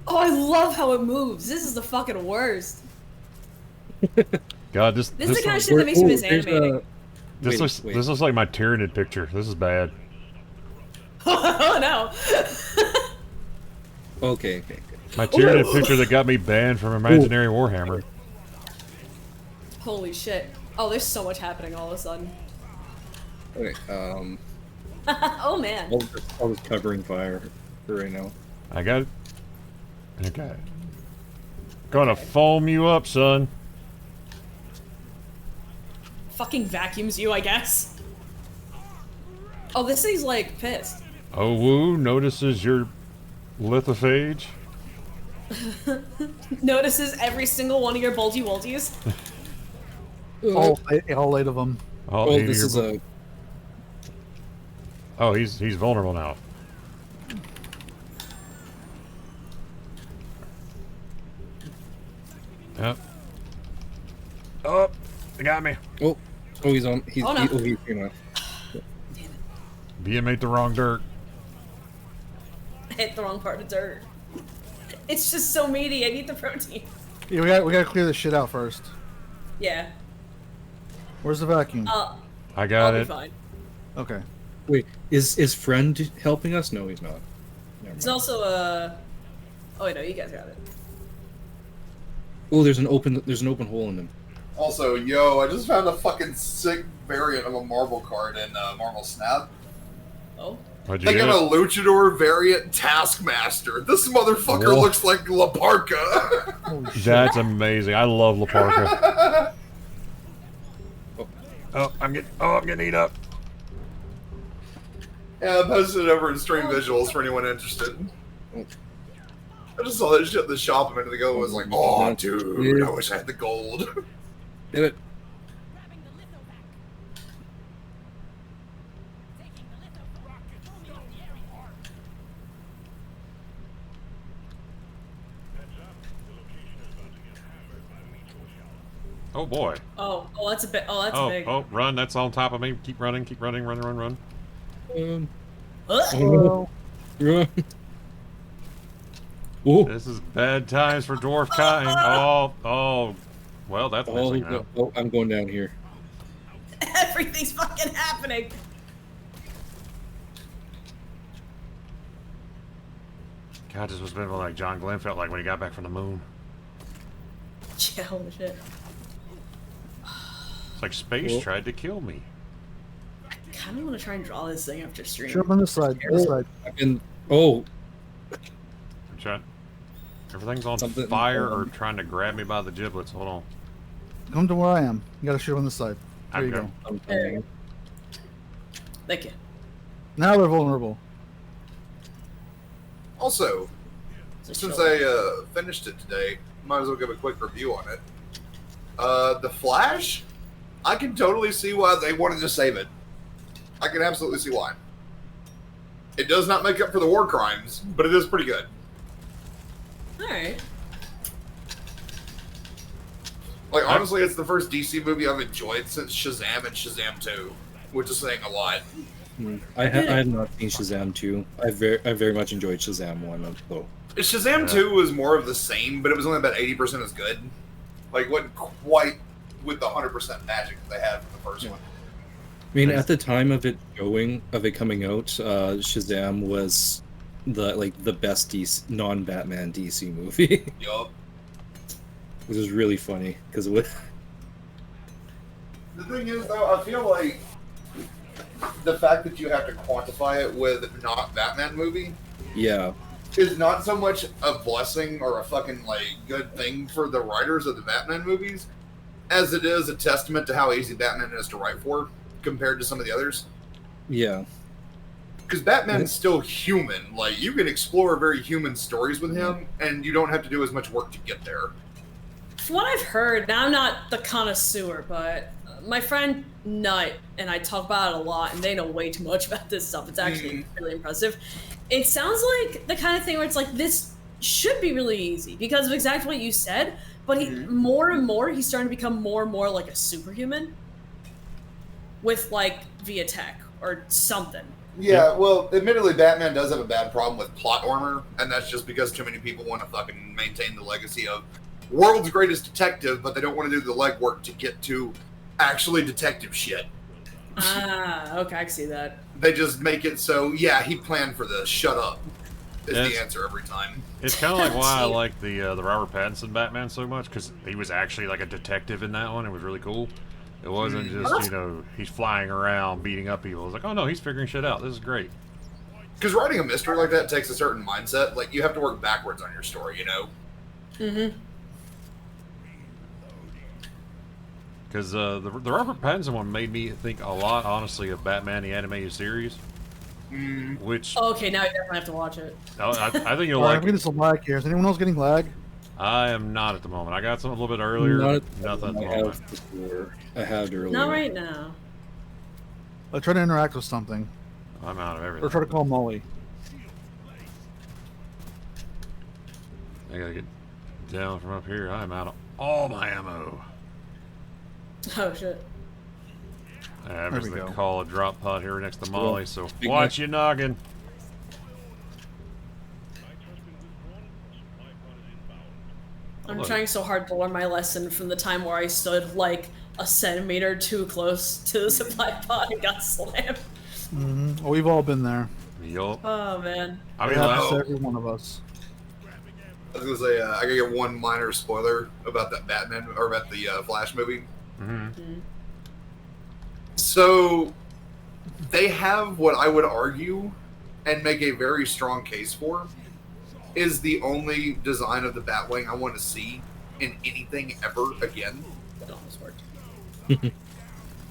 [SPEAKER 3] Oh, I love how it moves. This is the fucking worst.
[SPEAKER 1] God,
[SPEAKER 3] This is the kind of shit that makes me miss animating.
[SPEAKER 1] this looks like my Tyranid picture. This is bad.
[SPEAKER 3] Oh no.
[SPEAKER 2] Okay.
[SPEAKER 1] My Tyranid picture that got me banned from Imaginary Warhammer.
[SPEAKER 3] Holy shit. Oh, there's so much happening all of a sudden.
[SPEAKER 2] Okay.
[SPEAKER 3] Oh man.
[SPEAKER 2] I'll just covering fire for right now.
[SPEAKER 1] I got it. Okay. Gonna foam you up, son.
[SPEAKER 3] Fucking vacuums you, I guess. Oh, this thing's like pissed.
[SPEAKER 1] Oh, woo notices your lithophage.
[SPEAKER 3] Notices every single one of your bulgy woldies.
[SPEAKER 5] All 8 of them.
[SPEAKER 1] All
[SPEAKER 2] Oh,
[SPEAKER 1] eight of
[SPEAKER 2] this
[SPEAKER 1] your
[SPEAKER 2] is
[SPEAKER 1] bu-
[SPEAKER 2] a.
[SPEAKER 1] Oh, he's vulnerable now. Yep. Oh, they got me.
[SPEAKER 2] Oh, he's on. He's
[SPEAKER 3] Oh, no.
[SPEAKER 2] he's here now.
[SPEAKER 1] BM ate the wrong dirt.
[SPEAKER 3] I hit the wrong part of dirt. It's just so meaty. I need the protein.
[SPEAKER 5] Yeah, we gotta clear this shit out first.
[SPEAKER 3] Yeah.
[SPEAKER 5] Where's the vacuum?
[SPEAKER 1] I got
[SPEAKER 3] I'll
[SPEAKER 1] it.
[SPEAKER 3] be fine.
[SPEAKER 5] Okay.
[SPEAKER 2] Wait, is friend helping us? No, he's not. Never
[SPEAKER 3] There's
[SPEAKER 2] mind.
[SPEAKER 3] also a. Oh wait, no, you guys got it.
[SPEAKER 2] Oh, there's an open hole in them.
[SPEAKER 4] Also, yo, I just found a fucking sick variant of a Marvel card in Marvel Snap.
[SPEAKER 3] Oh.
[SPEAKER 1] What'd you
[SPEAKER 4] They
[SPEAKER 1] get?
[SPEAKER 4] got a luchador variant Taskmaster. This motherfucker
[SPEAKER 1] Whoa.
[SPEAKER 4] looks like La Parka.
[SPEAKER 5] Holy shit.
[SPEAKER 1] That's amazing. I love La Parka. Oh, I'm getting eat up.
[SPEAKER 4] Yeah, I posted it over in Stream Visuals for anyone interested. I just saw that shit in the shop a minute ago and was like, oh, dude, I wish I had the gold.
[SPEAKER 2] Damn it.
[SPEAKER 1] Oh boy.
[SPEAKER 3] Oh, that's a bit. Oh, that's
[SPEAKER 1] Oh,
[SPEAKER 3] big.
[SPEAKER 1] oh, run! That's on top of me. Keep running, run.
[SPEAKER 3] Ugh.
[SPEAKER 2] Run. Oh,
[SPEAKER 1] This is bad times for dwarf kind. Oh. Well, that's missing now.
[SPEAKER 2] I'm going down here.
[SPEAKER 3] Everything's fucking happening.
[SPEAKER 1] God, this must have been like John Glenn felt like when he got back from the moon.
[SPEAKER 3] Yeah, holy shit.
[SPEAKER 1] It's like space tried to kill me.
[SPEAKER 3] I kind of want to try and draw this thing after stream.
[SPEAKER 5] Sure, on this side. This side.
[SPEAKER 1] I'm trying. Everything's on
[SPEAKER 2] Something-
[SPEAKER 1] fire or trying to grab me by the giblets. Hold on.
[SPEAKER 5] Come to where I am. You gotta shoot on this side. There
[SPEAKER 1] I'm
[SPEAKER 5] you
[SPEAKER 1] good.
[SPEAKER 5] go.
[SPEAKER 3] There you go. Thank you.
[SPEAKER 5] Now they're vulnerable.
[SPEAKER 4] Also,
[SPEAKER 3] Just
[SPEAKER 4] since
[SPEAKER 3] chill.
[SPEAKER 4] I finished it today, might as well give a quick review on it. The Flash, I can totally see why they wanted to save it. I can absolutely see why. It does not make up for the war crimes, but it is pretty good.
[SPEAKER 3] Alright.
[SPEAKER 4] Like, honestly, it's the first DC movie I've enjoyed since Shazam and Shazam 2, which is saying a lot.
[SPEAKER 2] I had not seen Shazam 2. I very much enjoyed Shazam 1 though.
[SPEAKER 4] Shazam 2 was more of the same, but it was only about 80% as good. Like, wasn't quite with the 100% magic that they had from the first one.
[SPEAKER 2] I mean, at the time of it coming out, Shazam was the best DC, non-Batman DC movie,
[SPEAKER 4] Yup.
[SPEAKER 2] which is really funny because it was.
[SPEAKER 4] The thing is, though, I feel like the fact that you have to quantify it with not Batman movie
[SPEAKER 2] Yeah,
[SPEAKER 4] is not so much a blessing or a fucking, like, good thing for the writers of the Batman movies as it is a testament to how easy Batman is to write for compared to some of the others.
[SPEAKER 2] yeah.
[SPEAKER 4] Because Batman's still human. Like, you can explore very human stories with him, and you don't have to do as much work to get there.
[SPEAKER 3] From what I've heard, now I'm not the connoisseur, but my friend Nut and I talk about it a lot, and they know way too much about this stuff. It's actually really impressive. It sounds like the kind of thing where it's like, this should be really easy because of exactly what you said, but more and more, he's starting to become more and more like a superhuman with, like, via tech or something.
[SPEAKER 4] Yeah, well, admittedly, Batman does have a bad problem with plot armor, and that's just because too many people want to fucking maintain the legacy of world's greatest detective, but they don't want to do the legwork to get to actually detective shit.
[SPEAKER 3] Ah, okay, I can see that.
[SPEAKER 4] They just make it so, yeah, he planned for this, shut up. is
[SPEAKER 1] Yes.
[SPEAKER 4] the answer every time.
[SPEAKER 1] It's kind of like why I like the Robert Pattinson Batman so much, because he was actually like a detective in that one. It was really cool. It wasn't just, he's flying around beating up people. It was like, oh no, he's figuring shit out. This is great.
[SPEAKER 4] Because writing a mystery like that takes a certain mindset. Like, you have to work backwards on your story, you know?
[SPEAKER 3] Mm-hmm.
[SPEAKER 1] Because the Robert Pattinson one made me think a lot, honestly, of Batman the Animated Series. Which,
[SPEAKER 3] Okay, now you definitely have to watch it.
[SPEAKER 1] I think you'll
[SPEAKER 5] Alright,
[SPEAKER 1] like
[SPEAKER 5] I'm getting some lag here. Is anyone else getting lag?
[SPEAKER 1] I am not at the moment. I got some a little bit earlier. Nothing at the moment.
[SPEAKER 2] I had earlier.
[SPEAKER 3] Not right now.
[SPEAKER 5] I try to interact with something.
[SPEAKER 1] I'm out of everything.
[SPEAKER 5] Or try to call Molly.
[SPEAKER 1] I gotta get down from up here. I'm out of all my ammo.
[SPEAKER 3] Oh shit.
[SPEAKER 1] There's
[SPEAKER 5] we
[SPEAKER 1] the
[SPEAKER 5] go.
[SPEAKER 1] call a drop pod here next to Molly, so
[SPEAKER 2] Big
[SPEAKER 1] watch your noggin.
[SPEAKER 3] I'm
[SPEAKER 1] Hello.
[SPEAKER 3] trying so hard to learn my lesson from the time where I stood like a centimeter too close to the supply pod and got slammed.
[SPEAKER 5] Well, we've all been there.
[SPEAKER 1] Yup.
[SPEAKER 3] Oh man.
[SPEAKER 1] I
[SPEAKER 5] It
[SPEAKER 1] mean,
[SPEAKER 5] happens to
[SPEAKER 1] I,
[SPEAKER 5] every one of us.
[SPEAKER 4] I was gonna say, I gotta get one minor spoiler about that Batman, or about the Flash movie. So, they have what I would argue, and make a very strong case for, is the only design of the Batwing I want to see in anything ever again.
[SPEAKER 3] That almost worked.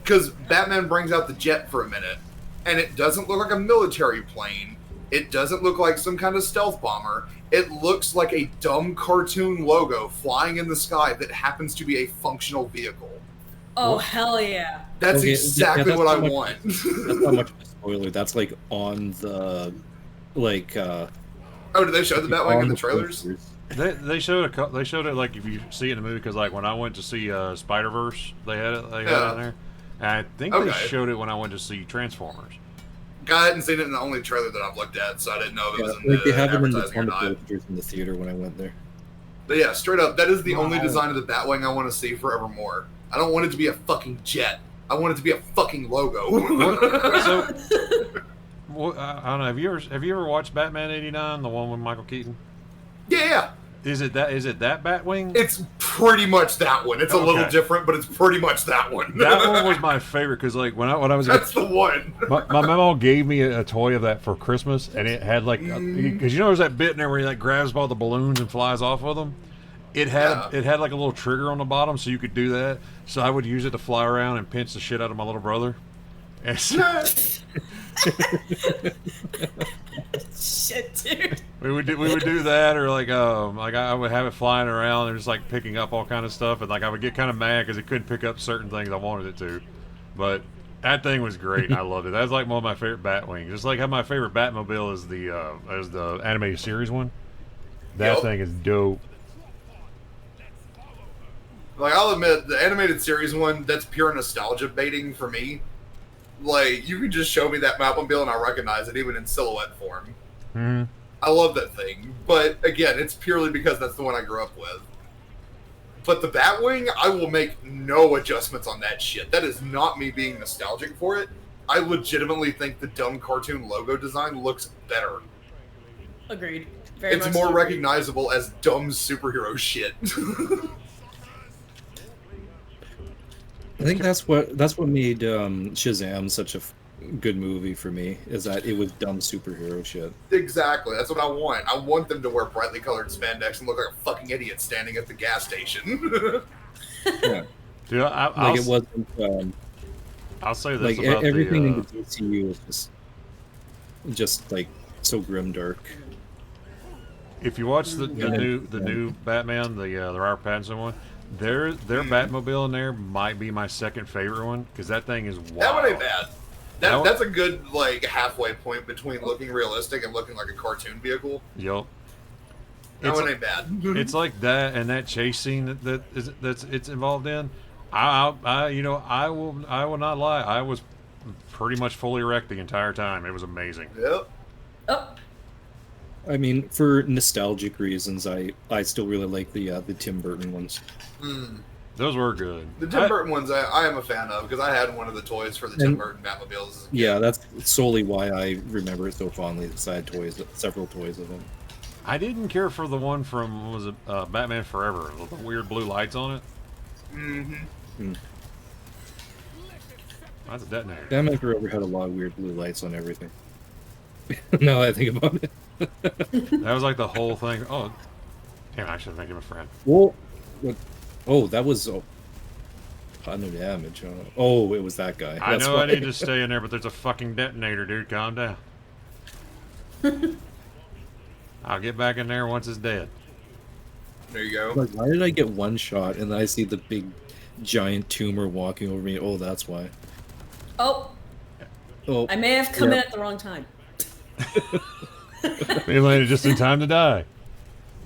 [SPEAKER 4] Because Batman brings out the jet for a minute, and it doesn't look like a military plane. It doesn't look like some kind of stealth bomber. It looks like a dumb cartoon logo flying in the sky that happens to be a functional vehicle.
[SPEAKER 3] Oh hell yeah.
[SPEAKER 4] That's
[SPEAKER 2] Okay,
[SPEAKER 4] exactly
[SPEAKER 2] yeah,
[SPEAKER 4] what I
[SPEAKER 2] not much-
[SPEAKER 4] want.
[SPEAKER 2] That's not much of a spoiler. That's like on the, like.
[SPEAKER 4] Oh, did they show the Batwing in the trailers?
[SPEAKER 1] they showed they showed it like if you see it in the movie, because like when I went to see Spider-Verse, they had it in there. And I think they
[SPEAKER 4] Okay.
[SPEAKER 1] showed it when I went to see Transformers.
[SPEAKER 4] I hadn't seen it in the only trailer that I've looked at, so I didn't know if it was in
[SPEAKER 2] Like they
[SPEAKER 4] the
[SPEAKER 2] have it in the
[SPEAKER 4] advertising or not.
[SPEAKER 2] pictures in the theater when I went there.
[SPEAKER 4] But yeah, straight up, that is the only
[SPEAKER 5] Wow.
[SPEAKER 4] design of the Batwing I want to see forevermore. I don't want it to be a fucking jet. I want it to be a fucking logo.
[SPEAKER 1] So, well, I don't know. Have you ever watched Batman '89, the one with Michael Keaton?
[SPEAKER 4] Yeah,
[SPEAKER 1] Is it that Batwing?
[SPEAKER 4] it's pretty much that one. It's a little
[SPEAKER 1] Okay.
[SPEAKER 4] different, but it's pretty much that one.
[SPEAKER 1] That one was my favorite because like when I was a
[SPEAKER 4] That's the one.
[SPEAKER 1] my mom gave me a toy of that for Christmas, and it had like because you know there's that bit in there where he like grabs all the balloons and flies off with them. It had like a little trigger on the bottom, so you could do that. So I would use it to fly around and pinch the shit out of my little brother. And so
[SPEAKER 3] Shit, dude.
[SPEAKER 1] we would do that, or like I would have it flying around and just like picking up all kind of stuff, and like I would get kind of mad because it couldn't pick up certain things I wanted it to. But that thing was great. And I loved it. That's like one of my favorite Batwings. Just like how my favorite Batmobile is the animated series one. That
[SPEAKER 4] Yup.
[SPEAKER 1] thing is dope.
[SPEAKER 4] Like, I'll admit, the animated series one, that's pure nostalgia baiting for me. Like, you can just show me that Batmobile and I recognize it, even in silhouette form.
[SPEAKER 1] Mm-hmm.
[SPEAKER 4] I love that thing. But, again, it's purely because that's the one I grew up with. But the Batwing, I will make no adjustments on that shit. That is not me being nostalgic for it. I legitimately think the dumb cartoon logo design looks better.
[SPEAKER 3] Agreed. Very
[SPEAKER 4] It's
[SPEAKER 3] much
[SPEAKER 4] more
[SPEAKER 3] so.
[SPEAKER 4] recognizable as dumb superhero shit.
[SPEAKER 2] I think that's what made Shazam such a good movie for me, is that it was dumb superhero shit.
[SPEAKER 4] Exactly. That's what I want. I want them to wear brightly colored spandex and look like a fucking idiot standing at the gas station.
[SPEAKER 2] Yeah,
[SPEAKER 1] Dude,
[SPEAKER 2] like it wasn't
[SPEAKER 1] I'll say this
[SPEAKER 2] like
[SPEAKER 1] about
[SPEAKER 2] everything in the
[SPEAKER 1] the.
[SPEAKER 2] DCU was just like so grim dark.
[SPEAKER 1] If you watch the new Batman, the Robert Pattinson one, their Batmobile in there might be my second favorite one because that thing is wild.
[SPEAKER 4] That one ain't bad.
[SPEAKER 1] That
[SPEAKER 4] That's a good like halfway point between looking realistic and looking like a cartoon vehicle.
[SPEAKER 1] Yup.
[SPEAKER 4] That one ain't bad.
[SPEAKER 1] It's like that, and that chase scene that's it's involved in. I will not lie. I was pretty much fully erect the entire time. It was amazing.
[SPEAKER 4] Yep.
[SPEAKER 3] Oh,
[SPEAKER 2] I mean, for nostalgic reasons, I still really like the Tim Burton ones.
[SPEAKER 1] Those were good.
[SPEAKER 4] The Tim Burton ones I am a fan of because I had one of the toys for the Tim Burton Batmobiles. As a kid.
[SPEAKER 2] Yeah, that's solely why I remember it so fondly. Because I had several toys of them.
[SPEAKER 1] I didn't care for the one from, was it Batman Forever? With the weird blue lights on it?
[SPEAKER 4] Mm-hmm.
[SPEAKER 1] That's a detonator.
[SPEAKER 2] Batman Forever had a lot of weird blue lights on everything. Now that I think about it.
[SPEAKER 1] That was like the whole thing. Oh, damn, I should make him a friend.
[SPEAKER 2] Well, what? Oh, that was no damage. Oh, it was that guy.
[SPEAKER 1] I
[SPEAKER 2] That's
[SPEAKER 1] know
[SPEAKER 2] why.
[SPEAKER 1] I need to stay in there, but there's a fucking detonator, dude. Calm down. I'll get back in there once it's dead.
[SPEAKER 4] There you go.
[SPEAKER 2] Like, why did I get one shot and then I see the big giant tumor walking over me? Oh, that's why.
[SPEAKER 3] Oh,
[SPEAKER 2] Oh,
[SPEAKER 3] I may have come in at the wrong time.
[SPEAKER 1] They landed just in time to die.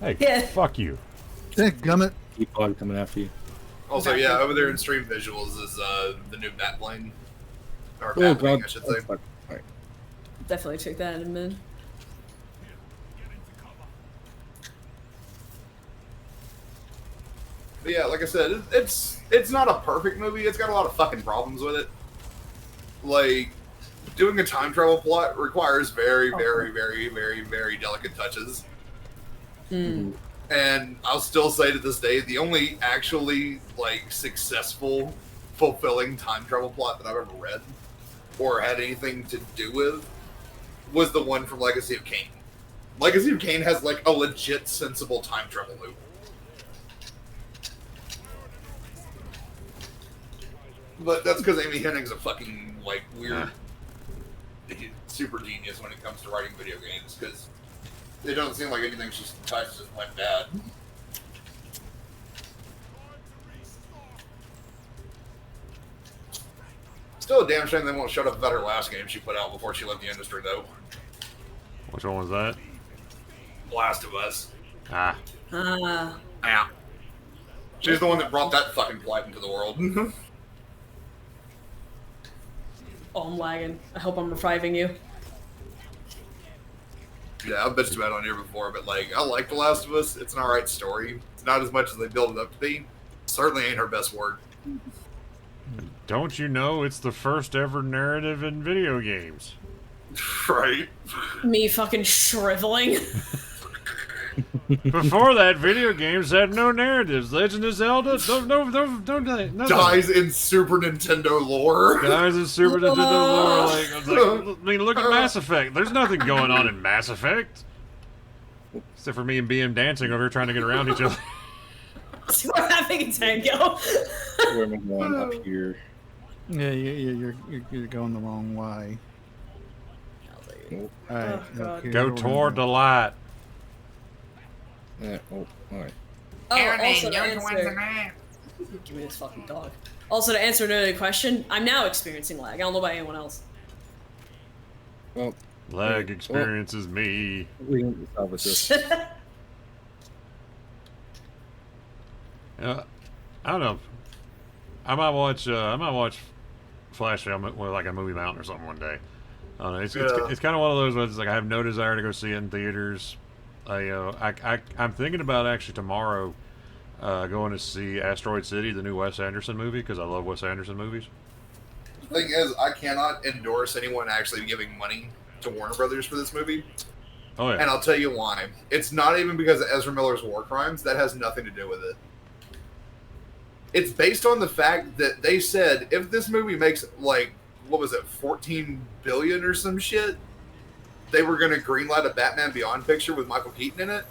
[SPEAKER 1] Hey,
[SPEAKER 3] Yeah.
[SPEAKER 1] fuck you.
[SPEAKER 5] Gummit.
[SPEAKER 2] keep on coming after you.
[SPEAKER 4] Also, yeah, over there in Stream Visuals is the new Batplane. Or
[SPEAKER 2] Oh
[SPEAKER 4] Batwing,
[SPEAKER 2] god.
[SPEAKER 4] I should
[SPEAKER 2] Oh,
[SPEAKER 4] say.
[SPEAKER 2] fuck. Alright.
[SPEAKER 3] Definitely check that in a minute.
[SPEAKER 4] But yeah, like I said, it's not a perfect movie. It's got a lot of fucking problems with it. Like, doing a time travel plot requires very, very, very, very, very delicate touches.
[SPEAKER 3] Mm.
[SPEAKER 4] And I'll still say to this day, the only actually, like, successful, fulfilling time travel plot that I've ever read or had anything to do with was the one from Legacy of Kain. Legacy of Kain has, like, a legit sensible time travel loop. But that's because Amy Hennig's a fucking, like, weird, super genius when it comes to writing video games, because it doesn't seem like anything she's touched just went bad. Still a damn shame they won't shut up about her last game she put out before she left the industry, though.
[SPEAKER 1] Which one was that?
[SPEAKER 4] Last of Us.
[SPEAKER 1] Ah.
[SPEAKER 4] Yeah. She's the one that brought that fucking plight into the world.
[SPEAKER 3] Oh, I'm lagging. I hope I'm reviving you.
[SPEAKER 4] Yeah, I've bitched about it on here before, but like, I like The Last of Us. It's an alright story. It's not as much as they build it up to be. Certainly ain't her best work.
[SPEAKER 1] Don't you know it's the first ever narrative in video games?
[SPEAKER 4] Right?
[SPEAKER 3] Me fucking shriveling.
[SPEAKER 1] Before that, video games had no narratives. Legend of Zelda, don't die.
[SPEAKER 4] Dies in Super Nintendo lore.
[SPEAKER 1] Guys in Super Nintendo lore, I mean, look at Mass Effect. There's nothing going on in Mass Effect. Except for me and BM dancing over here trying to get around each other.
[SPEAKER 3] We're having a tango.
[SPEAKER 2] Where am I going? Up here.
[SPEAKER 5] Yeah, you're going the wrong way.
[SPEAKER 2] Oh,
[SPEAKER 5] All right,
[SPEAKER 3] Oh, God.
[SPEAKER 5] okay,
[SPEAKER 1] Go toward the light.
[SPEAKER 2] alright.
[SPEAKER 3] Oh, also to answer... Give me this fucking dog. Also, to answer another question, I'm now experiencing lag. I don't know about anyone else.
[SPEAKER 2] Well,
[SPEAKER 1] Lag experiences me.
[SPEAKER 2] we can salvage this.
[SPEAKER 1] I don't know. I might watch Flash Sale with like a movie mountain or something one day. I don't know. It's kind of one of those ones. Like I have no desire to go see it in theaters. I'm thinking about actually tomorrow going to see Asteroid City, the new Wes Anderson movie, because I love Wes Anderson movies.
[SPEAKER 4] The thing is, I cannot endorse anyone actually giving money to Warner Brothers for this movie.
[SPEAKER 1] Oh yeah.
[SPEAKER 4] And I'll tell you why. It's not even because of Ezra Miller's war crimes. That has nothing to do with it. It's based on the fact that they said if this movie makes, like, what was it, 14 billion or some shit, they were going to greenlight a Batman Beyond picture with Michael Keaton in it.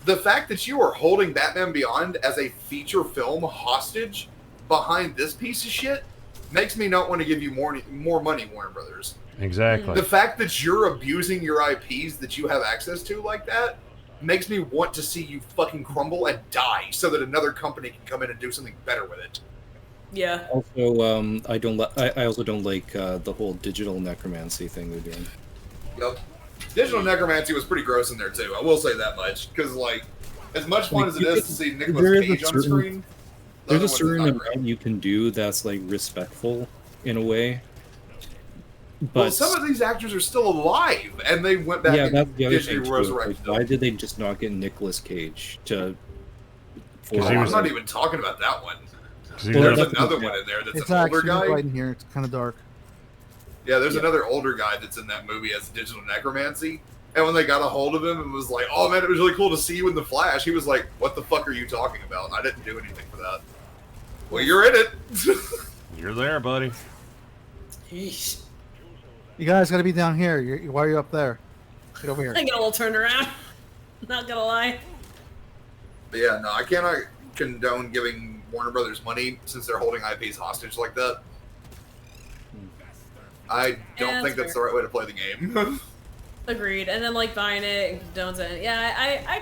[SPEAKER 4] The fact that you are holding Batman Beyond as a feature film hostage behind this piece of shit makes me not want to give you more money, Warner Brothers.
[SPEAKER 1] Exactly.
[SPEAKER 4] The fact that you're abusing your IPs that you have access to like that makes me want to see you fucking crumble and die so that another company can come in and do something better with it.
[SPEAKER 3] Yeah.
[SPEAKER 2] Also, I also don't like the whole digital necromancy thing they're doing.
[SPEAKER 4] Yep. Digital necromancy was pretty gross in there too. I will say that much because, like, as much fun as it is to see Nicolas Cage on screen,
[SPEAKER 2] there's a certain amount you can do that's like respectful in a way. But
[SPEAKER 4] well, some of these actors are still alive, and they went back
[SPEAKER 2] yeah,
[SPEAKER 4] and
[SPEAKER 2] that's the other thing
[SPEAKER 4] digitally
[SPEAKER 2] too.
[SPEAKER 4] resurrected
[SPEAKER 2] Like,
[SPEAKER 4] them.
[SPEAKER 2] why did they just not get Nicolas Cage to?
[SPEAKER 4] I'm not even talking about that one.
[SPEAKER 1] 'Cause
[SPEAKER 6] Well,
[SPEAKER 4] There's
[SPEAKER 6] that's-
[SPEAKER 4] another one in there that's
[SPEAKER 5] It's
[SPEAKER 4] an older
[SPEAKER 5] actually
[SPEAKER 4] guy.
[SPEAKER 5] right in here. It's kind of dark.
[SPEAKER 4] Yeah, there's another older guy that's in that movie as digital necromancy. And when they got a hold of him and was like, "Oh man, it was really cool to see you in the Flash," he was like, "What the fuck are you talking about? I didn't do anything for that." Well, you're in it.
[SPEAKER 1] You're there, buddy.
[SPEAKER 3] Yeesh.
[SPEAKER 5] You guys got to be down here. Why are you up there? Get over here.
[SPEAKER 3] I get a little turned around. Not gonna lie.
[SPEAKER 4] But yeah, no, I cannot condone giving Warner Brothers money since they're holding IPs hostage like that. I don't
[SPEAKER 3] Yeah,
[SPEAKER 4] think
[SPEAKER 3] that's
[SPEAKER 4] that's the right way to play the game.
[SPEAKER 3] Agreed. And then like buying it and condones it. Yeah, I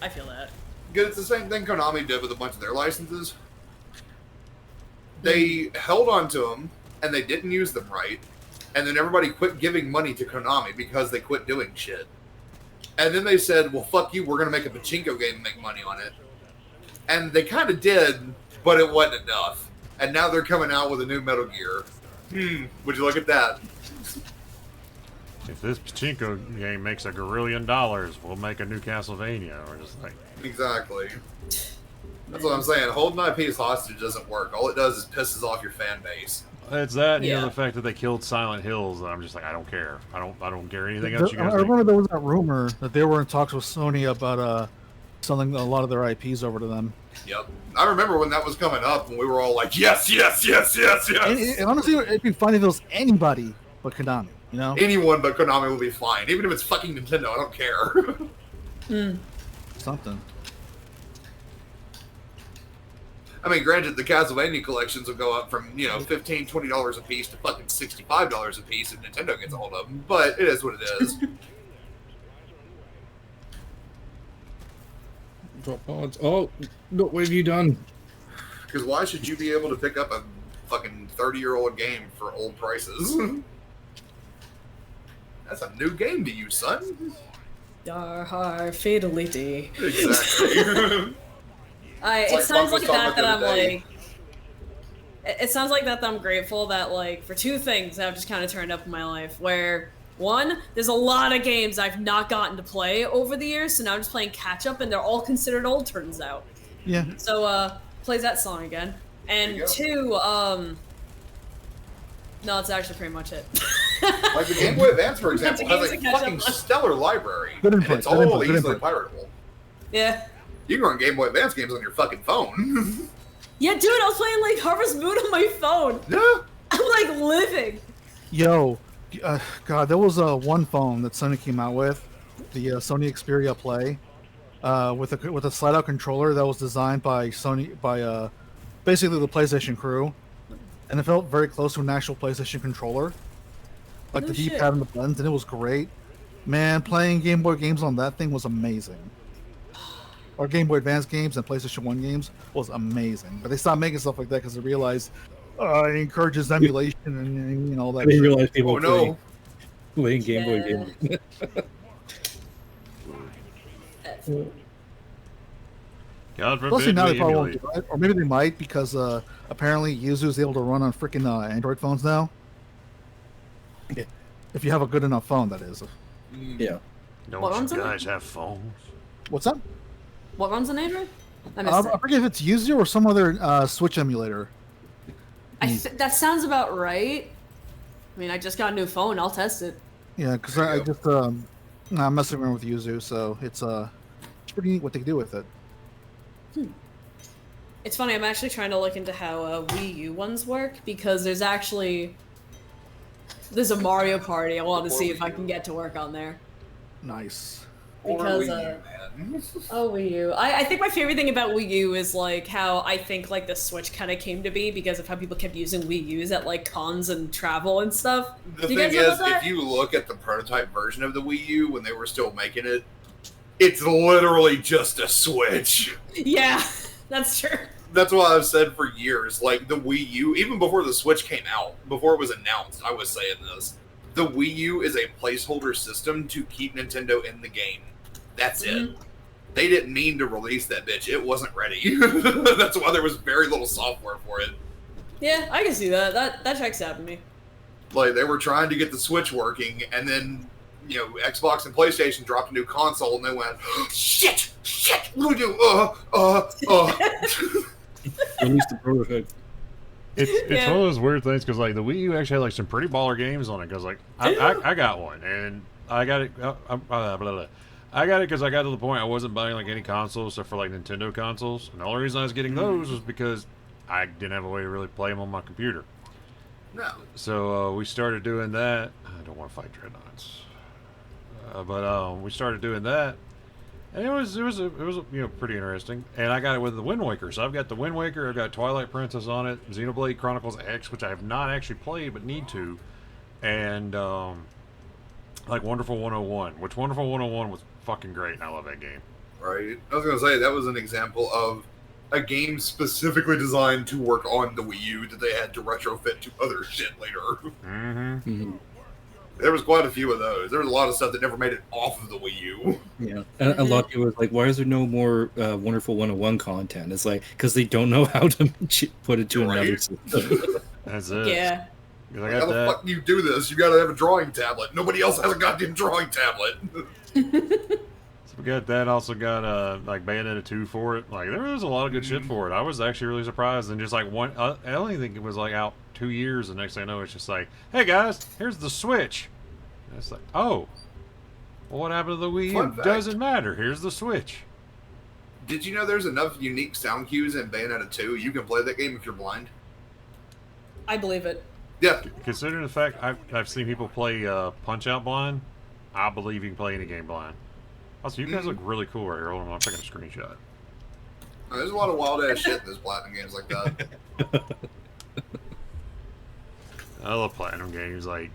[SPEAKER 3] feel that.
[SPEAKER 4] Because it's the same thing Konami did with a bunch of their licenses. They held on to them and they didn't use them right, and then everybody quit giving money to Konami because they quit doing shit. And then they said, "Well, fuck you, we're gonna make a pachinko game and make money on it." And they kind of did, but it wasn't enough. And now they're coming out with a new Metal Gear. Would you look at that?
[SPEAKER 1] If this pachinko game makes $1 gazillion, we'll make a new Castlevania. Or just like,
[SPEAKER 4] Exactly. That's what I'm saying. Holding IPs hostage doesn't work. All it does is pisses off your fan base.
[SPEAKER 1] it's that, and, you know,
[SPEAKER 3] Yeah.
[SPEAKER 1] the fact that they killed Silent Hills. And I'm just like, I don't care. I don't care anything else you
[SPEAKER 5] I
[SPEAKER 1] guys think.
[SPEAKER 5] remember there was that rumor that they were in talks with Sony about selling a lot of their IPs over to them.
[SPEAKER 4] Yep. I remember when that was coming up, and we were all like, "Yes, yes, yes, yes, yes."
[SPEAKER 5] And honestly, it'd be funny if it was anybody but Konami. You know,
[SPEAKER 4] Anyone but Konami will be fine, even if it's fucking Nintendo. I don't care.
[SPEAKER 5] something.
[SPEAKER 4] I mean, granted, the Castlevania collections will go up from $15, $20 a piece to fucking $65 a piece if Nintendo gets a hold of them. But it is what it is.
[SPEAKER 2] Drop pods. Oh, no, what have you done?
[SPEAKER 4] Because why should you be able to pick up a fucking 30-year-old game for old prices? That's a new game to you, son.
[SPEAKER 3] Dar fatality.
[SPEAKER 4] Exactly.
[SPEAKER 3] It
[SPEAKER 4] like
[SPEAKER 3] sounds
[SPEAKER 4] Buck was
[SPEAKER 3] like that
[SPEAKER 4] talking
[SPEAKER 3] I'm
[SPEAKER 4] the other day.
[SPEAKER 3] like. It sounds like that I'm grateful that like for two things that have just kind of turned up in my life. Where one, there's a lot of games I've not gotten to play over the years, so now I'm just playing catch up, and they're all considered old. Turns out.
[SPEAKER 5] Yeah.
[SPEAKER 3] So plays that song again.
[SPEAKER 4] There
[SPEAKER 3] And
[SPEAKER 4] you go.
[SPEAKER 3] two, no, it's actually pretty much it.
[SPEAKER 4] Like the Game Boy Advance, for example,
[SPEAKER 3] Lots of
[SPEAKER 4] has a
[SPEAKER 3] games to catch
[SPEAKER 4] fucking
[SPEAKER 3] up on.
[SPEAKER 4] stellar library.
[SPEAKER 5] Good
[SPEAKER 4] And
[SPEAKER 5] input,
[SPEAKER 4] it's
[SPEAKER 5] good
[SPEAKER 4] all
[SPEAKER 5] input, good
[SPEAKER 4] easily
[SPEAKER 5] input.
[SPEAKER 4] piratable.
[SPEAKER 3] Yeah.
[SPEAKER 4] You can run Game Boy Advance games on your fucking phone.
[SPEAKER 3] Yeah, dude, I was playing like Harvest Moon on my phone.
[SPEAKER 4] Yeah.
[SPEAKER 3] I'm like living.
[SPEAKER 5] Yo, God, there was one phone that Sony came out with, the Sony Xperia Play, with a slide-out controller that was designed by Sony basically the PlayStation crew, and it felt very close to an actual PlayStation controller, like
[SPEAKER 3] No
[SPEAKER 5] the
[SPEAKER 3] shit.
[SPEAKER 5] D-pad and the buttons, and it was great. Man, playing Game Boy games on that thing was amazing. Or Game Boy Advance games and PlayStation 1 games was amazing. But they stopped making stuff like that because they realized it encourages emulation and all that.
[SPEAKER 2] I didn't
[SPEAKER 5] shit.
[SPEAKER 2] realize people
[SPEAKER 4] Oh
[SPEAKER 2] were
[SPEAKER 4] no.
[SPEAKER 2] playing Game Boy
[SPEAKER 3] Yeah.
[SPEAKER 2] games.
[SPEAKER 1] God
[SPEAKER 5] Especially
[SPEAKER 1] forbid
[SPEAKER 5] now
[SPEAKER 1] we
[SPEAKER 5] they probably won't
[SPEAKER 1] emulate.
[SPEAKER 5] do it. Or maybe they might because apparently Yuzu's able to run on freaking Android phones now. Yeah. If you have a good enough phone, that is.
[SPEAKER 2] Yeah.
[SPEAKER 1] Don't
[SPEAKER 3] What runs
[SPEAKER 1] you
[SPEAKER 3] on it?
[SPEAKER 1] guys have phones?
[SPEAKER 5] What's up?
[SPEAKER 3] What runs on Android? I missed
[SPEAKER 5] I
[SPEAKER 3] it.
[SPEAKER 5] forget if it's Yuzu or some other Switch emulator.
[SPEAKER 3] That sounds about right. I mean, I just got a new phone. I'll test it.
[SPEAKER 5] Yeah, because
[SPEAKER 4] There
[SPEAKER 5] I
[SPEAKER 4] you
[SPEAKER 5] just I'm messing around with Yuzu, so it's pretty neat what they do with it.
[SPEAKER 3] It's funny. I'm actually trying to look into how Wii U ones work because there's a Mario Party. I want to see if I can get to work on there.
[SPEAKER 5] Nice.
[SPEAKER 3] Because,
[SPEAKER 4] Or Wii U, man.
[SPEAKER 3] Oh, Wii U. I think my favorite thing about Wii U is like how I think like the Switch kind of came to be because of how people kept using Wii U's at like cons and travel and stuff.
[SPEAKER 4] The
[SPEAKER 3] Do you
[SPEAKER 4] thing
[SPEAKER 3] guys know
[SPEAKER 4] is,
[SPEAKER 3] about that?
[SPEAKER 4] if you look at the prototype version of the Wii U when they were still making it, it's literally just a Switch.
[SPEAKER 3] Yeah, that's true.
[SPEAKER 4] That's why I've said for years, like the Wii U, even before the Switch came out, before it was announced, I was saying this. The Wii U is a placeholder system to keep Nintendo in the game. That's it.
[SPEAKER 3] Mhm.
[SPEAKER 4] They didn't mean to release that bitch. It wasn't ready. That's why there was very little software for it.
[SPEAKER 3] Yeah, I can see that. That checks out to me.
[SPEAKER 4] Like they were trying to get the Switch working, and then Xbox and PlayStation dropped a new console, and they went, "Shit, what do we do?"
[SPEAKER 2] Release the prototype.
[SPEAKER 1] It's
[SPEAKER 3] Yeah.
[SPEAKER 1] one of those weird things because like the Wii U actually had like some pretty baller games on it. Because like I got one and I got it. Blah, blah. I got it because I got to the point I wasn't buying like any consoles except for like Nintendo consoles. And the only reason I was getting those was because I didn't have a way to really play them on my computer.
[SPEAKER 4] No.
[SPEAKER 1] So we started doing that. I don't want to fight dreadnoughts, but we started doing that, and it was pretty interesting. And I got it with the Wind Waker. So I've got the Wind Waker. I've got Twilight Princess on it, Xenoblade Chronicles X, which I have not actually played but need to, and like Wonderful 101, which Wonderful 101 was fucking great, and I love that game.
[SPEAKER 4] Right. I was gonna say that was an example of a game specifically designed to work on the Wii U that they had to retrofit to other shit later.
[SPEAKER 1] Mm-hmm.
[SPEAKER 4] There was quite a few of those. There was a lot of stuff that never made it off of the Wii U.
[SPEAKER 2] Yeah, a lot of people was like, "Why is there no more Wonderful 101 content?" It's like because they don't know how to put it to another system.
[SPEAKER 1] That's it.
[SPEAKER 3] Yeah.
[SPEAKER 1] 'Cause I
[SPEAKER 4] How
[SPEAKER 1] got
[SPEAKER 4] the
[SPEAKER 1] that.
[SPEAKER 4] fuck do you do this? You gotta have a drawing tablet. Nobody else has a goddamn drawing tablet.
[SPEAKER 1] So we got that. Also got like Bayonetta 2 for it. Like there was a lot of good shit for it. I was actually really surprised. And just like one, I only think it was like out 2 years. The next thing I know, it's just like, hey guys, here's the Switch. And it's like, oh, well, what happened to the Wii U?
[SPEAKER 4] Fun fact.
[SPEAKER 1] Doesn't matter. Here's the Switch.
[SPEAKER 4] Did you know there's enough unique sound cues in Bayonetta 2? You can play that game if you're blind.
[SPEAKER 3] I believe it.
[SPEAKER 4] Yeah.
[SPEAKER 1] Considering the fact I've seen people play Punch Out blind, I believe you can play any game blind. Also, you guys look really cool right here. Hold on, I'm taking a screenshot.
[SPEAKER 4] There's a lot of wild ass shit in those Platinum games like that.
[SPEAKER 1] I love Platinum games. Like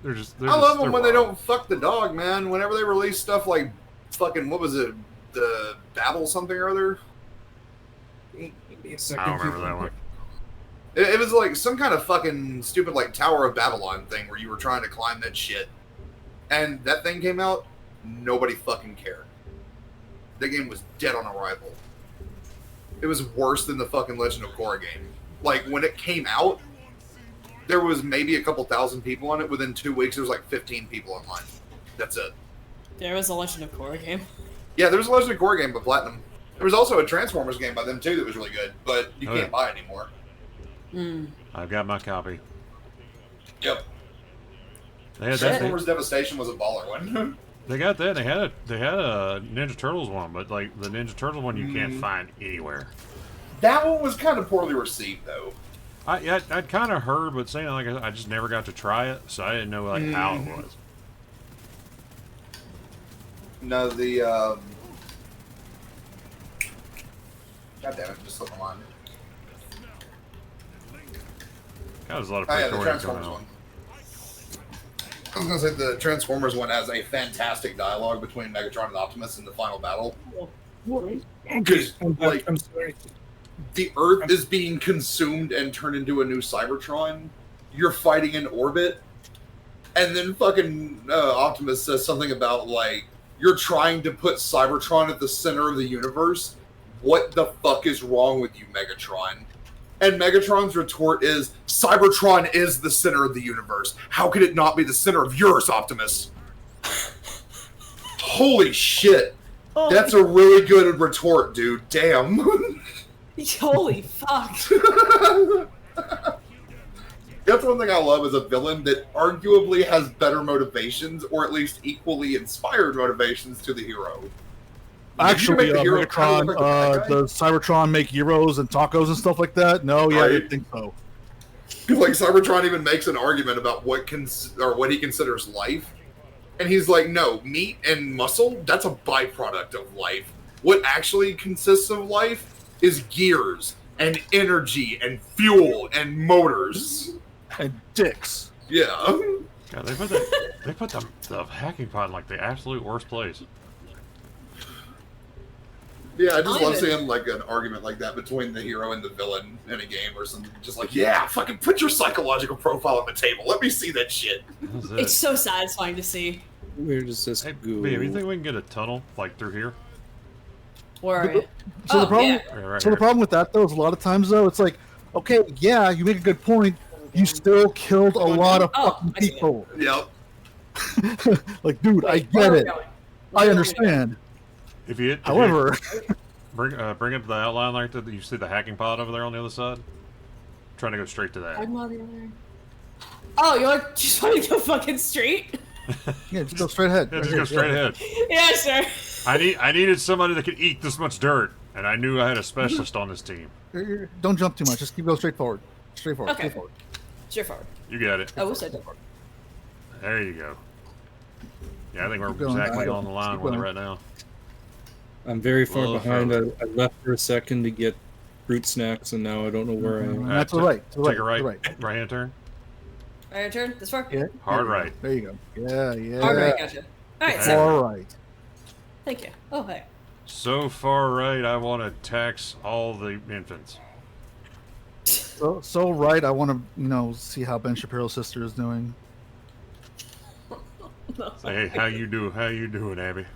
[SPEAKER 1] they're just.
[SPEAKER 4] I love them
[SPEAKER 1] they're
[SPEAKER 4] when they
[SPEAKER 1] wild.
[SPEAKER 4] don't fuck the dog, man. Whenever they release stuff like fucking, what was it? The Babel something or other?
[SPEAKER 2] Give me a
[SPEAKER 1] I
[SPEAKER 2] second.
[SPEAKER 1] don't remember that one.
[SPEAKER 4] It was like some kind of fucking stupid like Tower of Babylon thing where you were trying to climb that shit. And that thing came out, nobody fucking cared. That game was dead on arrival. It was worse than the fucking Legend of Korra game. Like, when it came out, there was maybe a couple thousand people on it. Within 2 weeks, there was like 15 people online. That's it.
[SPEAKER 3] There was a Legend of Korra game.
[SPEAKER 4] Yeah, there was a Legend of Korra game by Platinum. There was also a Transformers game by them, too, that was really good. But you
[SPEAKER 1] Oh,
[SPEAKER 4] can't
[SPEAKER 1] yeah.
[SPEAKER 4] buy it anymore.
[SPEAKER 1] I've got my copy.
[SPEAKER 4] Yep.
[SPEAKER 1] They had that.
[SPEAKER 4] Transformers Devastation was a baller one.
[SPEAKER 1] They got that. They had a Ninja Turtles one, but like the Ninja Turtles one, you can't find anywhere.
[SPEAKER 4] That one was kind of poorly received, though.
[SPEAKER 1] I'd kind of heard, but saying like I just never got to try it, so I didn't know like how it was.
[SPEAKER 4] No, the God damn it, just slipped my mind.
[SPEAKER 1] God, there's a lot of
[SPEAKER 4] Oh yeah, the
[SPEAKER 1] Praetorians coming
[SPEAKER 4] Transformers
[SPEAKER 1] out.
[SPEAKER 4] one. I was gonna say the Transformers one has a fantastic dialogue between Megatron and Optimus in the final battle. Because like
[SPEAKER 2] I'm sorry.
[SPEAKER 4] the Earth is being consumed and turned into a new Cybertron. You're fighting in orbit, and then fucking Optimus says something about like you're trying to put Cybertron at the center of the universe. What the fuck is wrong with you, Megatron? And Megatron's retort is, Cybertron is the center of the universe. How could it not be the center of yours, Optimus? Holy shit.
[SPEAKER 3] Oh,
[SPEAKER 4] That's a really good retort, dude. Damn.
[SPEAKER 3] holy fuck.
[SPEAKER 4] That's one thing I love as a villain that arguably has better motivations, or at least equally inspired motivations to the hero.
[SPEAKER 5] Actually,
[SPEAKER 4] You make the hero kinda
[SPEAKER 5] Megatron,
[SPEAKER 4] look like the bad guy.
[SPEAKER 5] does Cybertron make gyros and tacos and stuff like that? No, yeah, I
[SPEAKER 4] Right.
[SPEAKER 5] didn't think so.
[SPEAKER 4] Like Cybertron even makes an argument about what he considers life, and he's like, "No, meat and muscle, that's a byproduct of life. What actually consists of life is gears and energy and fuel and motors."
[SPEAKER 5] And dicks.
[SPEAKER 4] Yeah,
[SPEAKER 1] God, they put the hacking pod in like the absolute worst place.
[SPEAKER 4] yeah. I just
[SPEAKER 3] I
[SPEAKER 4] love
[SPEAKER 3] even-
[SPEAKER 4] seeing like an argument like that between the hero and the villain in a game or something. Just like, yeah, fucking put your psychological profile on the table. Let me see that shit.
[SPEAKER 1] That's
[SPEAKER 3] It's
[SPEAKER 1] it.
[SPEAKER 3] so satisfying to see.
[SPEAKER 2] Where does this
[SPEAKER 1] Hey,
[SPEAKER 2] go?
[SPEAKER 1] babe, you think we can get a tunnel like through here?
[SPEAKER 3] Where are you?
[SPEAKER 5] So the problem,
[SPEAKER 3] yeah.
[SPEAKER 1] Right, right
[SPEAKER 5] so the
[SPEAKER 1] here.
[SPEAKER 5] problem with that though is a lot of times though it's like, okay, yeah, you make a good point. You still killed a lot of
[SPEAKER 3] Oh,
[SPEAKER 5] fucking
[SPEAKER 3] I see it.
[SPEAKER 5] people.
[SPEAKER 4] Yep.
[SPEAKER 5] Like, dude, I
[SPEAKER 3] Wait,
[SPEAKER 5] get
[SPEAKER 3] where are we
[SPEAKER 5] it.
[SPEAKER 3] going? Where
[SPEAKER 5] I
[SPEAKER 3] are we
[SPEAKER 5] understand.
[SPEAKER 1] If you hit,
[SPEAKER 5] However,
[SPEAKER 1] bring up the outline right there. You see the hacking pod over there on the other side? Trying to go straight to that.
[SPEAKER 3] I'm not even. Oh, you just want to go fucking straight?
[SPEAKER 5] Yeah, just go straight ahead.
[SPEAKER 1] Yeah, just go straight ahead.
[SPEAKER 3] Yeah, sure.
[SPEAKER 1] I needed somebody that could eat this much dirt, and I knew I had a specialist on this team.
[SPEAKER 5] Don't jump too much. Just keep going straight forward. Straight forward.
[SPEAKER 3] Okay.
[SPEAKER 5] Straight forward.
[SPEAKER 3] Straightforward.
[SPEAKER 1] You got it.
[SPEAKER 3] Oh, said forward.
[SPEAKER 1] There you go. Yeah, I think we're
[SPEAKER 5] Keep going.
[SPEAKER 1] exactly on the line
[SPEAKER 5] Keep
[SPEAKER 1] with it
[SPEAKER 5] going.
[SPEAKER 1] right now.
[SPEAKER 2] I'm very far
[SPEAKER 1] Little
[SPEAKER 2] behind.
[SPEAKER 1] further.
[SPEAKER 2] I left for a second to get fruit snacks, and now I don't know where I am.
[SPEAKER 5] To the right. To the right.
[SPEAKER 1] Take a right,
[SPEAKER 5] to the right.
[SPEAKER 1] right hand turn.
[SPEAKER 3] Alright, turn. This far?
[SPEAKER 5] Yeah.
[SPEAKER 1] Hard
[SPEAKER 5] there you
[SPEAKER 1] right.
[SPEAKER 5] go. There you go. Yeah, yeah.
[SPEAKER 3] Hard right, gotcha. Alright, so.
[SPEAKER 5] Far right.
[SPEAKER 3] Thank you. Oh, hey.
[SPEAKER 1] So far right, I want to tax all the infants.
[SPEAKER 5] So right. I want to, see how Ben Shapiro's sister is doing.
[SPEAKER 1] Say, hey, how you doing, Abby?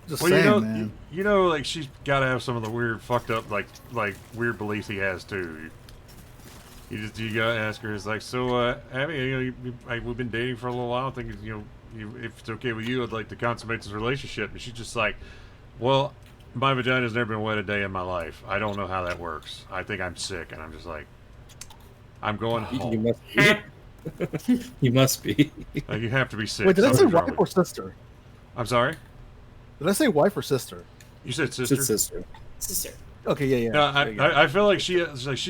[SPEAKER 5] Just
[SPEAKER 1] Well,
[SPEAKER 5] saying, man.
[SPEAKER 1] like she's got to have some of the weird, fucked up, like weird beliefs he has too. You gotta ask her. It's like, so, Abby, we've been dating for a little while. I think, if it's okay with you, I'd like to consummate this relationship. And she's just like, well, my vagina's never been wet a day in my life. I don't know how that works. I think I'm sick, and I'm just like, I'm going
[SPEAKER 2] You
[SPEAKER 1] home.
[SPEAKER 2] must be. You must be.
[SPEAKER 1] Like, you have to be sick.
[SPEAKER 5] Wait, did I say
[SPEAKER 1] Something's wrong
[SPEAKER 5] wife
[SPEAKER 1] with
[SPEAKER 5] or
[SPEAKER 1] you.
[SPEAKER 5] sister?
[SPEAKER 1] I'm sorry.
[SPEAKER 5] Did I say wife or sister?
[SPEAKER 1] You said
[SPEAKER 2] It's
[SPEAKER 1] sister.
[SPEAKER 2] his sister.
[SPEAKER 3] Sister.
[SPEAKER 5] Okay, yeah.
[SPEAKER 1] No,
[SPEAKER 5] There you go.
[SPEAKER 1] I feel like she's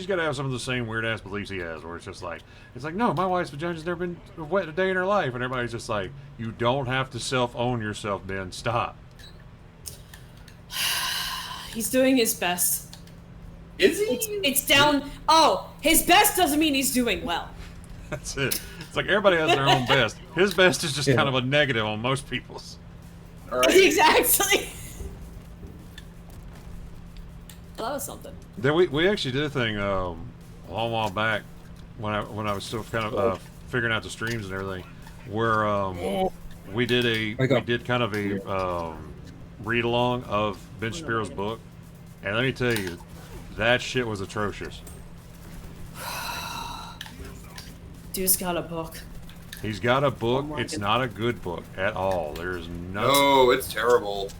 [SPEAKER 1] got to have some of the same weird ass beliefs he has, where it's like, no, my wife's vagina's never been wet a day in her life, and everybody's just like, you don't have to self-own yourself, Ben. Stop.
[SPEAKER 3] He's doing his best.
[SPEAKER 4] Is he?
[SPEAKER 3] It's down. Oh, his best doesn't mean he's doing well.
[SPEAKER 1] That's it. It's like everybody has their own best. His best is just
[SPEAKER 2] Yeah.
[SPEAKER 1] kind of a negative on most people's.
[SPEAKER 4] All right.
[SPEAKER 3] Exactly. Well, that was something.
[SPEAKER 1] Then we actually did a thing a long while back when I was still kind of figuring out the streams and everything, where we did kind of a read along of Ben Shapiro's book, and let me tell you, that shit was atrocious.
[SPEAKER 3] Dude's got a book.
[SPEAKER 1] He's got a book.
[SPEAKER 3] Oh my
[SPEAKER 1] It's
[SPEAKER 3] goodness.
[SPEAKER 1] not a good book at all. There's no.
[SPEAKER 4] No, it's terrible.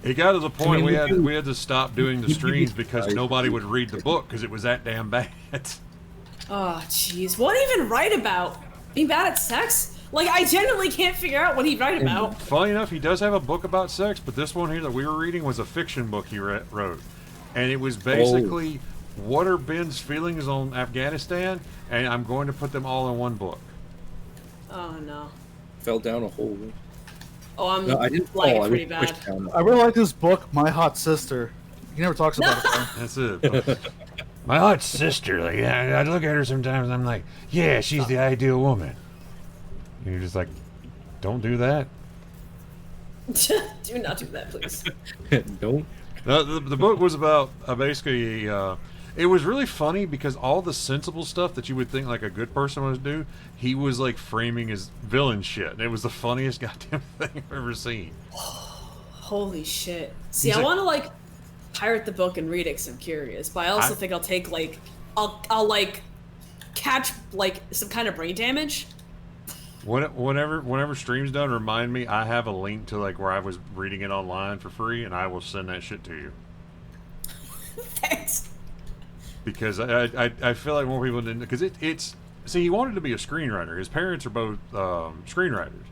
[SPEAKER 1] It got to the point
[SPEAKER 2] mean,
[SPEAKER 1] we had to stop doing the streams because nobody would read the book because it was that damn bad.
[SPEAKER 3] Oh, jeez. What even write about? Being bad at sex? Like, I genuinely can't figure out what he'd write about.
[SPEAKER 1] Funny enough, he does have a book about sex, but this one here that we were reading was a fiction book he wrote, and it was basically what are Ben's feelings on Afghanistan, and I'm going to put them all in one book.
[SPEAKER 3] Oh, no.
[SPEAKER 2] Fell down a hole.
[SPEAKER 3] Oh, I'm
[SPEAKER 2] No, I didn't
[SPEAKER 3] lagging
[SPEAKER 2] fall. I
[SPEAKER 3] pretty
[SPEAKER 2] was
[SPEAKER 3] bad.
[SPEAKER 2] pushed down.
[SPEAKER 5] I really like this book, My Hot Sister. He never talks about it, though.
[SPEAKER 1] That's it. My hot sister, like, yeah, I look at her sometimes and I'm like, yeah, she's the ideal woman. And you're just like, don't do that.
[SPEAKER 3] Do not do that, please.
[SPEAKER 2] Don't.
[SPEAKER 1] The book was about basically, it was really funny because all the sensible stuff that you would think like a good person would do, he was like framing as villain shit. And it was the funniest goddamn thing I've ever seen.
[SPEAKER 3] Holy shit. See,
[SPEAKER 1] He's
[SPEAKER 3] I
[SPEAKER 1] like-
[SPEAKER 3] want to, like, pirate the book and read it because I'm curious, but I also think I'll take, like, I'll like, catch, like, some kind of brain damage.
[SPEAKER 1] Whenever stream's done, remind me. I have a link to like where I was reading it online for free, and I will send that shit to you.
[SPEAKER 3] Thanks.
[SPEAKER 1] Because I feel like more people didn't. Because it's see, he wanted to be a screenwriter. His parents are both screenwriters,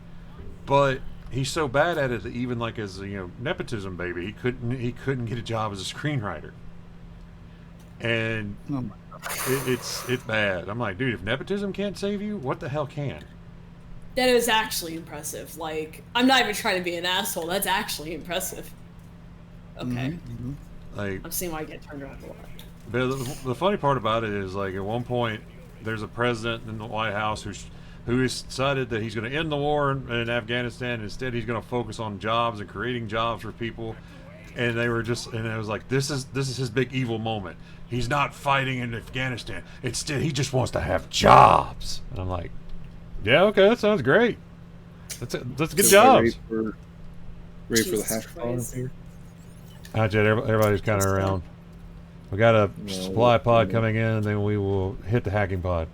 [SPEAKER 1] but he's so bad at it that even like as a nepotism baby, he couldn't get a job as a screenwriter. And
[SPEAKER 5] Oh my
[SPEAKER 1] it's bad. I'm like, dude, if nepotism can't save you, what the hell can?
[SPEAKER 3] That is actually impressive. Like, I'm not even trying to be an asshole. That's actually impressive. Okay.
[SPEAKER 1] Like,
[SPEAKER 3] I'm seeing why I get turned around a lot.
[SPEAKER 1] but the funny part about it is, like, at one point, there's a president in the White House who has decided that he's going to end the war in Afghanistan. Instead, he's going to focus on jobs and creating jobs for people. And they were just, and it was like, this is his big evil moment. He's not fighting in Afghanistan. Instead, he just wants to have jobs. And I'm like, yeah, okay, that sounds great. That's good jobs.
[SPEAKER 2] Ready for the
[SPEAKER 3] Jesus
[SPEAKER 2] hackathon
[SPEAKER 3] Christ.
[SPEAKER 2] here.
[SPEAKER 1] All right, Jed, everybody's kind of around. We got a supply pod coming in, and then we will hit the hacking pod.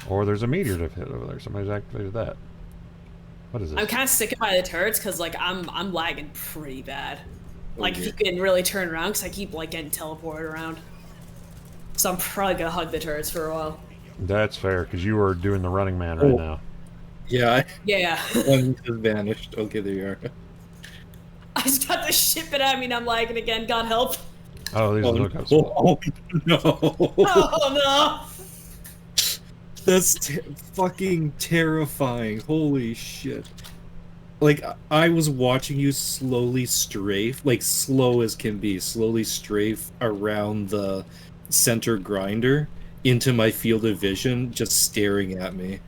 [SPEAKER 1] Or there's a meteor to hit over there. Somebody's activated that. What is
[SPEAKER 3] I'm
[SPEAKER 1] this?
[SPEAKER 3] kind of sticking by the turrets because, like, I'm lagging pretty bad. Like, if you can really turn around, because I keep, like, getting teleported around. So I'm probably gonna hug the turrets for a while.
[SPEAKER 1] That's fair, because you are doing the running man right now.
[SPEAKER 2] Yeah,
[SPEAKER 3] Yeah.
[SPEAKER 2] one just vanished. Okay, there you are.
[SPEAKER 3] I just got the shit bit at me and I'm lagging again, God help.
[SPEAKER 1] Oh, these
[SPEAKER 2] Oh,
[SPEAKER 1] lookups.
[SPEAKER 2] oh, no.
[SPEAKER 3] Oh no!
[SPEAKER 2] That's fucking terrifying. Holy shit. Like, I was watching you slowly strafe, like slow as can be, slowly strafe around the center grinder into my field of vision, just staring at me.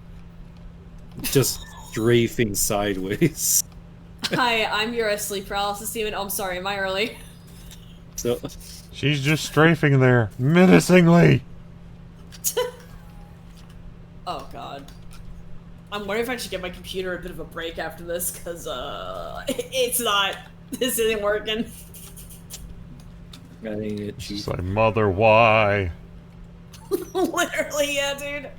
[SPEAKER 2] Just strafing sideways.
[SPEAKER 3] Hi, I'm your sleep paralysis demon. Oh, I'm sorry, am I early?
[SPEAKER 2] So,
[SPEAKER 1] She's just strafing there, menacingly.
[SPEAKER 3] Oh god. I'm wondering if I should give my computer a bit of a break after this, because, it's not. This isn't working.
[SPEAKER 2] that ain't it,
[SPEAKER 1] She's
[SPEAKER 2] chief.
[SPEAKER 1] like, mother, why?
[SPEAKER 3] Literally, yeah, dude.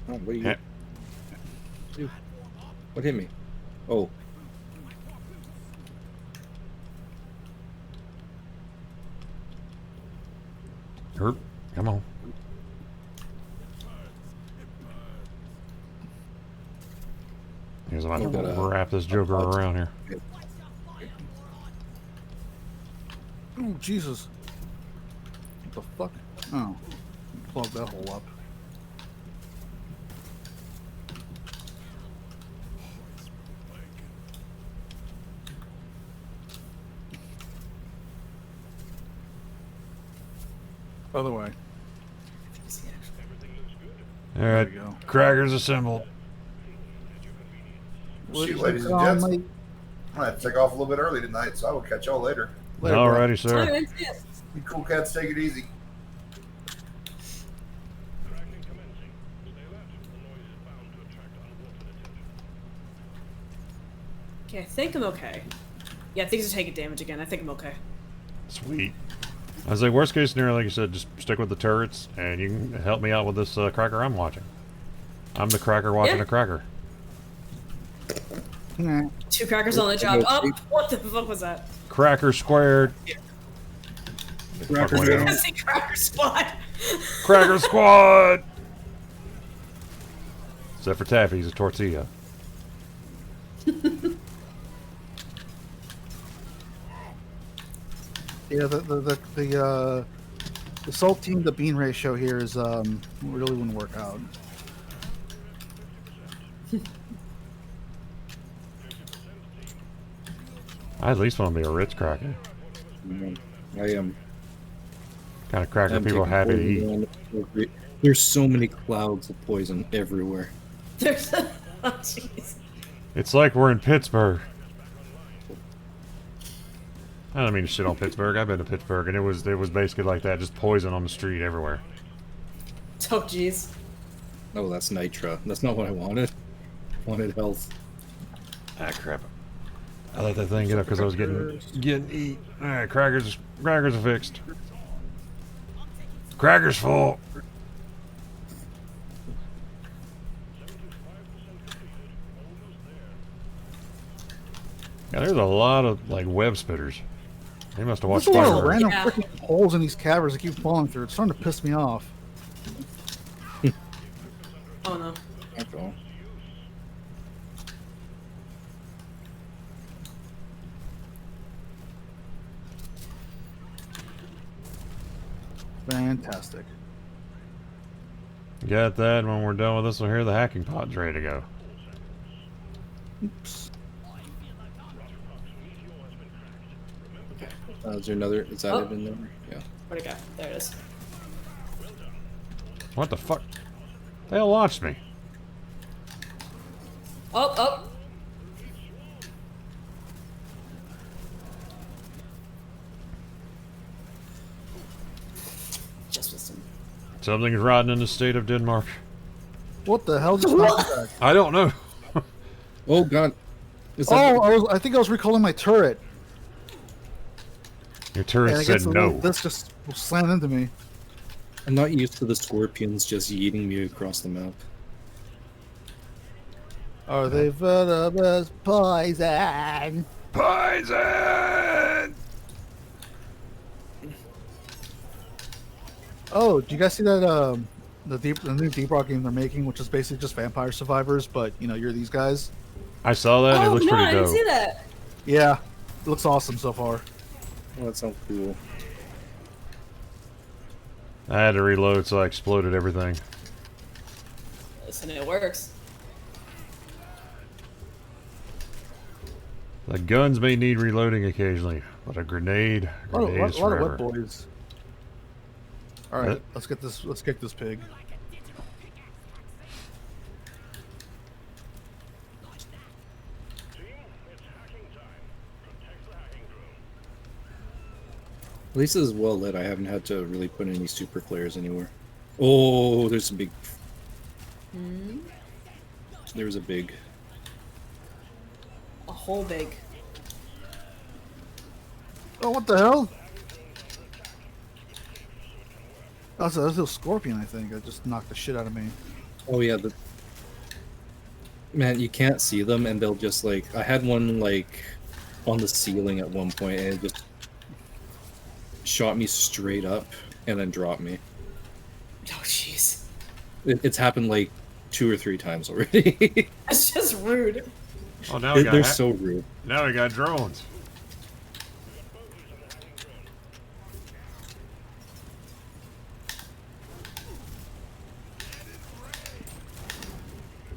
[SPEAKER 2] Oh, what are you...
[SPEAKER 1] Yeah.
[SPEAKER 2] Dude, what hit me? Oh.
[SPEAKER 1] Herp, come on. Here's about to wrap this joker around here.
[SPEAKER 5] Oh, Jesus. What the fuck? Oh. Plug that hole up. By the way.
[SPEAKER 1] Alright,
[SPEAKER 5] we go.
[SPEAKER 1] crackers assembled.
[SPEAKER 4] Shoot, ladies and
[SPEAKER 6] Oh,
[SPEAKER 4] gents.
[SPEAKER 6] my-
[SPEAKER 4] I'm gonna have to take off a little bit early tonight, so I will catch y'all later.
[SPEAKER 5] Later, bro.
[SPEAKER 1] Alrighty, sir.
[SPEAKER 4] You cool cats, take it easy.
[SPEAKER 3] Okay, I think I'm okay. Yeah, things are taking damage again. I think I'm okay.
[SPEAKER 1] Sweet. I was like, worst case scenario, like you said, just stick with the turrets, and you can help me out with this cracker I'm watching. I'm the cracker watching a cracker.
[SPEAKER 5] Nah.
[SPEAKER 3] 2 crackers on the job. Oh, what the fuck was that?
[SPEAKER 1] Cracker squared.
[SPEAKER 2] Cracker
[SPEAKER 1] Fuck away.
[SPEAKER 2] down.
[SPEAKER 3] I see cracker squad.
[SPEAKER 1] Cracker squad! Except for Taffy, he's a tortilla.
[SPEAKER 5] Yeah, the salt team to bean ratio here is really wouldn't work out.
[SPEAKER 1] I at least want to be a Ritz cracker.
[SPEAKER 2] I am.
[SPEAKER 1] Kind of cracker
[SPEAKER 2] I'm
[SPEAKER 1] people are happy to eat.
[SPEAKER 2] eat. There's so many clouds of poison everywhere.
[SPEAKER 3] There's oh jeez.
[SPEAKER 1] It's like we're in Pittsburgh. I don't mean to shit on Pittsburgh. I've been to Pittsburgh, and it was basically like that, just poison on the street everywhere.
[SPEAKER 3] Oh jeez.
[SPEAKER 2] Oh, that's nitra. That's not what I wanted. I wanted health.
[SPEAKER 1] Ah, crap. I let that thing get up because I was getting eat. All right, crackers are fixed. Crackers full. Yeah, there's a lot of like web spitters. They must have watched
[SPEAKER 5] There's a lot of
[SPEAKER 1] Spider-Man.
[SPEAKER 5] random
[SPEAKER 3] Yeah.
[SPEAKER 5] freaking holes in these caverns that keep falling through. It's starting to piss me off.
[SPEAKER 3] Oh no.
[SPEAKER 2] That's all.
[SPEAKER 5] Fantastic.
[SPEAKER 1] Got that. When we're done with this one here, the hacking pod's ready to go.
[SPEAKER 5] Oops.
[SPEAKER 2] Is there another? Is that
[SPEAKER 3] Oh.
[SPEAKER 2] it in there? Yeah.
[SPEAKER 3] Where'd it go? There it is.
[SPEAKER 1] What the fuck? They all launched me.
[SPEAKER 3] Oh, oh. Just with some.
[SPEAKER 1] Something's rotten in the state of Denmark.
[SPEAKER 5] What the hell just happened?
[SPEAKER 1] I don't know.
[SPEAKER 2] Oh God. Is that
[SPEAKER 5] Oh, I think I was recalling my turret.
[SPEAKER 1] Your
[SPEAKER 5] And
[SPEAKER 1] turret
[SPEAKER 5] I
[SPEAKER 1] said
[SPEAKER 5] guess
[SPEAKER 1] no.
[SPEAKER 5] this just slammed into me.
[SPEAKER 2] I'm not used to the scorpions just yeeting me across the map.
[SPEAKER 5] Are they venomous poison?
[SPEAKER 1] Poison!
[SPEAKER 5] Oh, do you guys see that? The new Deep Rock game they're making, which is basically just Vampire Survivors, but you know you're these guys.
[SPEAKER 1] I saw that. And it
[SPEAKER 3] Oh
[SPEAKER 1] looks
[SPEAKER 3] no,
[SPEAKER 1] pretty
[SPEAKER 3] I didn't
[SPEAKER 1] dope.
[SPEAKER 3] see that.
[SPEAKER 5] Yeah, it looks awesome so far.
[SPEAKER 2] Oh, that sounds cool.
[SPEAKER 1] I had to reload, so I exploded everything.
[SPEAKER 3] Listen, it works.
[SPEAKER 1] The guns may need reloading occasionally, but a grenade is
[SPEAKER 5] A lot of
[SPEAKER 1] forever.
[SPEAKER 5] wet boys. All right, let's get this. Let's kick this pig.
[SPEAKER 2] At least this is well lit. I haven't had to really put any super flares anywhere. Oh, there's some big. There was a big.
[SPEAKER 3] A whole big.
[SPEAKER 5] Oh, what the hell? That's a scorpion, I think. That just knocked the shit out of me.
[SPEAKER 2] Oh yeah, the. Man, you can't see them, and they'll just like. I had one like on the ceiling at one point, and it just shot me straight up and then dropped me.
[SPEAKER 3] Oh jeez.
[SPEAKER 2] It's happened like 2 or 3 times already.
[SPEAKER 3] That's just rude.
[SPEAKER 1] Oh, now we got
[SPEAKER 2] They're so rude.
[SPEAKER 1] now we got drones.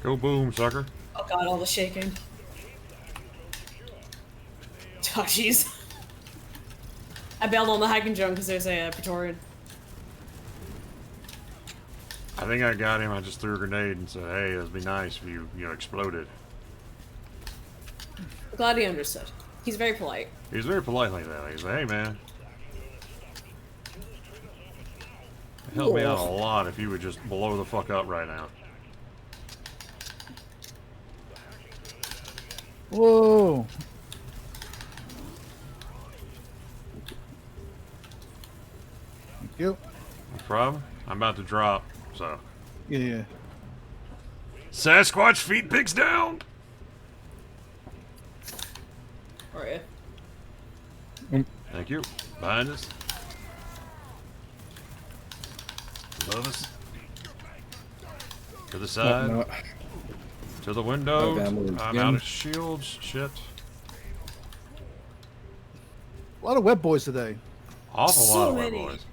[SPEAKER 1] Go boom, sucker.
[SPEAKER 3] Oh god, all the shaking. Oh jeez. I bailed on the hiking drone because there's a Praetorian.
[SPEAKER 1] I think I got him. I just threw a grenade and said, "Hey, it'd be nice if you exploded."
[SPEAKER 3] Glad he understood. He's very polite.
[SPEAKER 1] He was very polite like that. He said, "Hey, man, it helped me out a lot if you would just blow the fuck up right now."
[SPEAKER 5] Whoa! Thank you.
[SPEAKER 1] No problem. I'm about to drop, so.
[SPEAKER 5] Yeah.
[SPEAKER 1] Sasquatch feet picks down.
[SPEAKER 3] Or yeah.
[SPEAKER 1] Thank you. Behind us. Above us. To the side.
[SPEAKER 2] No,
[SPEAKER 1] To the window.
[SPEAKER 2] Oh, ammo
[SPEAKER 1] I'm
[SPEAKER 2] again.
[SPEAKER 1] out of shields. Shit.
[SPEAKER 5] A lot of wet boys today.
[SPEAKER 1] Awful
[SPEAKER 3] So
[SPEAKER 1] lot of white
[SPEAKER 3] many.
[SPEAKER 1] boys.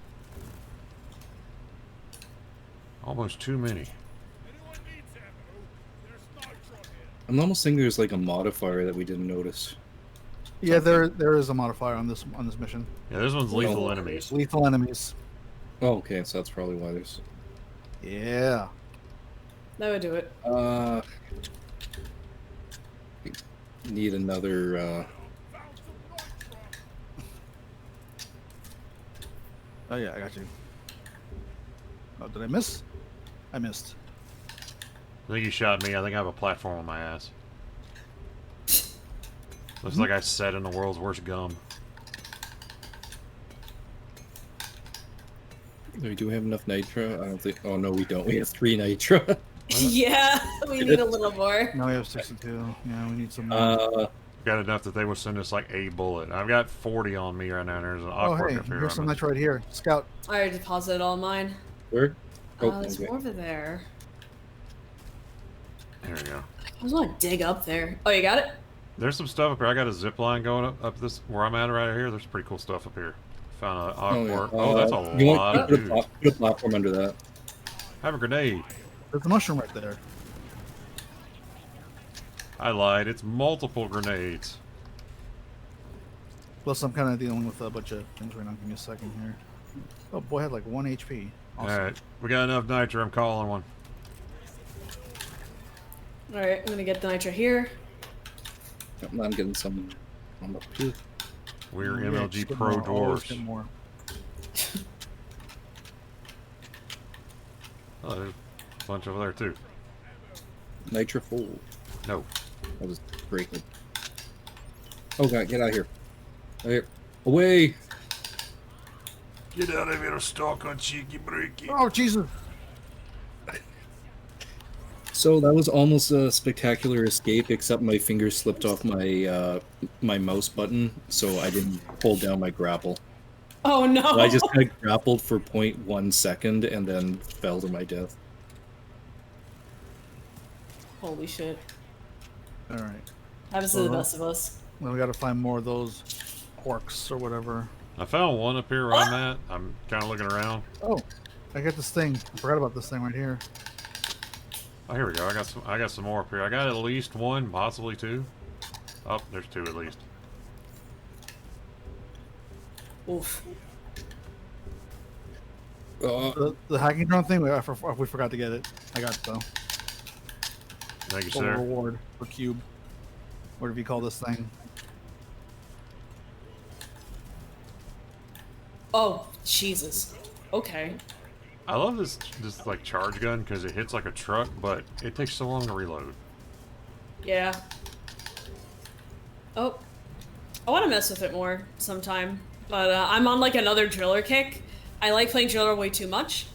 [SPEAKER 1] Almost too many.
[SPEAKER 2] I'm almost thinking there's like a modifier that we didn't notice.
[SPEAKER 5] Yeah, there is a modifier on this mission.
[SPEAKER 1] Yeah, this one's lethal
[SPEAKER 2] Oh.
[SPEAKER 1] enemies.
[SPEAKER 5] Lethal enemies.
[SPEAKER 2] Oh, okay, so that's probably why there's.
[SPEAKER 5] Yeah.
[SPEAKER 3] That would do it.
[SPEAKER 2] Need another.
[SPEAKER 5] Oh yeah, I got you. Oh, did I miss? I missed.
[SPEAKER 1] I think he shot me. I think I have a platform on my ass. Looks like I sat in the world's worst gum.
[SPEAKER 2] We do have enough nitro. I don't think. Oh no, we don't. We have 3 nitro.
[SPEAKER 3] Yeah, we need a little more.
[SPEAKER 5] Now we have 62. Yeah, we need some more.
[SPEAKER 1] Got enough that they will send us like a bullet. I've got 40 on me right now. And there's an
[SPEAKER 5] Oh
[SPEAKER 1] awkward
[SPEAKER 5] hey,
[SPEAKER 1] up here.
[SPEAKER 5] here's some
[SPEAKER 1] I'm
[SPEAKER 5] nitro right here. Scout.
[SPEAKER 3] I already deposited all mine.
[SPEAKER 2] Where? Oh,
[SPEAKER 3] There's
[SPEAKER 2] okay.
[SPEAKER 3] more over there.
[SPEAKER 1] There we go.
[SPEAKER 3] I just want to dig up there. Oh, you got it?
[SPEAKER 1] There's some stuff up here. I got a zip line going up this where I'm at right here. There's pretty cool stuff up here. Found an awkward.
[SPEAKER 2] yeah.
[SPEAKER 1] Oh, that's a
[SPEAKER 2] You
[SPEAKER 1] lot of
[SPEAKER 2] put
[SPEAKER 1] dudes.
[SPEAKER 2] put a platform under that.
[SPEAKER 1] Have a grenade.
[SPEAKER 5] There's a mushroom right there.
[SPEAKER 1] I lied. It's multiple grenades.
[SPEAKER 5] Plus, I'm kind of dealing with a bunch of things right now. Give me a second here. Oh boy, I had like 1 HP. Awesome.
[SPEAKER 1] All right, we got enough nitro. I'm calling one.
[SPEAKER 3] Alright, I'm gonna get the nitro here.
[SPEAKER 2] I'm getting some. I'm up here.
[SPEAKER 1] We're
[SPEAKER 5] Yeah,
[SPEAKER 1] MLG
[SPEAKER 5] just get
[SPEAKER 1] Pro
[SPEAKER 5] more, always
[SPEAKER 1] Dwarfs.
[SPEAKER 5] get more.
[SPEAKER 1] Oh, there's a bunch over there too.
[SPEAKER 2] Nitro full.
[SPEAKER 1] No.
[SPEAKER 2] I'll just break it. Oh god, get out of here. Out here. Away!
[SPEAKER 1] Get out of here, stalk on cheeky breaky.
[SPEAKER 5] Oh Jesus!
[SPEAKER 2] So that was almost a spectacular escape, except my fingers slipped off my my mouse button, so I didn't hold down my grapple.
[SPEAKER 3] Oh no!
[SPEAKER 2] So I just kind of grappled for 0.1 second and then fell to my death.
[SPEAKER 3] Holy shit.
[SPEAKER 5] All right.
[SPEAKER 3] Happens to the best of us.
[SPEAKER 5] Well, we got to find more of those porks or whatever.
[SPEAKER 1] I found one up here where I'm at. I'm kind of looking around.
[SPEAKER 5] Oh, I got this thing. I forgot about this thing right here.
[SPEAKER 1] Oh, here we go. I got some more up here. I got at least one, possibly two. Oh, there's two at least.
[SPEAKER 3] Oof.
[SPEAKER 5] The hacking drone thing, we forgot to get it. I got it though.
[SPEAKER 1] Thank you,
[SPEAKER 5] Full
[SPEAKER 1] sir.
[SPEAKER 5] reward for cube. Whatever you call this thing.
[SPEAKER 3] Oh, Jesus. Okay.
[SPEAKER 1] I love this like charge gun because it hits like a truck, but it takes so long to reload.
[SPEAKER 3] Yeah. Oh. I want to mess with it more sometime. But I'm on like another driller kick. I like playing driller way too much.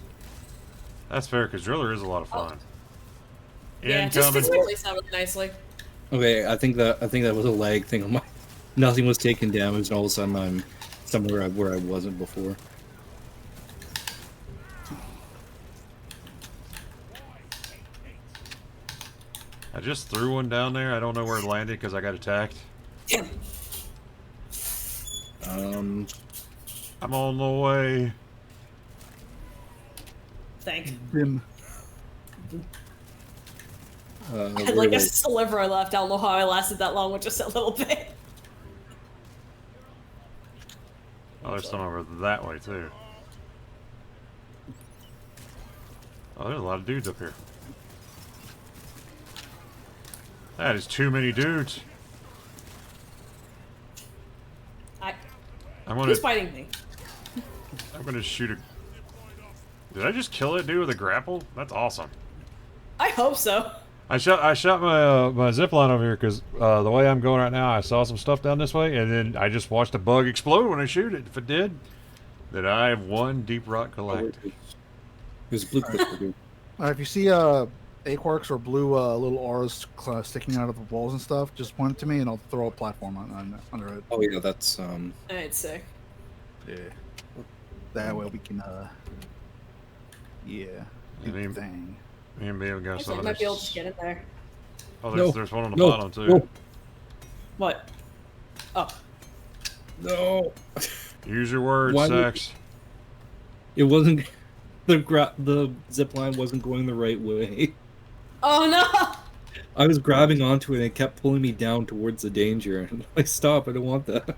[SPEAKER 1] That's fair because driller is a lot of fun.
[SPEAKER 3] Yeah, it just
[SPEAKER 1] Incoming.
[SPEAKER 3] fits my playstyle really nicely.
[SPEAKER 2] Okay, I think that was a lag thing on my. Nothing was taking damage, and all of a sudden I'm somewhere where I wasn't before.
[SPEAKER 1] I just threw one down there. I don't know where it landed because I got attacked. I'm on the way.
[SPEAKER 3] Thank.
[SPEAKER 5] Bim.
[SPEAKER 3] I had like a sliver left. I don't know how I lasted that long with just a little bit.
[SPEAKER 1] Oh, there's some over that way too. Oh, there's a lot of dudes up here. That is too many dudes.
[SPEAKER 3] Who's fighting me?
[SPEAKER 1] I'm gonna shoot a. Did I just kill that dude with a grapple? That's awesome.
[SPEAKER 3] I hope so.
[SPEAKER 1] I shot my zip line over here because the way I'm going right now, I saw some stuff down this way, and then I just watched a bug explode when I shoot it. If it did, then I have won Deep Rock Galactic.
[SPEAKER 2] It was blue.
[SPEAKER 5] If you see aquarks or blue little auras sticking out of the walls and stuff, just point it to me and I'll throw a platform under it.
[SPEAKER 2] Oh yeah, that's
[SPEAKER 3] It's sick.
[SPEAKER 5] Yeah. That way we can yeah. Do the thing.
[SPEAKER 1] Me and Bill got some
[SPEAKER 3] I
[SPEAKER 1] of
[SPEAKER 3] might be able
[SPEAKER 1] this.
[SPEAKER 3] to get in there.
[SPEAKER 1] Oh,
[SPEAKER 2] No.
[SPEAKER 1] there's one on the
[SPEAKER 2] No.
[SPEAKER 1] bottom too.
[SPEAKER 2] No.
[SPEAKER 3] What? Oh.
[SPEAKER 2] no.
[SPEAKER 1] Use your words,
[SPEAKER 2] Why would-
[SPEAKER 1] Sax.
[SPEAKER 2] It wasn't the zip line wasn't going the right way.
[SPEAKER 3] Oh no!
[SPEAKER 2] I was grabbing onto it and it kept pulling me down towards the danger. And I stop. I don't want that.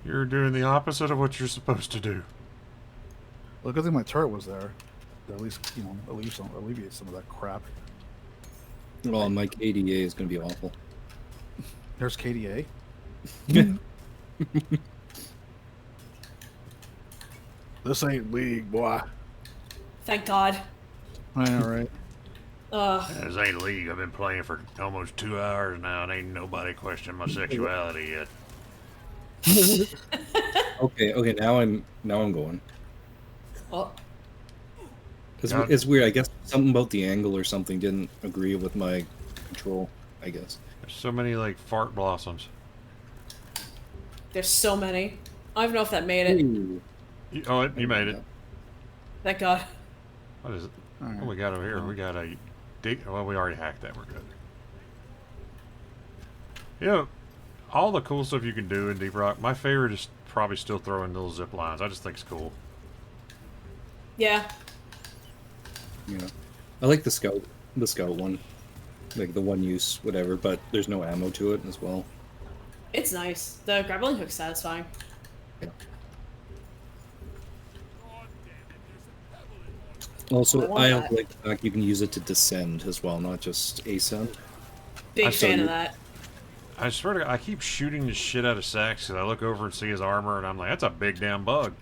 [SPEAKER 1] You're doing the opposite of what you're supposed to do.
[SPEAKER 5] Well, good thing my turret was there. To at least, alleviate some of that crap.
[SPEAKER 2] Well, my KDA is going to be awful.
[SPEAKER 5] There's KDA. This ain't League, boy.
[SPEAKER 3] Thank God.
[SPEAKER 5] I know, right?
[SPEAKER 1] This ain't League. I've been playing for almost 2 hours now, and ain't nobody questioned my sexuality yet.
[SPEAKER 2] Okay. Now I'm going.
[SPEAKER 3] Oh.
[SPEAKER 2] It's weird. I guess something about the angle or something didn't agree with my control. I guess.
[SPEAKER 1] There's so many like fart blossoms.
[SPEAKER 3] There's so many. I don't even know if that made it.
[SPEAKER 2] Ooh.
[SPEAKER 1] You made it.
[SPEAKER 3] Thank God.
[SPEAKER 1] What is it?
[SPEAKER 5] All right.
[SPEAKER 1] What we got over here? We got a. Well, we already hacked that. We're good. You know, all the cool stuff you can do in Deep Rock. My favorite is probably still throwing little zip lines. I just think it's cool.
[SPEAKER 3] Yeah.
[SPEAKER 2] Yeah. I like the scout one, like the one use whatever, but there's no ammo to it as well.
[SPEAKER 3] It's nice. The grappling hook's satisfying.
[SPEAKER 2] Also,
[SPEAKER 3] I
[SPEAKER 2] I
[SPEAKER 3] want that.
[SPEAKER 2] like the fact you can use it to descend as well, not just ascend.
[SPEAKER 3] Big
[SPEAKER 1] I
[SPEAKER 3] fan
[SPEAKER 1] saw
[SPEAKER 3] of that.
[SPEAKER 1] I swear to God, I keep shooting the shit out of Sax because I look over and see his armor, and I'm like, that's a big damn bug.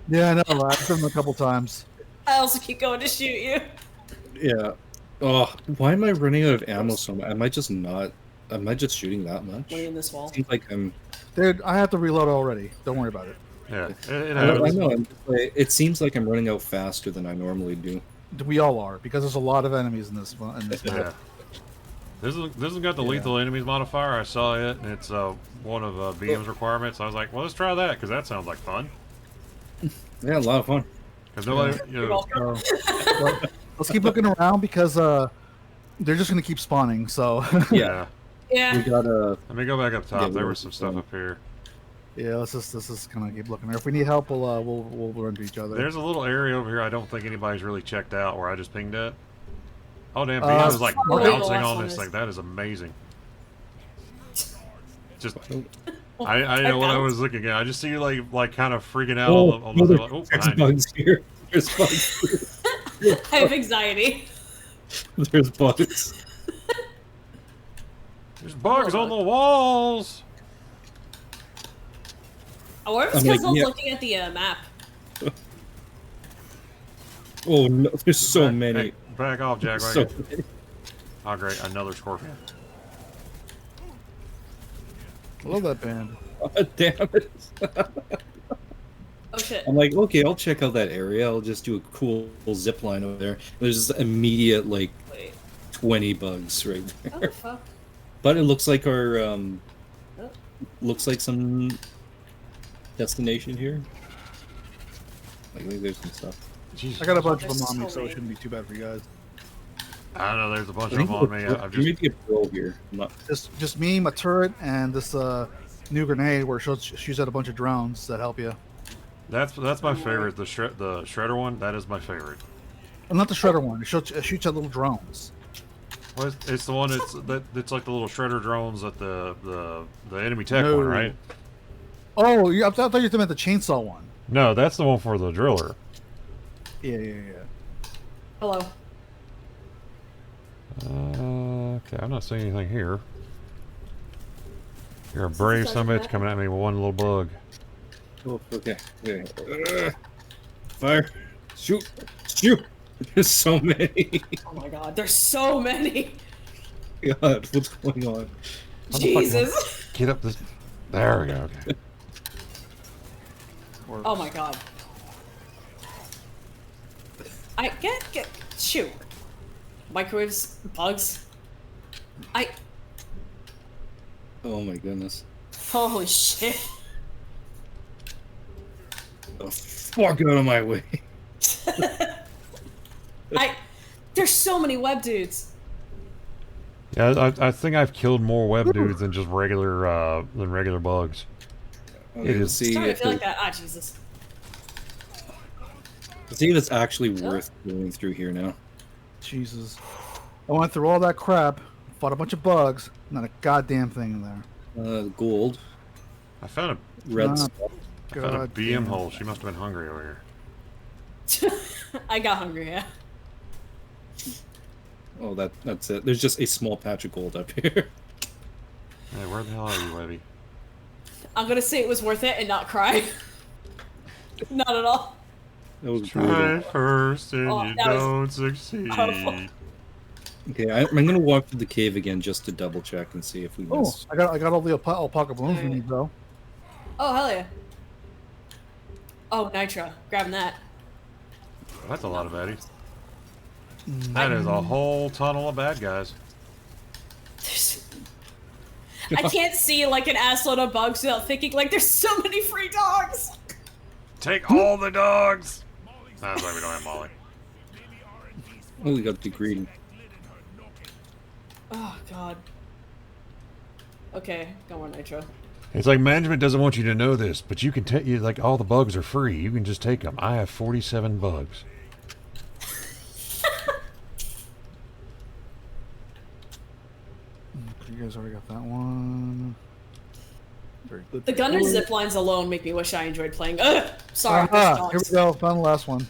[SPEAKER 5] Yeah, I know. I've done them a couple times.
[SPEAKER 3] I also keep going to shoot you.
[SPEAKER 2] Yeah. Oh, why am I running out of ammo so much? Am I just shooting that much?
[SPEAKER 3] Laying this wall.
[SPEAKER 2] Seems like I'm.
[SPEAKER 5] Dude, I have to reload already. Don't worry about it.
[SPEAKER 1] Yeah, it
[SPEAKER 2] I
[SPEAKER 1] happens.
[SPEAKER 2] know. It seems like I'm running out faster than I normally do.
[SPEAKER 5] We all are, because there's a lot of enemies in this one.
[SPEAKER 1] Yeah. This has got the lethal enemies modifier. I saw it, and it's one of BM's requirements. I was like, well, let's try that because that sounds like fun.
[SPEAKER 2] Yeah, a lot of fun.
[SPEAKER 1] Because nobody,
[SPEAKER 3] You're welcome.
[SPEAKER 5] Well, let's keep looking around because they're just gonna keep spawning. So
[SPEAKER 1] yeah.
[SPEAKER 3] Yeah.
[SPEAKER 2] We gotta.
[SPEAKER 1] Let me go back up top.
[SPEAKER 2] Yeah,
[SPEAKER 1] There
[SPEAKER 2] we'll
[SPEAKER 1] was some stuff up here.
[SPEAKER 5] yeah, let's just kind of keep looking there. If we need help, we'll run to each other.
[SPEAKER 1] There's a little area over here I don't think anybody's really checked out where I just pinged at. Oh damn! BM is like
[SPEAKER 3] probably the
[SPEAKER 1] bouncing
[SPEAKER 3] last
[SPEAKER 1] on
[SPEAKER 3] one
[SPEAKER 1] this
[SPEAKER 3] is.
[SPEAKER 1] thing. That is amazing. Just. I didn't know what I was looking at. I just see you like kind of freaking out on the like, oh,
[SPEAKER 2] there's
[SPEAKER 1] behind you.
[SPEAKER 2] bugs here. There's bugs.
[SPEAKER 3] I have anxiety.
[SPEAKER 2] There's bugs.
[SPEAKER 1] There's bugs on the walls.
[SPEAKER 3] I wonder if it's
[SPEAKER 2] I'm
[SPEAKER 3] because
[SPEAKER 2] like,
[SPEAKER 3] I was
[SPEAKER 2] yeah.
[SPEAKER 3] looking at the map.
[SPEAKER 2] Oh no, there's so many.
[SPEAKER 1] Hey, back off, Jack.
[SPEAKER 2] So
[SPEAKER 1] Right.
[SPEAKER 2] many.
[SPEAKER 1] Oh great, another scorpion.
[SPEAKER 5] I love that band.
[SPEAKER 2] God damn it.
[SPEAKER 3] Oh shit.
[SPEAKER 2] I'm like, okay, I'll check out that area. I'll just do a cool zip line over there. There's this immediate like
[SPEAKER 3] Wait.
[SPEAKER 2] 20 bugs right
[SPEAKER 3] Oh
[SPEAKER 2] there.
[SPEAKER 3] the fuck.
[SPEAKER 2] But it looks like our
[SPEAKER 3] Oh.
[SPEAKER 2] looks like some destination here. Like there's some stuff.
[SPEAKER 1] Jesus.
[SPEAKER 5] I got a bunch of
[SPEAKER 3] There's
[SPEAKER 5] them on me,
[SPEAKER 3] so
[SPEAKER 5] so it
[SPEAKER 3] many.
[SPEAKER 5] shouldn't be too bad for you guys.
[SPEAKER 1] I don't know. There's a bunch
[SPEAKER 2] I
[SPEAKER 1] of
[SPEAKER 2] think
[SPEAKER 1] them on me. I've
[SPEAKER 2] we
[SPEAKER 1] just
[SPEAKER 2] need to get Bill here. I'm not,
[SPEAKER 5] Just me, my turret, and this new grenade where it shoots at a bunch of drones that help you.
[SPEAKER 1] that's my favorite. The shredder one. That is my favorite.
[SPEAKER 5] Well, not the shredder one. It shoots at little drones.
[SPEAKER 1] Well, it's the one that's like the little shredder drones at the enemy tech
[SPEAKER 5] No.
[SPEAKER 1] one, right?
[SPEAKER 5] Oh, I thought you were talking about the chainsaw one.
[SPEAKER 1] No, that's the one for the driller.
[SPEAKER 5] Yeah.
[SPEAKER 3] Hello.
[SPEAKER 1] Okay, I'm not seeing anything here. You're a brave son of a bitch coming at me with one little bug.
[SPEAKER 2] oh, okay. Fire. Shoot. There's so many.
[SPEAKER 3] Oh my god, there's so many.
[SPEAKER 2] God, what's going on?
[SPEAKER 1] How the fuck
[SPEAKER 3] Jesus.
[SPEAKER 1] Get up this. There we go. Okay.
[SPEAKER 3] Oh my god. I get shoot. Microwaves, bugs.
[SPEAKER 2] Oh my goodness.
[SPEAKER 3] Holy shit.
[SPEAKER 2] Oh, fuck out of my way.
[SPEAKER 3] There's so many web dudes.
[SPEAKER 1] Yeah, I think I've killed more web dudes than just regular bugs.
[SPEAKER 2] Okay,
[SPEAKER 1] It is-
[SPEAKER 2] let's see
[SPEAKER 3] Starting to
[SPEAKER 2] if
[SPEAKER 3] feel like
[SPEAKER 2] it-
[SPEAKER 3] that. Ah, Jesus.
[SPEAKER 2] let's see if it's actually worth going through here now.
[SPEAKER 5] Jesus. I went through all that crap, fought a bunch of bugs, not a goddamn thing in there.
[SPEAKER 2] Gold,
[SPEAKER 1] I found
[SPEAKER 2] red
[SPEAKER 5] Ah.
[SPEAKER 2] stuff.
[SPEAKER 1] a
[SPEAKER 5] God
[SPEAKER 1] BM
[SPEAKER 5] damn.
[SPEAKER 1] hole. She must have been hungry over here.
[SPEAKER 3] I got hungry, yeah.
[SPEAKER 2] Oh, that's it. There's just a small patch of gold up here.
[SPEAKER 1] Hey, where the hell are you, Webby?
[SPEAKER 3] I'm gonna say it was worth it and not cry. Not at all.
[SPEAKER 2] That was
[SPEAKER 1] Try
[SPEAKER 2] brutal.
[SPEAKER 1] first and
[SPEAKER 3] Oh,
[SPEAKER 1] you
[SPEAKER 3] that was
[SPEAKER 1] don't succeed.
[SPEAKER 3] awful.
[SPEAKER 2] Okay, I'm gonna walk through the cave again just to double check and see if we
[SPEAKER 5] Oh,
[SPEAKER 2] missed.
[SPEAKER 5] I got all the alpaca balloons we need though.
[SPEAKER 3] Oh, hell yeah. Oh, Nitro. Grabbing that.
[SPEAKER 1] That's a lot of baddies. That is a whole tunnel of bad guys.
[SPEAKER 3] I can't see like an assload of bugs without thinking like there's so many free dogs.
[SPEAKER 1] Take all the dogs. That's why we don't have Molly.
[SPEAKER 2] Oh, we got the green.
[SPEAKER 3] Oh god. Okay, go on Nitro.
[SPEAKER 1] It's like management doesn't want you to know this, but you can take you like all the bugs are free. You can just take them. I have 47 bugs.
[SPEAKER 5] You guys already got that one. Very good.
[SPEAKER 3] The gun and zip lines alone make me wish I enjoyed playing. Ugh! Sorry,
[SPEAKER 5] Ah, here
[SPEAKER 3] dogs.
[SPEAKER 5] we go. Found the last one.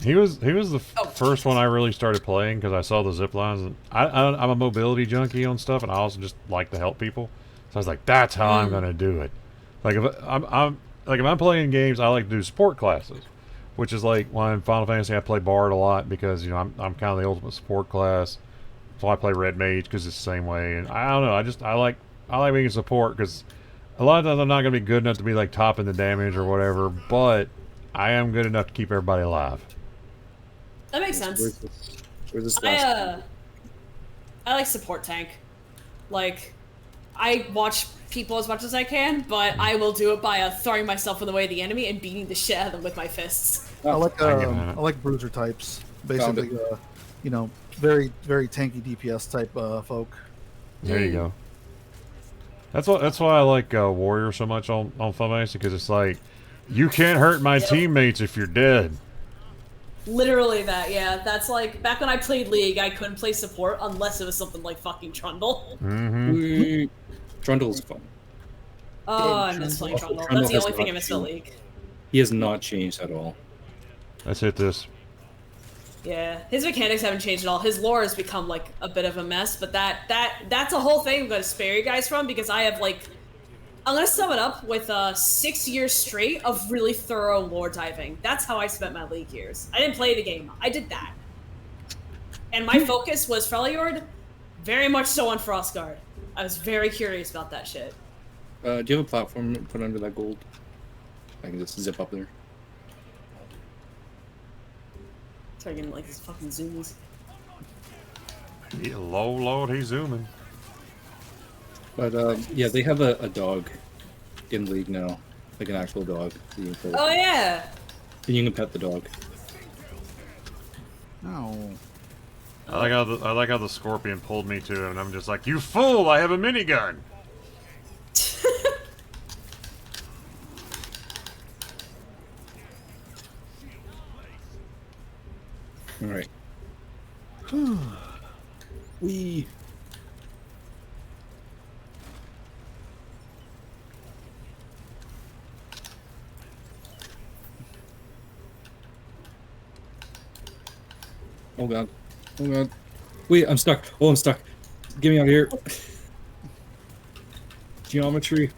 [SPEAKER 1] He was the
[SPEAKER 3] Oh.
[SPEAKER 1] first one I really started playing because I saw the zip lines. And I'm a mobility junkie on stuff, and I also just like to help people. So I was like, that's how I'm gonna do it. Like if I'm playing games, I like to do support classes, which is like when in Final Fantasy I play Bard a lot because you know I'm kind of the ultimate support class. So I play Red Mage because it's the same way, and I don't know. I like being a support because a lot of times I'm not gonna be good enough to be like topping the damage or whatever, but I am good enough to keep everybody alive.
[SPEAKER 3] That makes sense.
[SPEAKER 2] Where's this
[SPEAKER 3] I
[SPEAKER 2] last
[SPEAKER 3] I like support tank. Like, I watch people as much as I can, but I will do it by throwing myself in the way of the enemy and beating the shit out of them with my fists.
[SPEAKER 5] I like
[SPEAKER 1] I get it.
[SPEAKER 5] I like bruiser types. Basically, you know, very tanky DPS type folk.
[SPEAKER 1] There you go. That's why I like Warrior so much on Funbase, because it's like, you can't hurt my teammates if you're dead.
[SPEAKER 3] Literally that, yeah. That's like, back when I played League, I couldn't play support unless it was something like fucking Trundle.
[SPEAKER 1] Mm-hmm.
[SPEAKER 2] Trundle's fun.
[SPEAKER 3] Oh, I miss playing Trundle.
[SPEAKER 2] Trundle
[SPEAKER 3] That's the
[SPEAKER 2] has
[SPEAKER 3] only thing I
[SPEAKER 2] not
[SPEAKER 3] miss about
[SPEAKER 2] changed.
[SPEAKER 3] League.
[SPEAKER 2] He has not changed at all.
[SPEAKER 1] Let's hit this.
[SPEAKER 3] Yeah, his mechanics haven't changed at all. His lore has become like a bit of a mess, but that's a whole thing I'm gonna spare you guys from, because I have like, I'm gonna sum it up with 6 years straight of really thorough lore diving. That's how I spent my League years. I didn't play the game. I did that. And my focus was Freljord, very much so on Frostguard. I was very curious about that shit.
[SPEAKER 2] Do you have a platform put under that gold? I can just zip up there.
[SPEAKER 3] Start getting like these fucking zooms.
[SPEAKER 1] Yeah, Lord, he's zooming.
[SPEAKER 2] But yeah, they have a dog in League now, like an actual dog. That you can pet.
[SPEAKER 3] Oh yeah.
[SPEAKER 2] And you can pet the dog.
[SPEAKER 5] No.
[SPEAKER 1] I like how the Scorpion pulled me to him, and I'm just like, you fool! I have a minigun.
[SPEAKER 2] All right. We. Oh god. Oh god. Wait, I'm stuck. Oh, I'm stuck. Get me out of here. Geometry.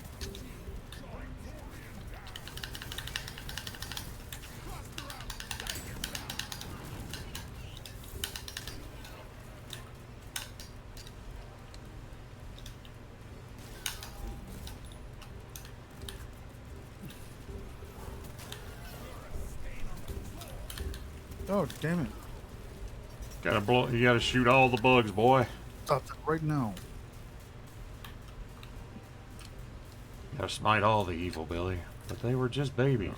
[SPEAKER 5] Oh, damn it.
[SPEAKER 1] You gotta shoot all the bugs, boy.
[SPEAKER 5] Stop that right now.
[SPEAKER 1] Gotta smite all the evil, Billy. But they were just babies.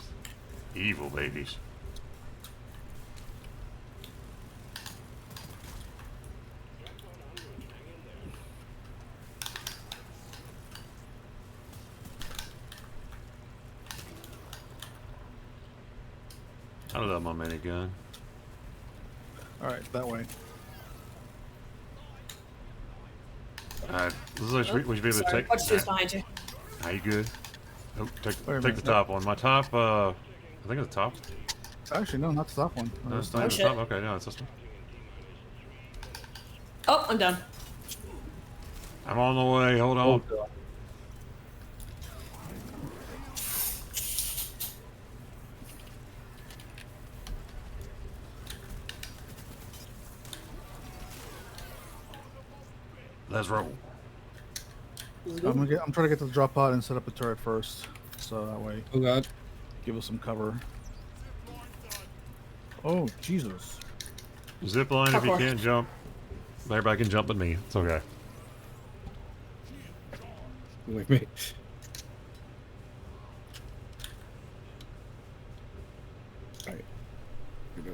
[SPEAKER 1] Evil babies. I love my minigun.
[SPEAKER 5] Alright, that way.
[SPEAKER 1] Alright, we should be able to
[SPEAKER 3] Sorry,
[SPEAKER 1] take.
[SPEAKER 3] watch who's behind you.
[SPEAKER 1] Are you good? Oh,
[SPEAKER 5] Wait a
[SPEAKER 1] take
[SPEAKER 5] minute.
[SPEAKER 1] the top one. My top, I think it's the top.
[SPEAKER 5] Actually, no, not the top one.
[SPEAKER 1] No, it's not
[SPEAKER 3] Oh,
[SPEAKER 1] even the
[SPEAKER 3] shit.
[SPEAKER 1] top. Okay, no, it's this one.
[SPEAKER 3] Oh, I'm done.
[SPEAKER 1] I'm on the way. Hold on. Let's roll.
[SPEAKER 5] I'm trying to get to the drop pod and set up a turret first, so that way
[SPEAKER 2] Oh god.
[SPEAKER 5] give us some cover. Oh Jesus!
[SPEAKER 1] Zip line if you
[SPEAKER 3] Parkour.
[SPEAKER 1] can't jump. Everybody can jump but me. It's okay.
[SPEAKER 2] Wait, me. Alright. Here we go.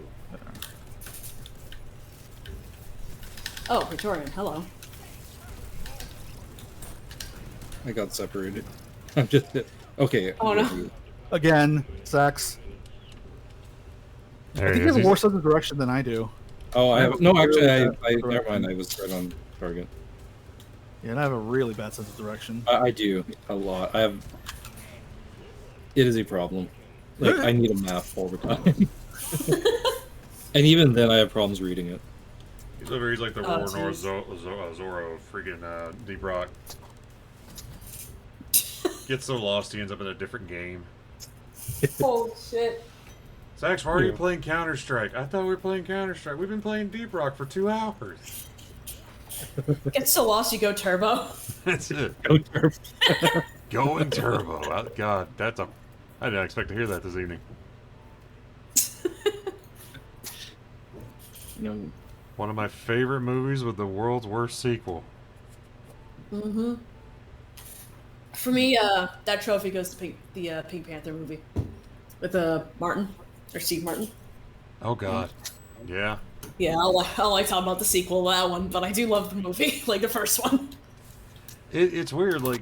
[SPEAKER 3] Oh, Victorian, hello.
[SPEAKER 2] I got separated. I'm just okay.
[SPEAKER 3] Oh,
[SPEAKER 2] I'm
[SPEAKER 3] no.
[SPEAKER 2] with you.
[SPEAKER 5] Again, Sax.
[SPEAKER 1] There
[SPEAKER 5] I
[SPEAKER 1] he
[SPEAKER 5] think you
[SPEAKER 1] is.
[SPEAKER 5] have a
[SPEAKER 1] He's-
[SPEAKER 5] more sense of direction than I do.
[SPEAKER 2] Oh, I have no. Actually,
[SPEAKER 5] Really
[SPEAKER 2] I
[SPEAKER 5] bad
[SPEAKER 2] never
[SPEAKER 5] direction.
[SPEAKER 2] mind. I was right on target.
[SPEAKER 5] Yeah, and I have a really bad sense of direction.
[SPEAKER 2] I do a lot. I have. It is a problem. Like I need a map all the time, and even then, I have problems reading it.
[SPEAKER 1] He's over. He's like the
[SPEAKER 3] Oh,
[SPEAKER 1] Roar North
[SPEAKER 3] jeez.
[SPEAKER 1] Zorro, freaking Deep Rock. Gets so lost he ends up in a different game.
[SPEAKER 3] Oh shit.
[SPEAKER 1] Sax, why are you
[SPEAKER 2] Yeah.
[SPEAKER 1] playing Counter Strike? I thought we were playing Counter Strike. We've been playing Deep Rock for 2 hours.
[SPEAKER 3] Get so lost you go turbo.
[SPEAKER 1] That's it.
[SPEAKER 2] Go turf.
[SPEAKER 1] Going turbo. God, I didn't expect to hear that this evening.
[SPEAKER 2] No.
[SPEAKER 1] One of my favorite movies with the world's worst sequel.
[SPEAKER 3] Mm-hmm. For me, that trophy goes to the Pink Panther movie with Martin or Steve Martin.
[SPEAKER 1] Oh God, yeah.
[SPEAKER 3] Yeah, I like talking about the sequel to that one, but I do love the movie, like the first one.
[SPEAKER 1] It's weird. Like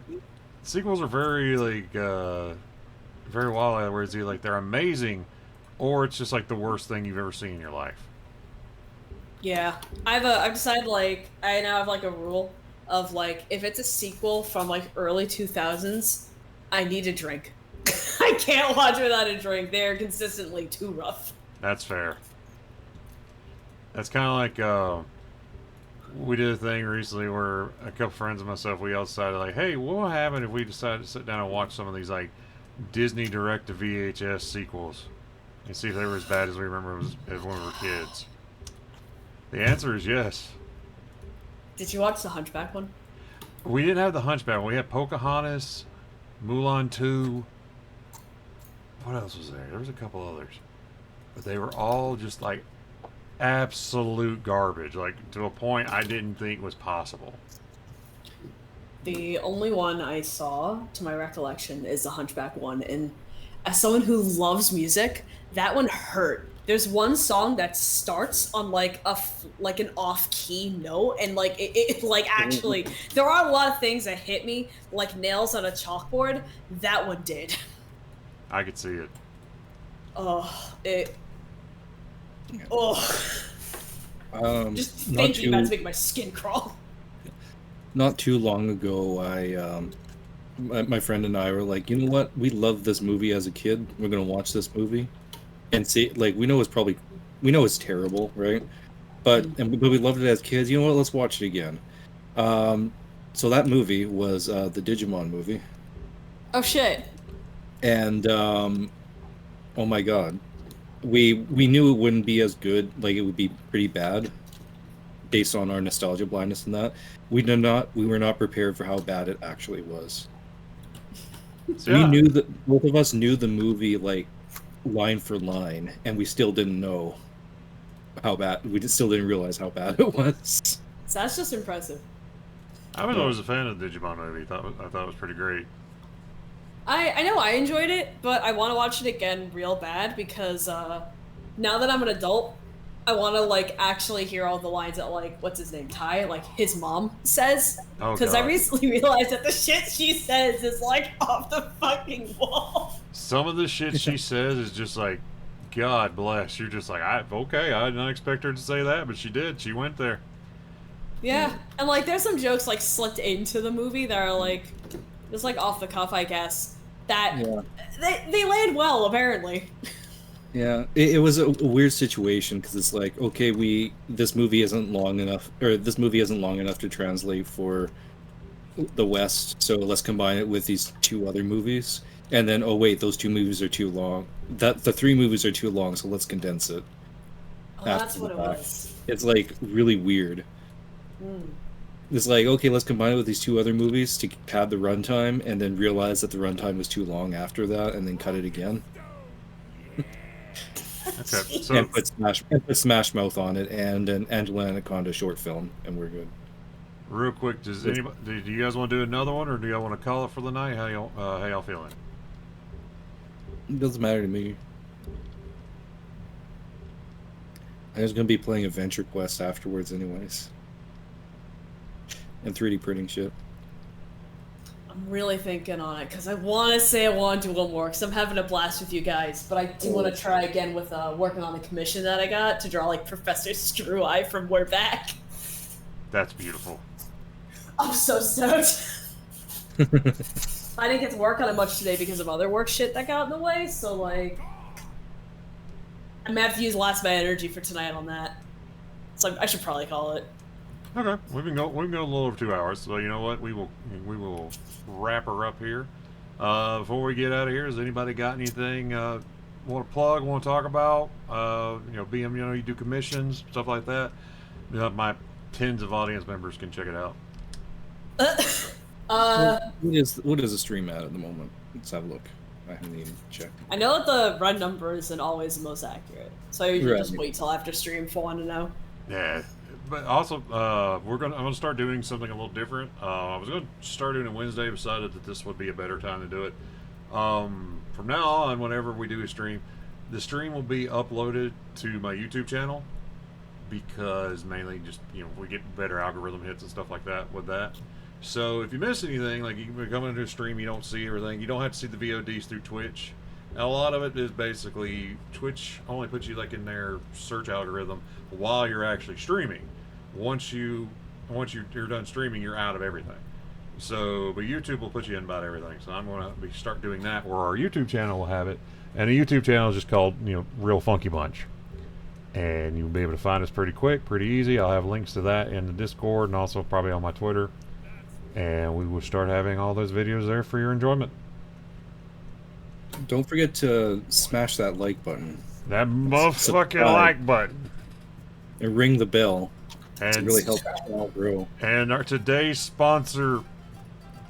[SPEAKER 1] sequels are very very wild. Where it's either like they're amazing, or it's just like the worst thing you've ever seen in your life.
[SPEAKER 3] Yeah, I've decided like I now have like a rule of like if it's a sequel from like early 2000s, I need a drink. I can't watch without a drink. They're consistently too rough.
[SPEAKER 1] That's fair. That's kind of like we did a thing recently where a couple friends and myself we all decided like, hey, what would happen if we decided to sit down and watch some of these like Disney direct to VHS sequels and see if they were as bad as we remember as when we were kids? The answer is yes.
[SPEAKER 3] Did you watch the Hunchback one?
[SPEAKER 1] We didn't have the Hunchback one. We had Pocahontas, Mulan 2. What else was there? There was a couple others. But they were all just like absolute garbage. Like to a point I didn't think was possible.
[SPEAKER 3] The only one I saw, to my recollection, is the Hunchback one. And as someone who loves music, that one hurt. There's one song that starts on like an off-key note, and like it like actually there are a lot of things that hit me like nails on a chalkboard. That one did.
[SPEAKER 1] I could see it.
[SPEAKER 3] Oh, it.
[SPEAKER 2] Yeah.
[SPEAKER 3] Oh. Just thinking about it making my skin crawl.
[SPEAKER 2] Not too long ago, my friend and I were like, you know what? We loved this movie as a kid. We're gonna watch this movie, and see. Like we know it's terrible, right? But we loved it as kids. You know what? Let's watch it again. So that movie was the Digimon movie.
[SPEAKER 3] Oh shit!
[SPEAKER 2] And oh my god, we knew it wouldn't be as good. Like it would be pretty bad, based on our nostalgia blindness and that. We were not prepared for how bad it actually was.
[SPEAKER 1] So,
[SPEAKER 2] we knew that both of us knew the movie like line for line, and we still didn't know how bad. We still didn't realize how bad it was.
[SPEAKER 3] So that's just impressive.
[SPEAKER 1] I was always a fan of the Digimon movie. I thought it was pretty great.
[SPEAKER 3] I know I enjoyed it, but I want to watch it again real bad because now that I'm an adult, I want to like actually hear all the lines that like what's his name, Ty, like his mom says. Because I recently realized that the shit she says is like off the fucking wall.
[SPEAKER 1] Some of the shit she says is just like, God bless. You're just like, okay, I did not expect her to say that, but she did. She went there.
[SPEAKER 3] Yeah, and like there's some jokes like slipped into the movie that are like just like off the cuff, I guess. That they land well apparently.
[SPEAKER 2] Yeah, it was a weird situation because it's like, okay, this movie isn't long enough to translate for the West, so let's combine it with these two other movies. And then, oh wait, those two movies are too long. The three movies are too long, so let's condense it.
[SPEAKER 3] Oh, that's what it was.
[SPEAKER 2] It's like really weird. It's like, okay, let's combine it with these two other movies to pad the runtime, and then realize that the runtime was too long after that, and then cut it again.
[SPEAKER 1] Okay, so
[SPEAKER 2] And put Smash Mouth on it, and an Angela Anaconda short film, and we're good.
[SPEAKER 1] real quick, do you guys want to do another one, or do y'all want to call it for the night? How y'all feeling?
[SPEAKER 2] It doesn't matter to me. I was gonna be playing Adventure Quest afterwards, anyways, and 3D printing shit.
[SPEAKER 3] I'm really thinking on it because I want to say I want to do one more because I'm having a blast with you guys, but I do want to try again with working on the commission that I got to draw like Professor Screw Eye from We're Back.
[SPEAKER 1] That's beautiful.
[SPEAKER 3] I'm so stoked. I didn't get to work on it much today because of other work shit that got in the way, so like I'm gonna have to use last of my energy for tonight on that. So I should probably call it.
[SPEAKER 1] Okay, we've been going a little over 2 hours, so you know what? We will wrap her up here. Before we get out of here, has anybody got anything want to plug, want to talk about? BM, you do commissions, stuff like that. My tens of audience members can check it out.
[SPEAKER 2] What is the stream at the moment? Let's have a look. I haven't even checked.
[SPEAKER 3] I know that the run number isn't always the most accurate, so I usually just wait till after stream if I want to know.
[SPEAKER 1] Yeah, but also I'm gonna start doing something a little different. I was gonna start doing it Wednesday. Decided that this would be a better time to do it. From now on, whenever we do a stream, the stream will be uploaded to my YouTube channel because mainly just we get better algorithm hits and stuff like that with that. So if you miss anything, like you can come into a stream, you don't see everything. You don't have to see the VODs through Twitch. And a lot of it is basically Twitch only puts you like in their search algorithm while you're actually streaming. Once you're done streaming, you're out of everything. So, but YouTube will put you in about everything. So I'm going to start doing that, where our YouTube channel will have it, and the YouTube channel is just called Real Funky Bunch, and you'll be able to find us pretty quick, pretty easy. I'll have links to that in the Discord and also probably on my Twitter, and we will start having all those videos there for your enjoyment.
[SPEAKER 2] Don't forget to smash that like button.
[SPEAKER 1] That motherfucking
[SPEAKER 2] Subscribe.
[SPEAKER 1] like button.
[SPEAKER 2] And ring the bell.
[SPEAKER 1] And
[SPEAKER 2] It really helps the channel grow.
[SPEAKER 1] And our today's sponsor,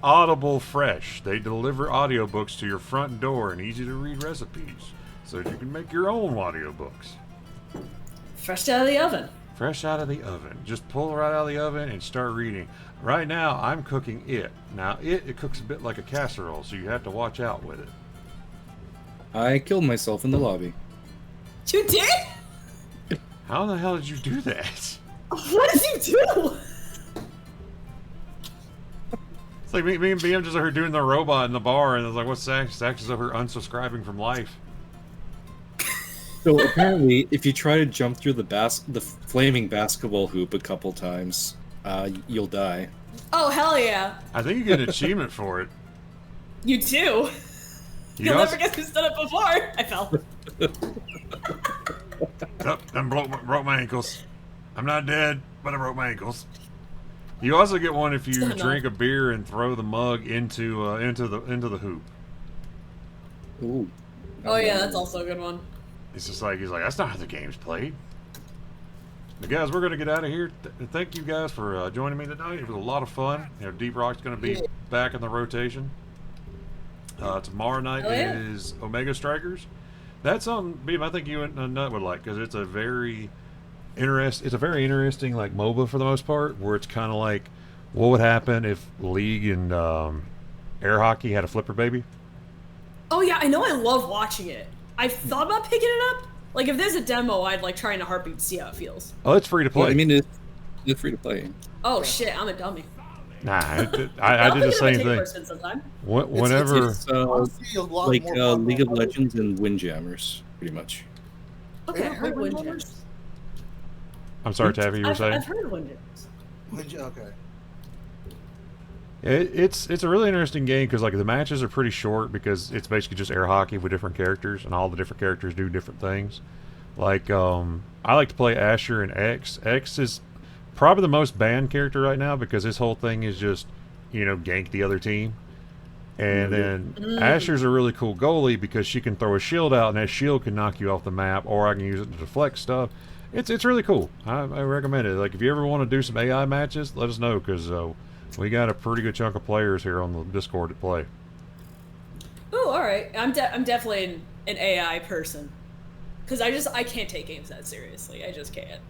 [SPEAKER 1] Audible Fresh. They deliver audiobooks to your front door and easy to read recipes so that you can make your own audiobooks.
[SPEAKER 3] Fresh out of the oven.
[SPEAKER 1] Fresh out of the oven. Just pull it right out of the oven and start reading. Right now, I'm cooking it. Now, it cooks a bit like a casserole, so you have to watch out with it.
[SPEAKER 2] I killed myself in the lobby.
[SPEAKER 3] You did?
[SPEAKER 1] How the hell did you do that?
[SPEAKER 3] What did you do?
[SPEAKER 1] It's like me and BM just over here doing the robot in the bar, and it's like, what's Sax? Sax is over here unsubscribing from life.
[SPEAKER 2] So apparently, if you try to jump through the flaming basketball hoop a couple times, you'll die.
[SPEAKER 3] Oh, hell yeah.
[SPEAKER 1] I think you get an achievement for it.
[SPEAKER 3] You do. You'll never guess who's done it before. I fell.
[SPEAKER 1] Oh, I broke my ankles. I'm not dead, but I broke my ankles. You also get one if you drink a beer and throw the mug into the hoop.
[SPEAKER 2] Ooh.
[SPEAKER 3] Oh yeah, that's also a good one.
[SPEAKER 1] It's just like he's like, that's not how the game's played. But guys, we're gonna get out of here. Thank you guys for joining me tonight. It was a lot of fun. Deep Rock's gonna be back in the rotation. Tomorrow night is Omega Strikers. That's on Beam. I think you and Nut would like, because it's a very interesting like MOBA for the most part, where it's kind of like what would happen if League and air hockey had a flipper baby.
[SPEAKER 3] Oh yeah, I know. I love watching it. I've thought about picking it up. Like if there's a demo, I'd like try in a heartbeat to see how it feels.
[SPEAKER 1] Oh, it's free to play.
[SPEAKER 2] Well, I mean, it's free to play.
[SPEAKER 3] Oh shit, I'm a dummy.
[SPEAKER 1] Nah, I did the same thing. Whenever
[SPEAKER 2] It's like League of Legends and Windjammers, pretty much.
[SPEAKER 3] Okay, I heard Windjammers.
[SPEAKER 1] I'm sorry, Taffy, you were saying?
[SPEAKER 3] I've heard Windjammers.
[SPEAKER 6] Okay.
[SPEAKER 1] It's a really interesting game because like the matches are pretty short because it's basically just air hockey with different characters, and all the different characters do different things. Like I like to play Asher and X. X is probably the most banned character right now because his whole thing is just gank the other team. And then Asher's a really cool goalie because she can throw a shield out and that shield can knock you off the map, or I can use it to deflect stuff. It's really cool. I recommend it. Like if you ever want to do some AI matches, let us know because we got a pretty good chunk of players here on the Discord to play.
[SPEAKER 3] Oh, all right. I'm definitely an AI person because I can't take games that seriously. I just can't.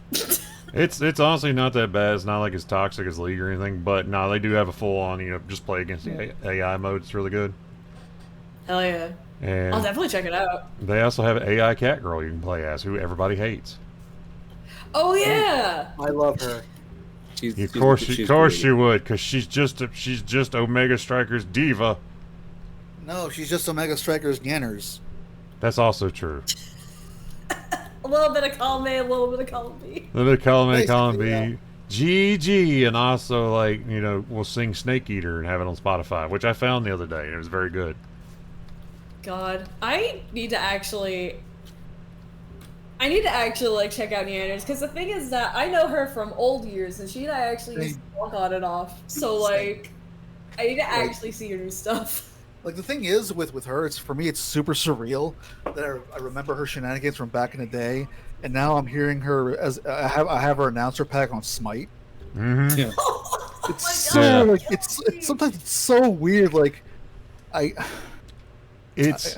[SPEAKER 1] It's honestly not that bad. It's not like it's toxic as League or anything, but no, they do have a full on just play against the AI mode. It's really good.
[SPEAKER 3] Hell yeah.
[SPEAKER 1] And
[SPEAKER 3] I'll definitely check it out.
[SPEAKER 1] they also have an AI cat girl you can play as, who everybody hates.
[SPEAKER 3] Oh yeah.
[SPEAKER 6] I love her.
[SPEAKER 1] Of course you would, because she's just Omega Striker's diva.
[SPEAKER 6] No, she's just Omega Strikers Yanners.
[SPEAKER 1] That's also true.
[SPEAKER 3] A little bit of column A, a little bit of column B.
[SPEAKER 1] A little bit of column A, column
[SPEAKER 6] Basically,
[SPEAKER 1] B. GG, and also like we'll sing Snake Eater and have it on Spotify, which I found the other day, and it was very good.
[SPEAKER 3] God, I need to actually like check out Neanders, because the thing is that I know her from old years, and she and I actually used to walk on and off. So like, I need to actually see her new stuff.
[SPEAKER 6] Like the thing is with her, for me it's super surreal that I remember her shenanigans from back in the day, and now I'm hearing her as I have her announcer pack on Smite.
[SPEAKER 1] Mm-hmm.
[SPEAKER 2] Yeah.
[SPEAKER 6] It's so like it's sometimes it's so weird. Like
[SPEAKER 1] It's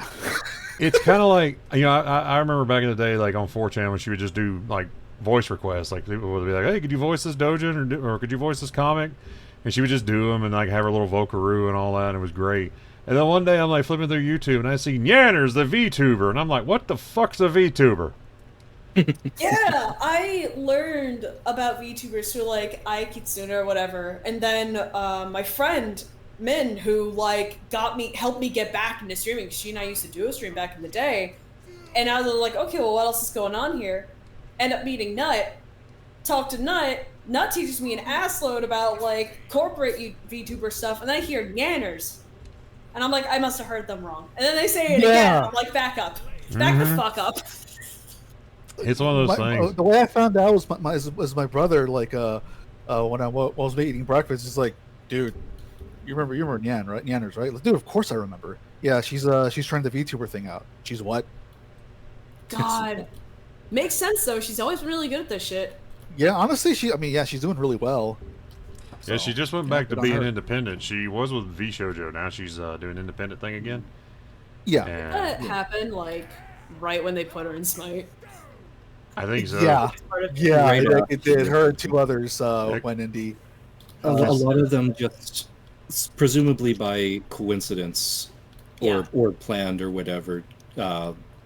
[SPEAKER 1] kind of like I remember back in the day, like on 4chan when she would just do like voice requests. Like people would be like, "Hey, could you voice this Dojin or could you voice this comic?" And she would just do them and like have her little vocaroo and all that. And it was great. And then one day I'm like flipping through YouTube and I see Nyanners, the VTuber, and I'm like, "What the fuck's a VTuber?"
[SPEAKER 3] Yeah, I learned about VTubers through like Aikitsune or whatever, and then my friend Min, who like helped me get back into streaming. She and I used to do a stream back in the day, and I was like, okay, well, what else is going on here? End up meeting Nut, talk to Nut. Nut teaches me an assload about like corporate VTuber stuff, and then I hear Nyanners, and I'm like, I must have heard them wrong. And then they say it again. I'm like, back up, back the fuck up.
[SPEAKER 1] It's one of those things.
[SPEAKER 5] The way I found out was my brother. Like, when I was eating breakfast, he's like, "Dude, you remember Nyan, right? Nyanners, right?" Like, dude, of course I remember. Yeah, she's trying the VTuber thing out. She's what?
[SPEAKER 3] God, makes sense though. She's always been really good at this shit.
[SPEAKER 5] Yeah, honestly, she's doing really well.
[SPEAKER 1] Yeah,
[SPEAKER 5] So,
[SPEAKER 1] she just went back to being independent. She was with V Shoujo. Now she's doing independent thing again.
[SPEAKER 5] Yeah.
[SPEAKER 1] And
[SPEAKER 3] That happened like right when they put her in Smite.
[SPEAKER 1] I think so.
[SPEAKER 5] Yeah,
[SPEAKER 2] Right
[SPEAKER 5] it did. Her and two others went indie.
[SPEAKER 2] A lot of them just presumably by coincidence or planned or whatever,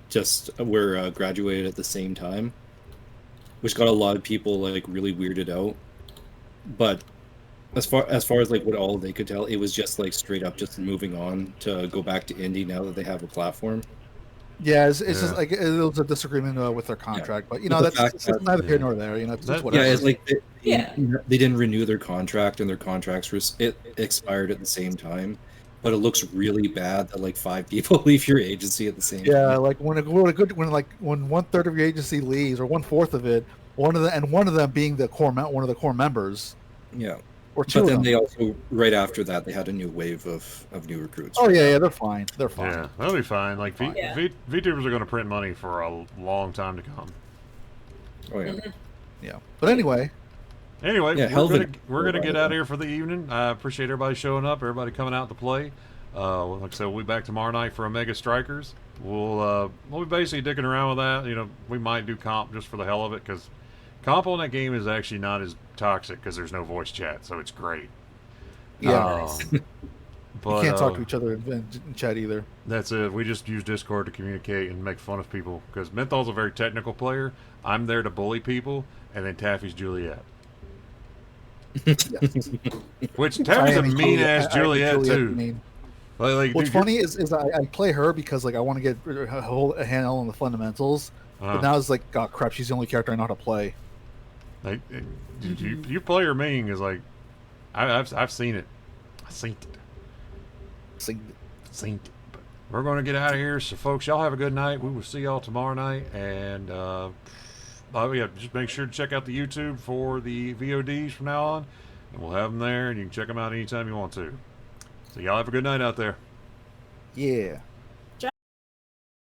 [SPEAKER 2] just were graduated at the same time, which got a lot of people like really weirded out. But as far as like what all they could tell, it was just like straight up just moving on to go back to indie now that they have a platform.
[SPEAKER 5] Yeah, it's just like it was a disagreement with their contract, but you know
[SPEAKER 2] But the
[SPEAKER 5] that's
[SPEAKER 2] fact
[SPEAKER 5] it's neither here nor there. You know, it's whatever.
[SPEAKER 2] Yeah, it's like
[SPEAKER 3] Yeah.
[SPEAKER 2] they didn't renew their contract, and their contracts it expired at the same time. But it looks really bad that like 5 people leave your agency at the same
[SPEAKER 5] Yeah,
[SPEAKER 2] time.
[SPEAKER 5] like when 1/3 of your agency leaves, or 1/4 of it, one of them being one of the core members,
[SPEAKER 2] Yeah.
[SPEAKER 5] or two
[SPEAKER 2] But
[SPEAKER 5] of
[SPEAKER 2] then
[SPEAKER 5] them.
[SPEAKER 2] they also, right after that, they had a new wave of new recruits.
[SPEAKER 5] Oh yeah, they're fine. They're fine.
[SPEAKER 1] Yeah, that'll be fine. Like
[SPEAKER 3] Yeah.
[SPEAKER 1] VTubers are going to print money for a long time to come.
[SPEAKER 2] Oh yeah.
[SPEAKER 5] Yeah. But anyway,
[SPEAKER 1] Anyway,
[SPEAKER 2] Yeah,
[SPEAKER 1] we're gonna get out of here for the evening. I appreciate everybody showing up, everybody coming out to play. Like I said, we'll be back tomorrow night for Omega Strikers. We'll be basically dicking around with that. You know, we might do comp just for the hell of it because comp on that game is actually not as toxic because there's no voice chat, so it's great.
[SPEAKER 5] yeah,
[SPEAKER 1] But
[SPEAKER 5] you can't talk to each other in chat either.
[SPEAKER 1] that's it. We just use Discord to communicate and make fun of people because Menthol's a very technical player. I'm there to bully people, and then Taffy's Juliet. Which Taffy's a mean ass Juliet too.
[SPEAKER 5] Mean.
[SPEAKER 1] Like,
[SPEAKER 5] What's
[SPEAKER 1] dude,
[SPEAKER 5] funny is I play her because like I want to get a handle on the fundamentals, but now it's like, God crap, she's the only character I know how to play.
[SPEAKER 1] like, dude, you play her mean is like, I've seen it. I've seen it. Seen it. But we're going to get out of here. So, folks, y'all have a good night. We will see y'all tomorrow night. And yeah, just make sure to check out the YouTube for the VODs from now on. And we'll have them there, and you can check them out anytime you want to. So, y'all have a good night out there.
[SPEAKER 5] Yeah.